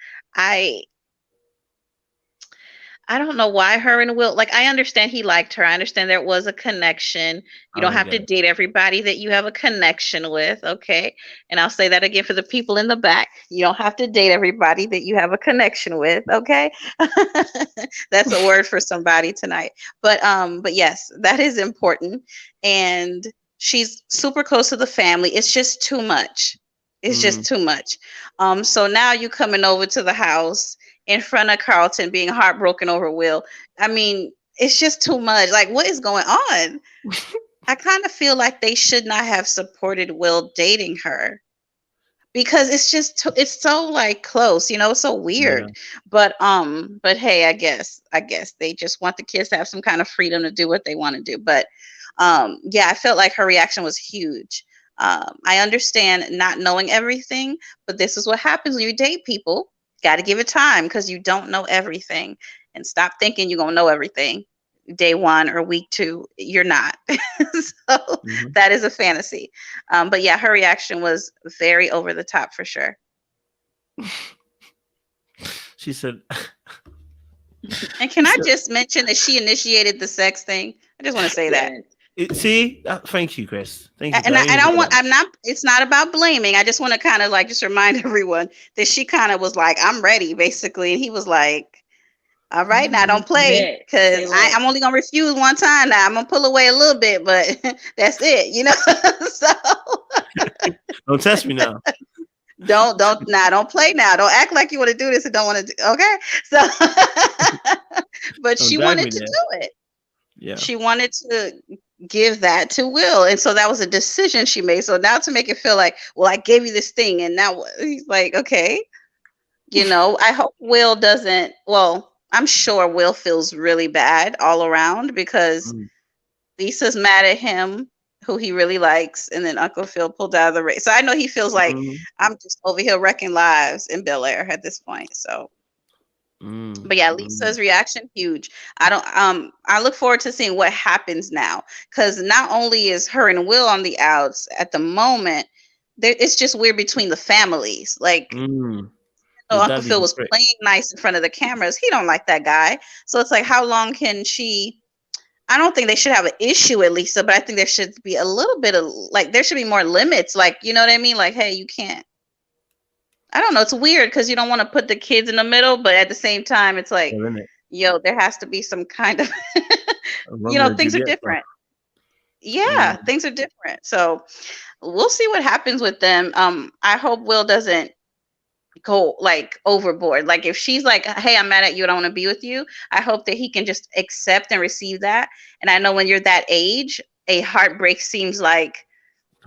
I don't know why her and Will, like, I understand he liked her. I understand there was a connection. You don't have to date everybody that you have a connection with, okay? And I'll say that again for the people in the back. You don't have to date everybody that you have a connection with, okay? That's a word for somebody tonight. But yes, that is important. And she's super close to the family. It's just too much. It's just too much. So now you coming over to the house in front of Carlton, being heartbroken over Will. I mean, it's just too much. Like, what is going on? I kind of feel like they should not have supported Will dating her, because it's just it's so like close, it's so weird. But hey, I guess they just want the kids to have some kind of freedom to do what they want to do. But Yeah, I felt like her reaction was huge. I understand not knowing everything, but this is what happens when you date people. Got to give it time because you don't know everything, and stop thinking you're gonna know everything day one or week two. You're not. So that is a fantasy. But yeah, her reaction was very over the top for sure. She said, And can I just mention that she initiated the sex thing? I just want to say that. see, thank you, Chris. Thank you. And I don't want, I'm not, it's not about blaming. I just want to kind of like just remind everyone that she kind of was like, I'm ready, basically. And he was like, all right, now don't play, because I'm only going to refuse one time now. I'm going to pull away a little bit, but that's it, you know? So don't test me now. Don't play now. Don't act like you want to do this and don't want to do, okay? So, but she wanted to do it. Yeah. She wanted to give that to Will. And so that was a decision she made. So now to make it feel like, well, I gave you this thing. And now he's like, okay, you know, I hope Will doesn't, well, I'm sure Will feels really bad all around because Lisa's mad at him, who he really likes. And then Uncle Phil pulled out of the race. So I know he feels like I'm just over here wrecking lives in Bel-Air at this point. So. But yeah, Lisa's reaction huge. I look forward to seeing what happens now, because not only is her and Will on the outs at the moment, it's just weird between the families. Like, Uncle Phil was playing nice in front of the cameras. He don't like that guy. So it's like, how long can she? I don't think they should have an issue with Lisa, but I think there should be a little bit of like, there should be more limits. Like, you know what I mean? Like, hey, you can't. I don't know. It's weird because you don't want to put the kids in the middle, but at the same time, it's like, yo, there has to be some kind of, you know, things are different. Yeah, things are different. So we'll see what happens with them. I hope Will doesn't go like overboard. Like if she's like, hey, I'm mad at you, I don't want to be with you, I hope that he can just accept and receive that. And I know when you're that age, a heartbreak seems like,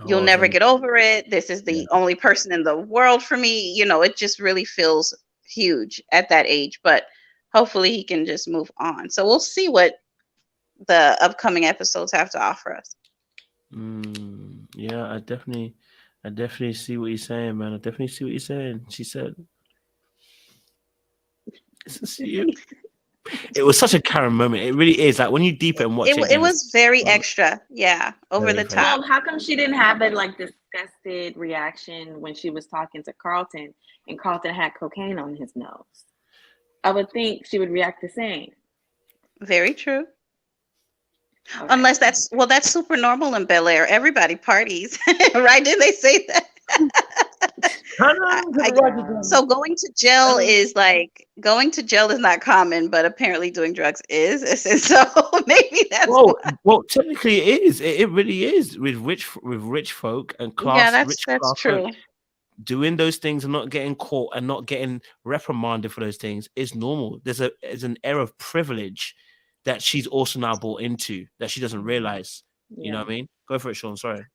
you'll never get over it. This is the only person in the world for me. You know, it just really feels huge at that age, but hopefully he can just move on. So we'll see what the upcoming episodes have to offer us. Yeah, I definitely see what you're saying, man. I definitely see what you're saying. She said, "Is you?" It was such a Karen moment. It really is. Like when you deep it and watch it was very extra. Yeah, over the top. Well, how come she didn't have a like disgusted reaction when she was talking to Carlton and Carlton had cocaine on his nose? I would think she would react the same. Very true. Okay. Unless that's super normal in Bel-Air. Everybody parties, right? Didn't they say that? So going to jail is not common, but apparently doing drugs is. And so maybe that's well, technically it is. It really is with rich folk and class. Yeah, that's true. Folk. Doing those things and not getting caught and not getting reprimanded for those things is normal. There's an air of privilege that she's also now bought into that she doesn't realize. You know what I mean? Go for it, Sean. Sorry.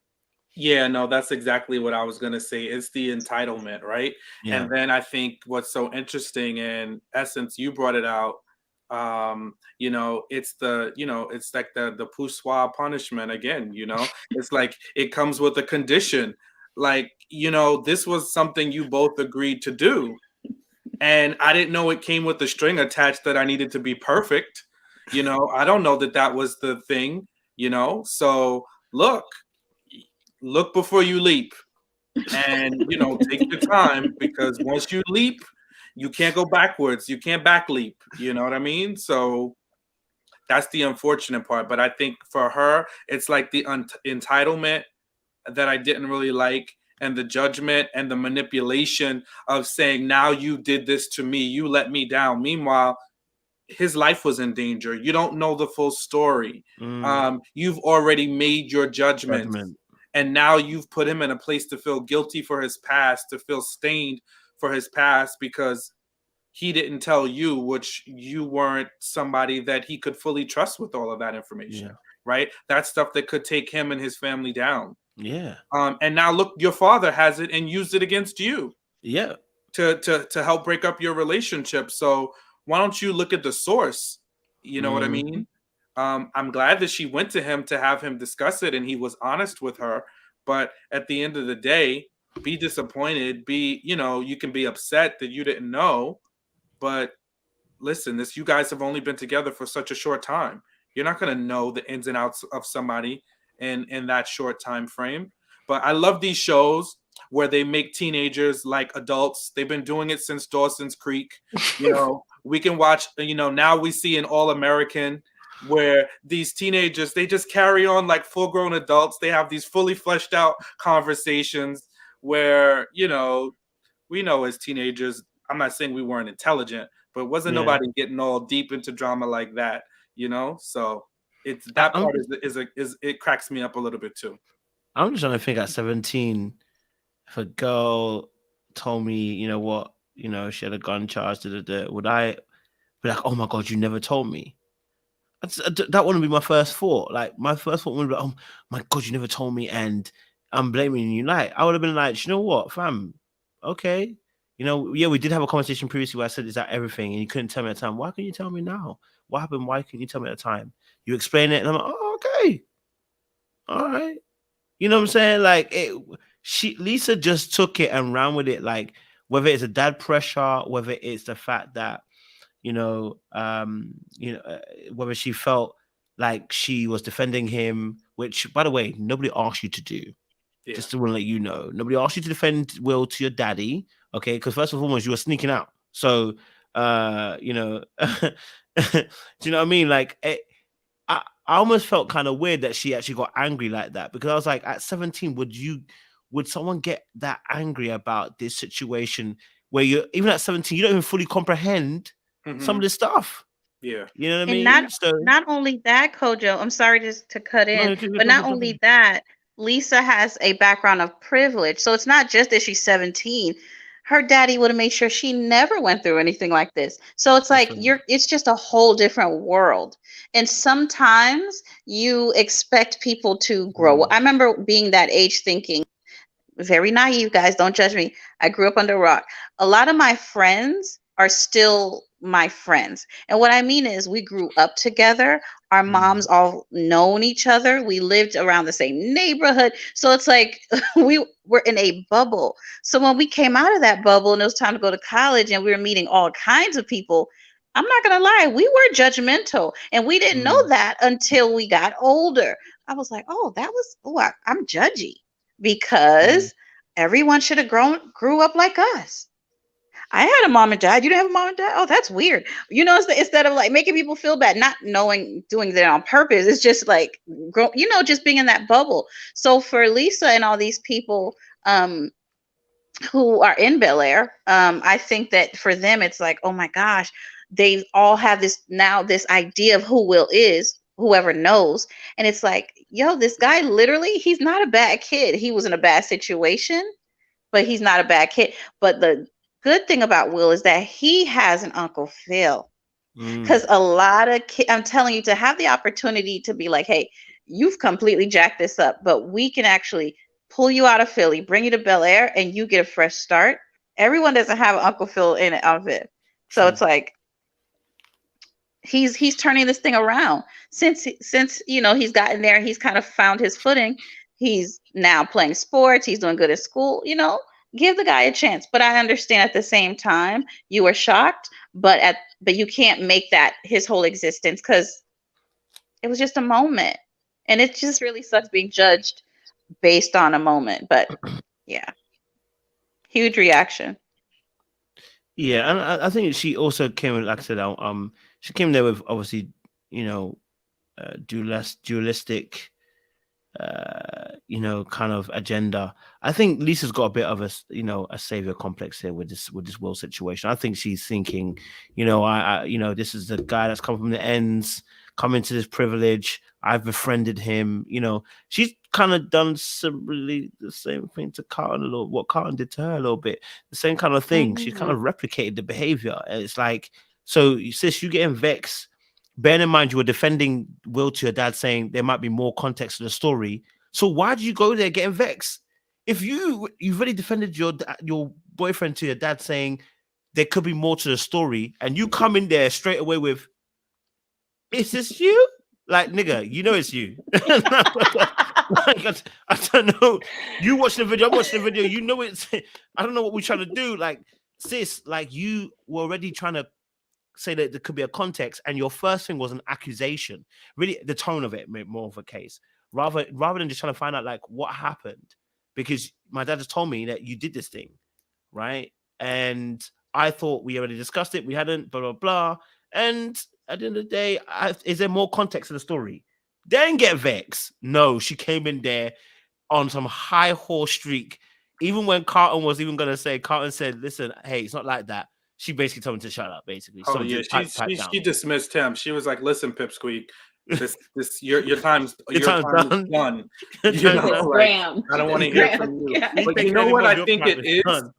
Yeah, no, that's exactly what I was going to say. It's the entitlement, right? Yeah. And then I think what's so interesting, in essence, you brought it out, you know, it's like the poussoir punishment again, you know, it's like it comes with a condition. Like, you know, this was something you both agreed to do. And I didn't know it came with a string attached that I needed to be perfect. You know, I don't know that was the thing, you know, so look before you leap, and, you know, take your time, because once you leap, you can't go backwards. You can't back leap. You know what I mean? So that's the unfortunate part. But I think for her, it's like the entitlement that I didn't really like, and the judgment and the manipulation of saying, now you did this to me, you let me down. Meanwhile, his life was in danger. You don't know the full story. You've already made your judgment. And now you've put him in a place to feel guilty for his past, to feel stained for his past, because he didn't tell you, which you weren't somebody that he could fully trust with all of that information, right? That's stuff that could take him and his family down. Yeah. And now look, your father has it and used it against you. Yeah. To help break up your relationship. So why don't you look at the source? You know what I mean? I'm glad that she went to him to have him discuss it, and he was honest with her. But at the end of the day, be disappointed. You can be upset that you didn't know. But listen, you guys have only been together for such a short time. You're not going to know the ins and outs of somebody in that short time frame. But I love these shows where they make teenagers like adults. They've been doing it since Dawson's Creek. We can watch, now we see an All American where these teenagers, they just carry on like full grown adults. They have these fully fleshed out conversations where, we know as teenagers, I'm not saying we weren't intelligent, but wasn't nobody getting all deep into drama like that, So it's that part is it cracks me up a little bit too. I'm just trying to think at 17, if a girl told me, you know what, she had a gun charge, would I be like, oh my God, you never told me? That wouldn't be my first thought. Like, my first thought would be, oh my God, you never told me, and I'm blaming you. Like, I would have been like, you know what, fam? Okay. We did have a conversation previously where I said, is that everything? And you couldn't tell me at the time. Why couldn't you tell me now? What happened? Why couldn't you tell me at the time? You explain it, and I'm like, oh, okay. All right. You know what I'm saying? Like, Lisa just took it and ran with it. Like, whether it's a dad pressure, whether it's the fact that, whether she felt like she was defending him, which, by the way, nobody asked you to do. Yeah. Just to want to let you know, nobody asked you to defend Will to your daddy, okay? Because first and foremost, you were sneaking out. So, do you know what I mean? Like, I almost felt kind of weird that she actually got angry like that, because I was like, at 17, would someone get that angry about this situation where you're even at 17, you don't even fully comprehend some of this stuff? Yeah. You know what I And mean? not only that, Kojo, I'm sorry to cut in, but not only that, Lisa has a background of privilege. So it's not just that she's 17. Her daddy would have made sure she never went through anything like this. So it's like it's just a whole different world. And sometimes you expect people to grow. I remember being that age thinking, very naive, guys, don't judge me. I grew up under a rock. A lot of my friends are still my friends. And what I mean is we grew up together. Our moms all known each other. We lived around the same neighborhood. So it's like we were in a bubble. So when we came out of that bubble and it was time to go to college and we were meeting all kinds of people, I'm not going to lie, we were judgmental. And we didn't know that until we got older. I was like, I'm judgy because everyone should have grew up like us. I had a mom and dad. You didn't have a mom and dad? Oh, that's weird. Instead of like making people feel bad, not doing that on purpose. It's just like, just being in that bubble. So for Lisa and all these people who are in Bel-Air, I think that for them, it's like, oh my gosh, they all have this idea of who Will is, whoever knows. And it's like, yo, this guy literally, he's not a bad kid. He was in a bad situation, but he's not a bad kid. But the good thing about Will is that he has an Uncle Phil. Because a lot of kids, I'm telling you, to have the opportunity to be like, hey, you've completely jacked this up, but we can actually pull you out of Philly, bring you to Bel-Air, and you get a fresh start. Everyone doesn't have an Uncle Phil in it of it. So it's like he's turning this thing around. Since he's gotten there, he's kind of found his footing. He's now playing sports, he's doing good at school, give the guy a chance. But I understand at the same time you were shocked, but you can't make that his whole existence, because it was just a moment. And it just really sucks being judged based on a moment. But yeah, huge reaction. Yeah, and I think she also came with, like I said, she came there with obviously, dualistic, kind of agenda. I think Lisa's got a bit of a savior complex here with this Will situation. I think she's thinking, this is the guy that's come from the ends, come into this privilege. I've befriended him. She's kind of done similarly the same thing to Carlton what Carlton did to her a little bit. The same kind of thing. She's kind of replicated the behavior. And it's like, so sis, you getting vexed. Bearing in mind you were defending Will to your dad, saying there might be more context to the story. So why did you go there getting vexed? If you've already defended your boyfriend to your dad, saying there could be more to the story, and you come in there straight away with, is this you? Like, nigga, you know it's you. Like, I don't know. You watching the video, I'm watching the video. You know it's. I don't know what we're trying to do. Like, sis, like you were already trying to say that there could be a context, and your first thing was an accusation. Really, the tone of it made more of a case, rather than just trying to find out like what happened, because my dad just told me that you did this thing, right? And I thought we already discussed it. We hadn't. Blah blah blah. And at the end of the day, is there more context to the story? Then get vexed. No, she came in there on some high horse streak. Even when Carlton was even gonna say, Carlton said, "Listen, hey, it's not like that." She basically told him to shut up. Basically, Oh so yeah, just pipe down. she dismissed him. She was like, "Listen, Pipsqueak, this your time's Your time's is done. Your You time's know, done. like, Graham. I don't want to hear Graham, from you." yeah. But Take you know any what more of I your think crap, it it's is? done.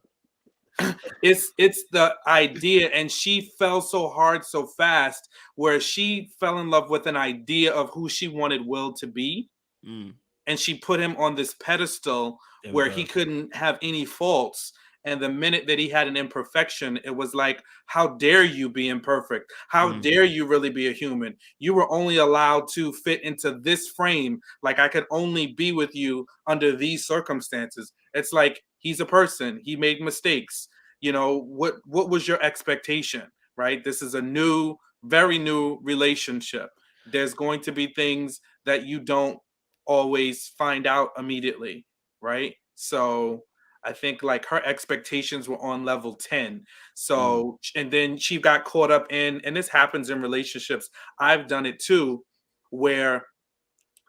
It's the idea, and she fell so hard so fast, where she fell in love with an idea of who she wanted Will to be, and she put him on this pedestal where he couldn't have any faults. And the minute that he had an imperfection, it was like, how dare you be imperfect? How dare you really be a human? You were only allowed to fit into this frame. Like, I could only be with you under these circumstances. It's like, he's a person. He made mistakes. You know, what was your expectation, right? This is a new, very new relationship. There's going to be things that you don't always find out immediately, right? So I think like her expectations were on level 10. So, and then she got caught up in, and this happens in relationships. I've done it too, where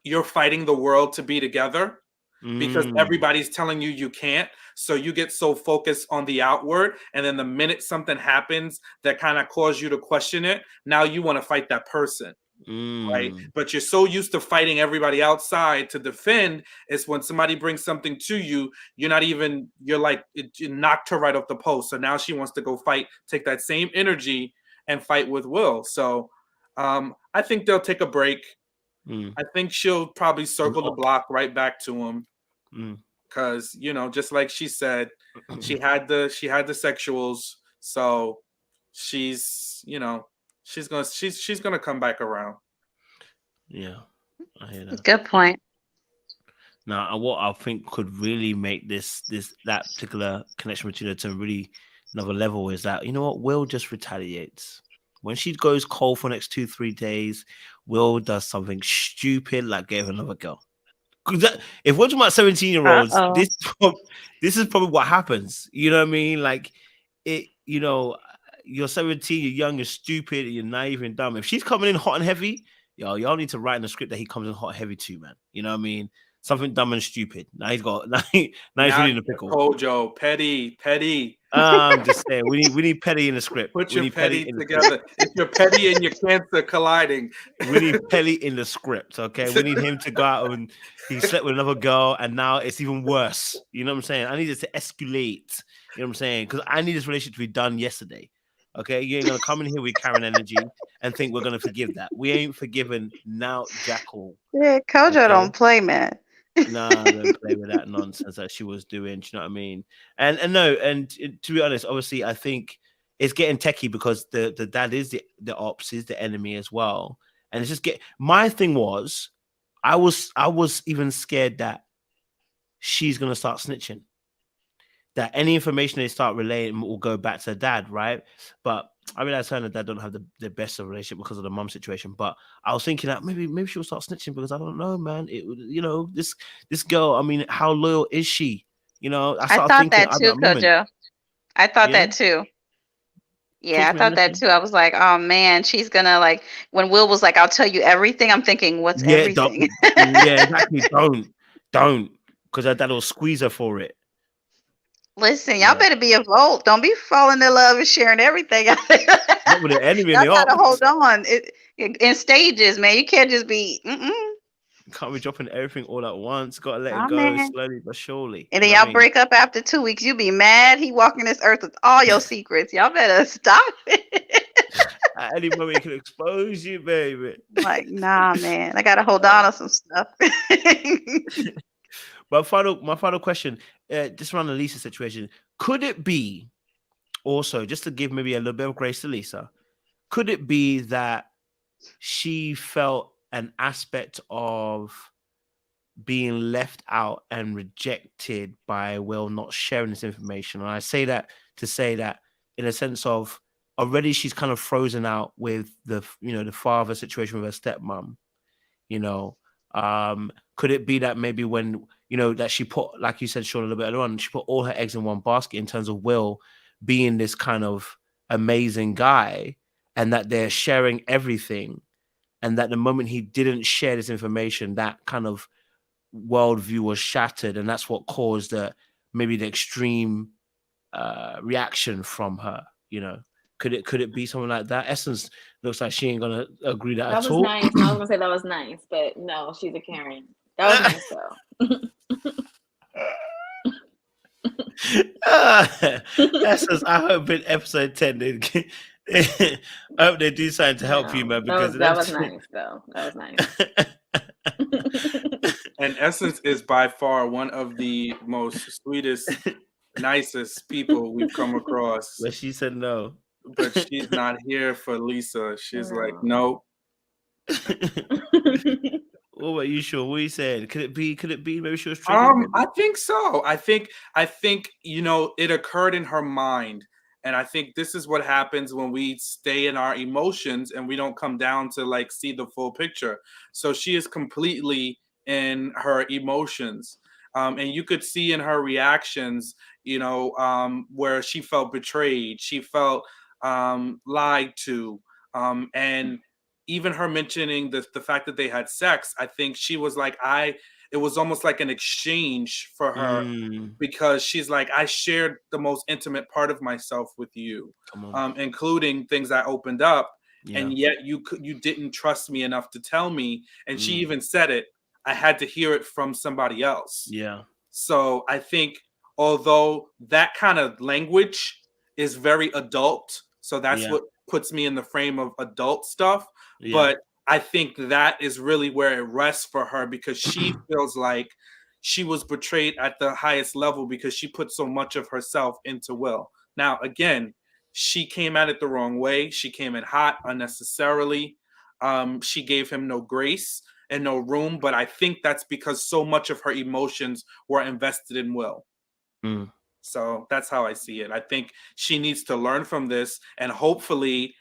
you're fighting the world to be together because everybody's telling you you can't. So you get so focused on the outward. And then the minute something happens that kind of causes you to question it, now you want to fight that person. Right, but you're so used to fighting everybody outside to defend. It's when somebody brings something to you, you're like, it knocked her right off the post. So now she wants to go fight, take that same energy and fight with Will. So I think they'll take a break. I think she'll probably circle the block right back to him, because just like she said, she had the sexuals. So she's gonna come back around. Yeah, I hear that. Good point. Now, what I think could really make that particular connection between the two really another level is that, you know what, Will just retaliates. When she goes cold for the next 2-3 days, Will does something stupid like gave another girl. If we're talking about 17-year-olds, this is probably what happens. You know what I mean? Like, you're 17, you're young, you're stupid, you're naive and dumb. If she's coming in hot and heavy, y'all need to write in the script that he comes in hot and heavy too, man. You know what I mean? Something dumb and stupid. Now he's really in a pickle. Kojo, petty. I'm just saying, we need petty in the script. Put your petty together. If you're petty and your cancer colliding, we need petty in the script. Okay, we need him to go out and he slept with another girl, and now it's even worse. You know what I'm saying? I need it to escalate. You know what I'm saying? Because I need this relationship to be done yesterday. Okay, you ain't gonna come in here with Karen energy and think we're gonna forgive that. We ain't forgiven now, Jackal. Yeah, Kojo don't play, man. Nah, don't play with that nonsense that she was doing. Do you know what I mean? And to be honest, obviously, I think it's getting techie because the dad is the ops, is the enemy as well. And it's just my thing was, I was even scared that she's gonna start snitching. That any information they start relaying will go back to dad, right? But I realize her and dad don't have the best of relationship because of the mum situation. But I was thinking that maybe she'll start snitching because I don't know, man. This girl. I mean, how loyal is she? I thought that too, Kojo. I thought that too. Yeah, I thought that too. I was like, oh man, she's gonna like when Will was like, I'll tell you everything. I'm thinking, what's everything? Yeah, exactly. Don't, because her dad will squeeze her for it. Listen, y'all better be a Volt. Don't be falling in love and sharing everything. Not with the enemy. Y'all gotta hold on. In stages, man. You can't just be. Can't be dropping everything all at once. Gotta let it go slowly but surely. And then y'all break up after 2 weeks. You be mad. He walking this earth with all your secrets. Y'all better stop it. At any moment, he can expose you, baby. Like, nah, man. I gotta hold on to some stuff. My final question, just around the Lisa situation, could it be also, just to give maybe a little bit of grace to Lisa, could it be that she felt an aspect of being left out and rejected by Will not sharing this information. And I say that to say that in a sense of already she's kind of frozen out with the the father situation with her stepmom. You know, could it be that maybe when that she put, like you said, Sean, a little bit earlier on, she put all her eggs in one basket in terms of Will being this kind of amazing guy, and that they're sharing everything, and that the moment he didn't share this information, that kind of worldview was shattered, and that's what caused maybe the extreme reaction from her. Could it be something like that? Essence looks like she ain't gonna agree that That at was all. nice. No, I was gonna say that was nice, but no, she's a Karen. That was nice though. Essence, I hope in episode 10 I hope they do something to help you, No, man, because that was nice though. That was nice. And Essence is by far one of the most sweetest, nicest people we've come across. But she said no. But she's not here for Lisa. She's like, No. What about you, Sean? What are you saying? Could it be maybe she was triggered? I think so. I think it occurred in her mind. And I think this is what happens when we stay in our emotions and we don't come down to like see the full picture. So she is completely in her emotions. And you could see in her reactions, where she felt betrayed, she felt lied to. And even her mentioning the fact that they had sex, I think she was like, it was almost like an exchange for her. Because she's like, I shared the most intimate part of myself with you, including things I opened up, and yet you didn't trust me enough to tell me. And she even said it, I had to hear it from somebody else. Yeah. So I think although that kind of language is very adult, so that's what puts me in the frame of adult stuff. Yeah. But I think that is really where it rests for her, because she feels like she was betrayed at the highest level because she put so much of herself into Will. Now, again, she came at it the wrong way. She came in hot unnecessarily. She gave him no grace and no room. But I think that's because so much of her emotions were invested in Will. So that's how I see it. I think she needs to learn from this, and hopefully,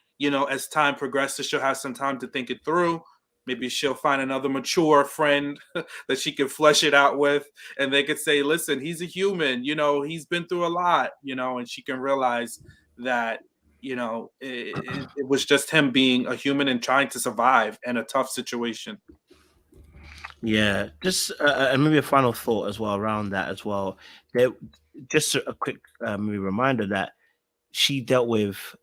as time progresses, she'll have some time to think it through. Maybe she'll find another mature friend that she can flesh it out with, and they could say, listen, he's a human, he's been through a lot, and she can realize that, it was just him being a human and trying to survive in a tough situation. Yeah, just and maybe a final thought as well around that as well. Just a quick maybe reminder that she dealt with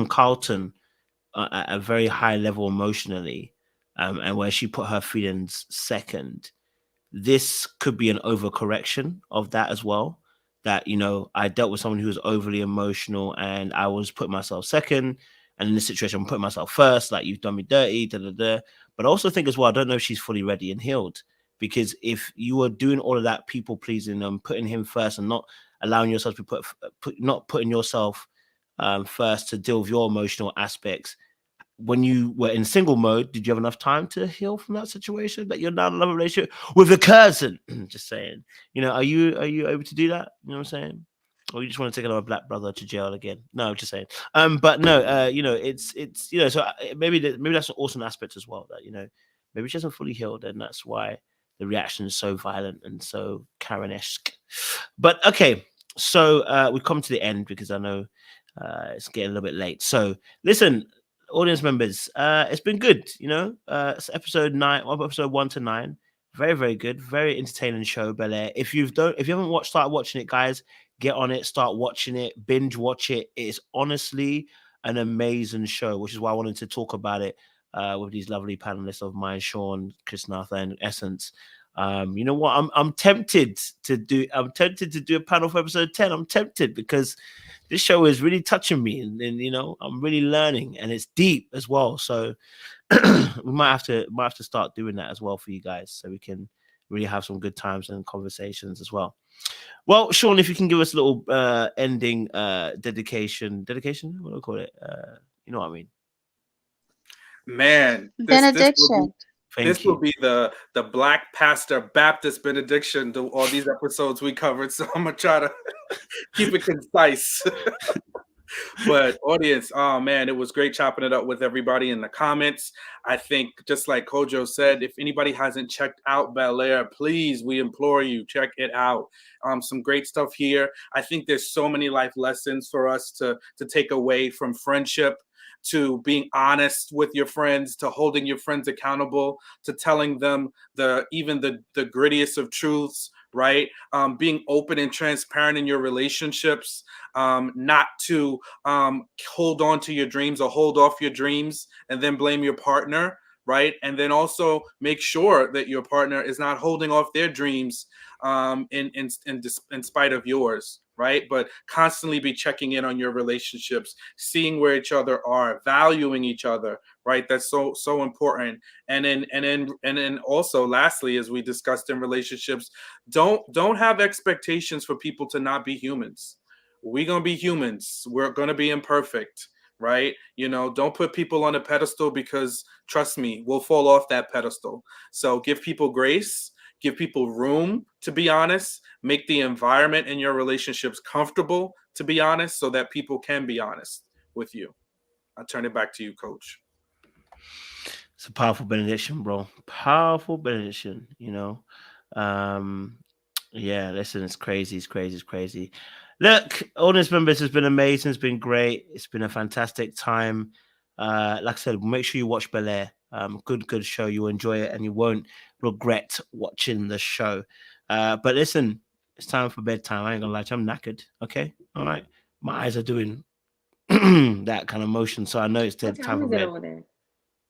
Carlton at a very high level emotionally, and where she put her feelings second. This could be an overcorrection of that as well. That I dealt with someone who was overly emotional, and I was putting myself second. And in this situation, I'm putting myself first. Like, you've done me dirty, da da da. But I also think as well, I don't know if she's fully ready and healed, because if you were doing all of that people pleasing and putting him first and not allowing yourself to not putting yourself first to deal with your emotional aspects, when you were in single mode, did you have enough time to heal from that situation that you're now in another relationship with a cousin? Just saying, are you able to do that? You know what I'm saying? Or you just want to take another black brother to jail again? No, just saying. But no, it's so maybe that's an awesome aspect as well, that maybe she hasn't fully healed, and that's why the reaction is so violent and so Karen-esque. But okay, so we've come to the end, because I know it's getting a little bit late. So listen, audience members, it's been good. It's episode 1 to 9. Very, very good, very entertaining show, Bel-Air. If you haven't started watching it, guys, get on it, start watching it, binge watch it. It's honestly an amazing show, which is why I wanted to talk about it with these lovely panelists of mine, Sean, Chris Natha, and Essence. You know what? I'm tempted to do a panel for episode 10. I'm tempted, because this show is really touching me, and I'm really learning, and it's deep as well. So we might have to start doing that as well for you guys, so we can really have some good times and conversations as well. Well, Sean, if you can give us a little ending dedication, what do I call it? You know what I mean? Man, Benediction. Thank this you. will be the Black Pastor Baptist benediction to all these episodes we covered. So I'm gonna try to keep it concise. But audience, oh man, it was great chopping it up with everybody in the comments. I think just like Kojo said, if anybody hasn't checked out Bel-Air, please, we implore you, check it out. Some great stuff here. I think there's so many life lessons for us to take away from friendship, to being honest with your friends, to holding your friends accountable, to telling them even the grittiest of truths, right? Being open and transparent in your relationships, not to hold on to your dreams or hold off your dreams and then blame your partner, right? And then also make sure that your partner is not holding off their dreams in spite of yours, right? But constantly be checking in on your relationships, seeing where each other are, valuing each other, right? That's so important. And then also, lastly, as we discussed in relationships, don't have expectations for people to not be humans. We're gonna be humans. We're gonna be imperfect, right? Don't put people on a pedestal, because trust me, we'll fall off that pedestal. So give people grace, give people room to be honest, make the environment in your relationships comfortable to be honest, so that people can be honest with you. I'll turn it back to you, Coach. It's a powerful benediction, bro. Powerful benediction, Um, yeah, listen, it's crazy, it's crazy, it's crazy. Look, audience members, has been amazing. It's been great. It's been a fantastic time. Like I said, make sure you watch Bel-Air. Good show. You'll enjoy it and you won't regret watching the show. But listen, it's time for bedtime. I ain't gonna lie to you, I'm knackered. Okay. All right. My eyes are doing that kind of motion. So I know it's What time time for is it bed. over there?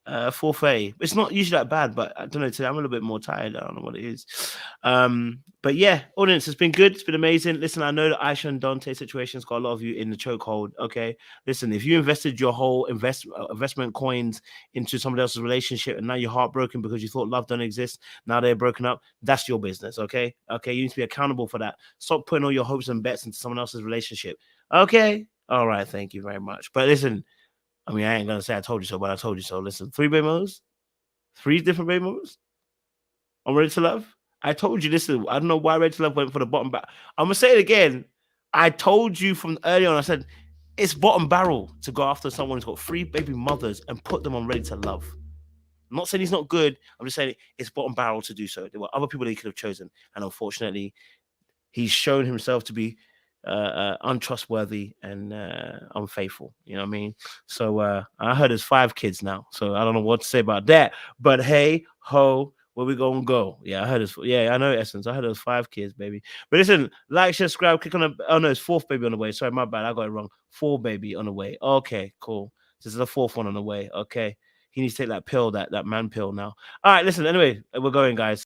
4:30. It's not usually that bad, but I don't know. Today I'm a little bit more tired. I don't know what it is. But yeah, audience, it's been good. It's been amazing. Listen, I know that Aisha and Dante situation's got a lot of you in the chokehold. Okay, listen, if you invested your whole investment coins into somebody else's relationship and now you're heartbroken because you thought love don't exist, now they're broken up, that's your business. Okay, you need to be accountable for that. Stop putting all your hopes and bets into someone else's relationship. Okay, all right, thank you very much. But listen. I mean, I ain't gonna say I told you so, but I told you so. Listen, 3 baby mothers, 3 different baby mothers. I'm ready to love. I told you. Listen, I don't know why Ready to Love went for the bottom barrel. I'm gonna say it again. I told you from early on. I said it's bottom barrel to go after someone who's got 3 baby mothers and put them on Ready to Love. I'm not saying he's not good. I'm just saying it's bottom barrel to do so. There were other people that he could have chosen, and unfortunately, he's shown himself to be untrustworthy and unfaithful. You know what I mean? So I heard there's 5 kids now. So I don't know what to say about that. But hey, ho, where we gonna go? Yeah, I heard it's I know Essence. I heard there's 5 kids, baby. But listen, like, share, subscribe, click on the no, it's 4th baby on the way. Sorry, my bad. I got it wrong. 4 baby on the way. Okay, cool. This is the 4th one on the way. Okay. He needs to take that pill, that man pill now. All right, listen, anyway, we're going, guys.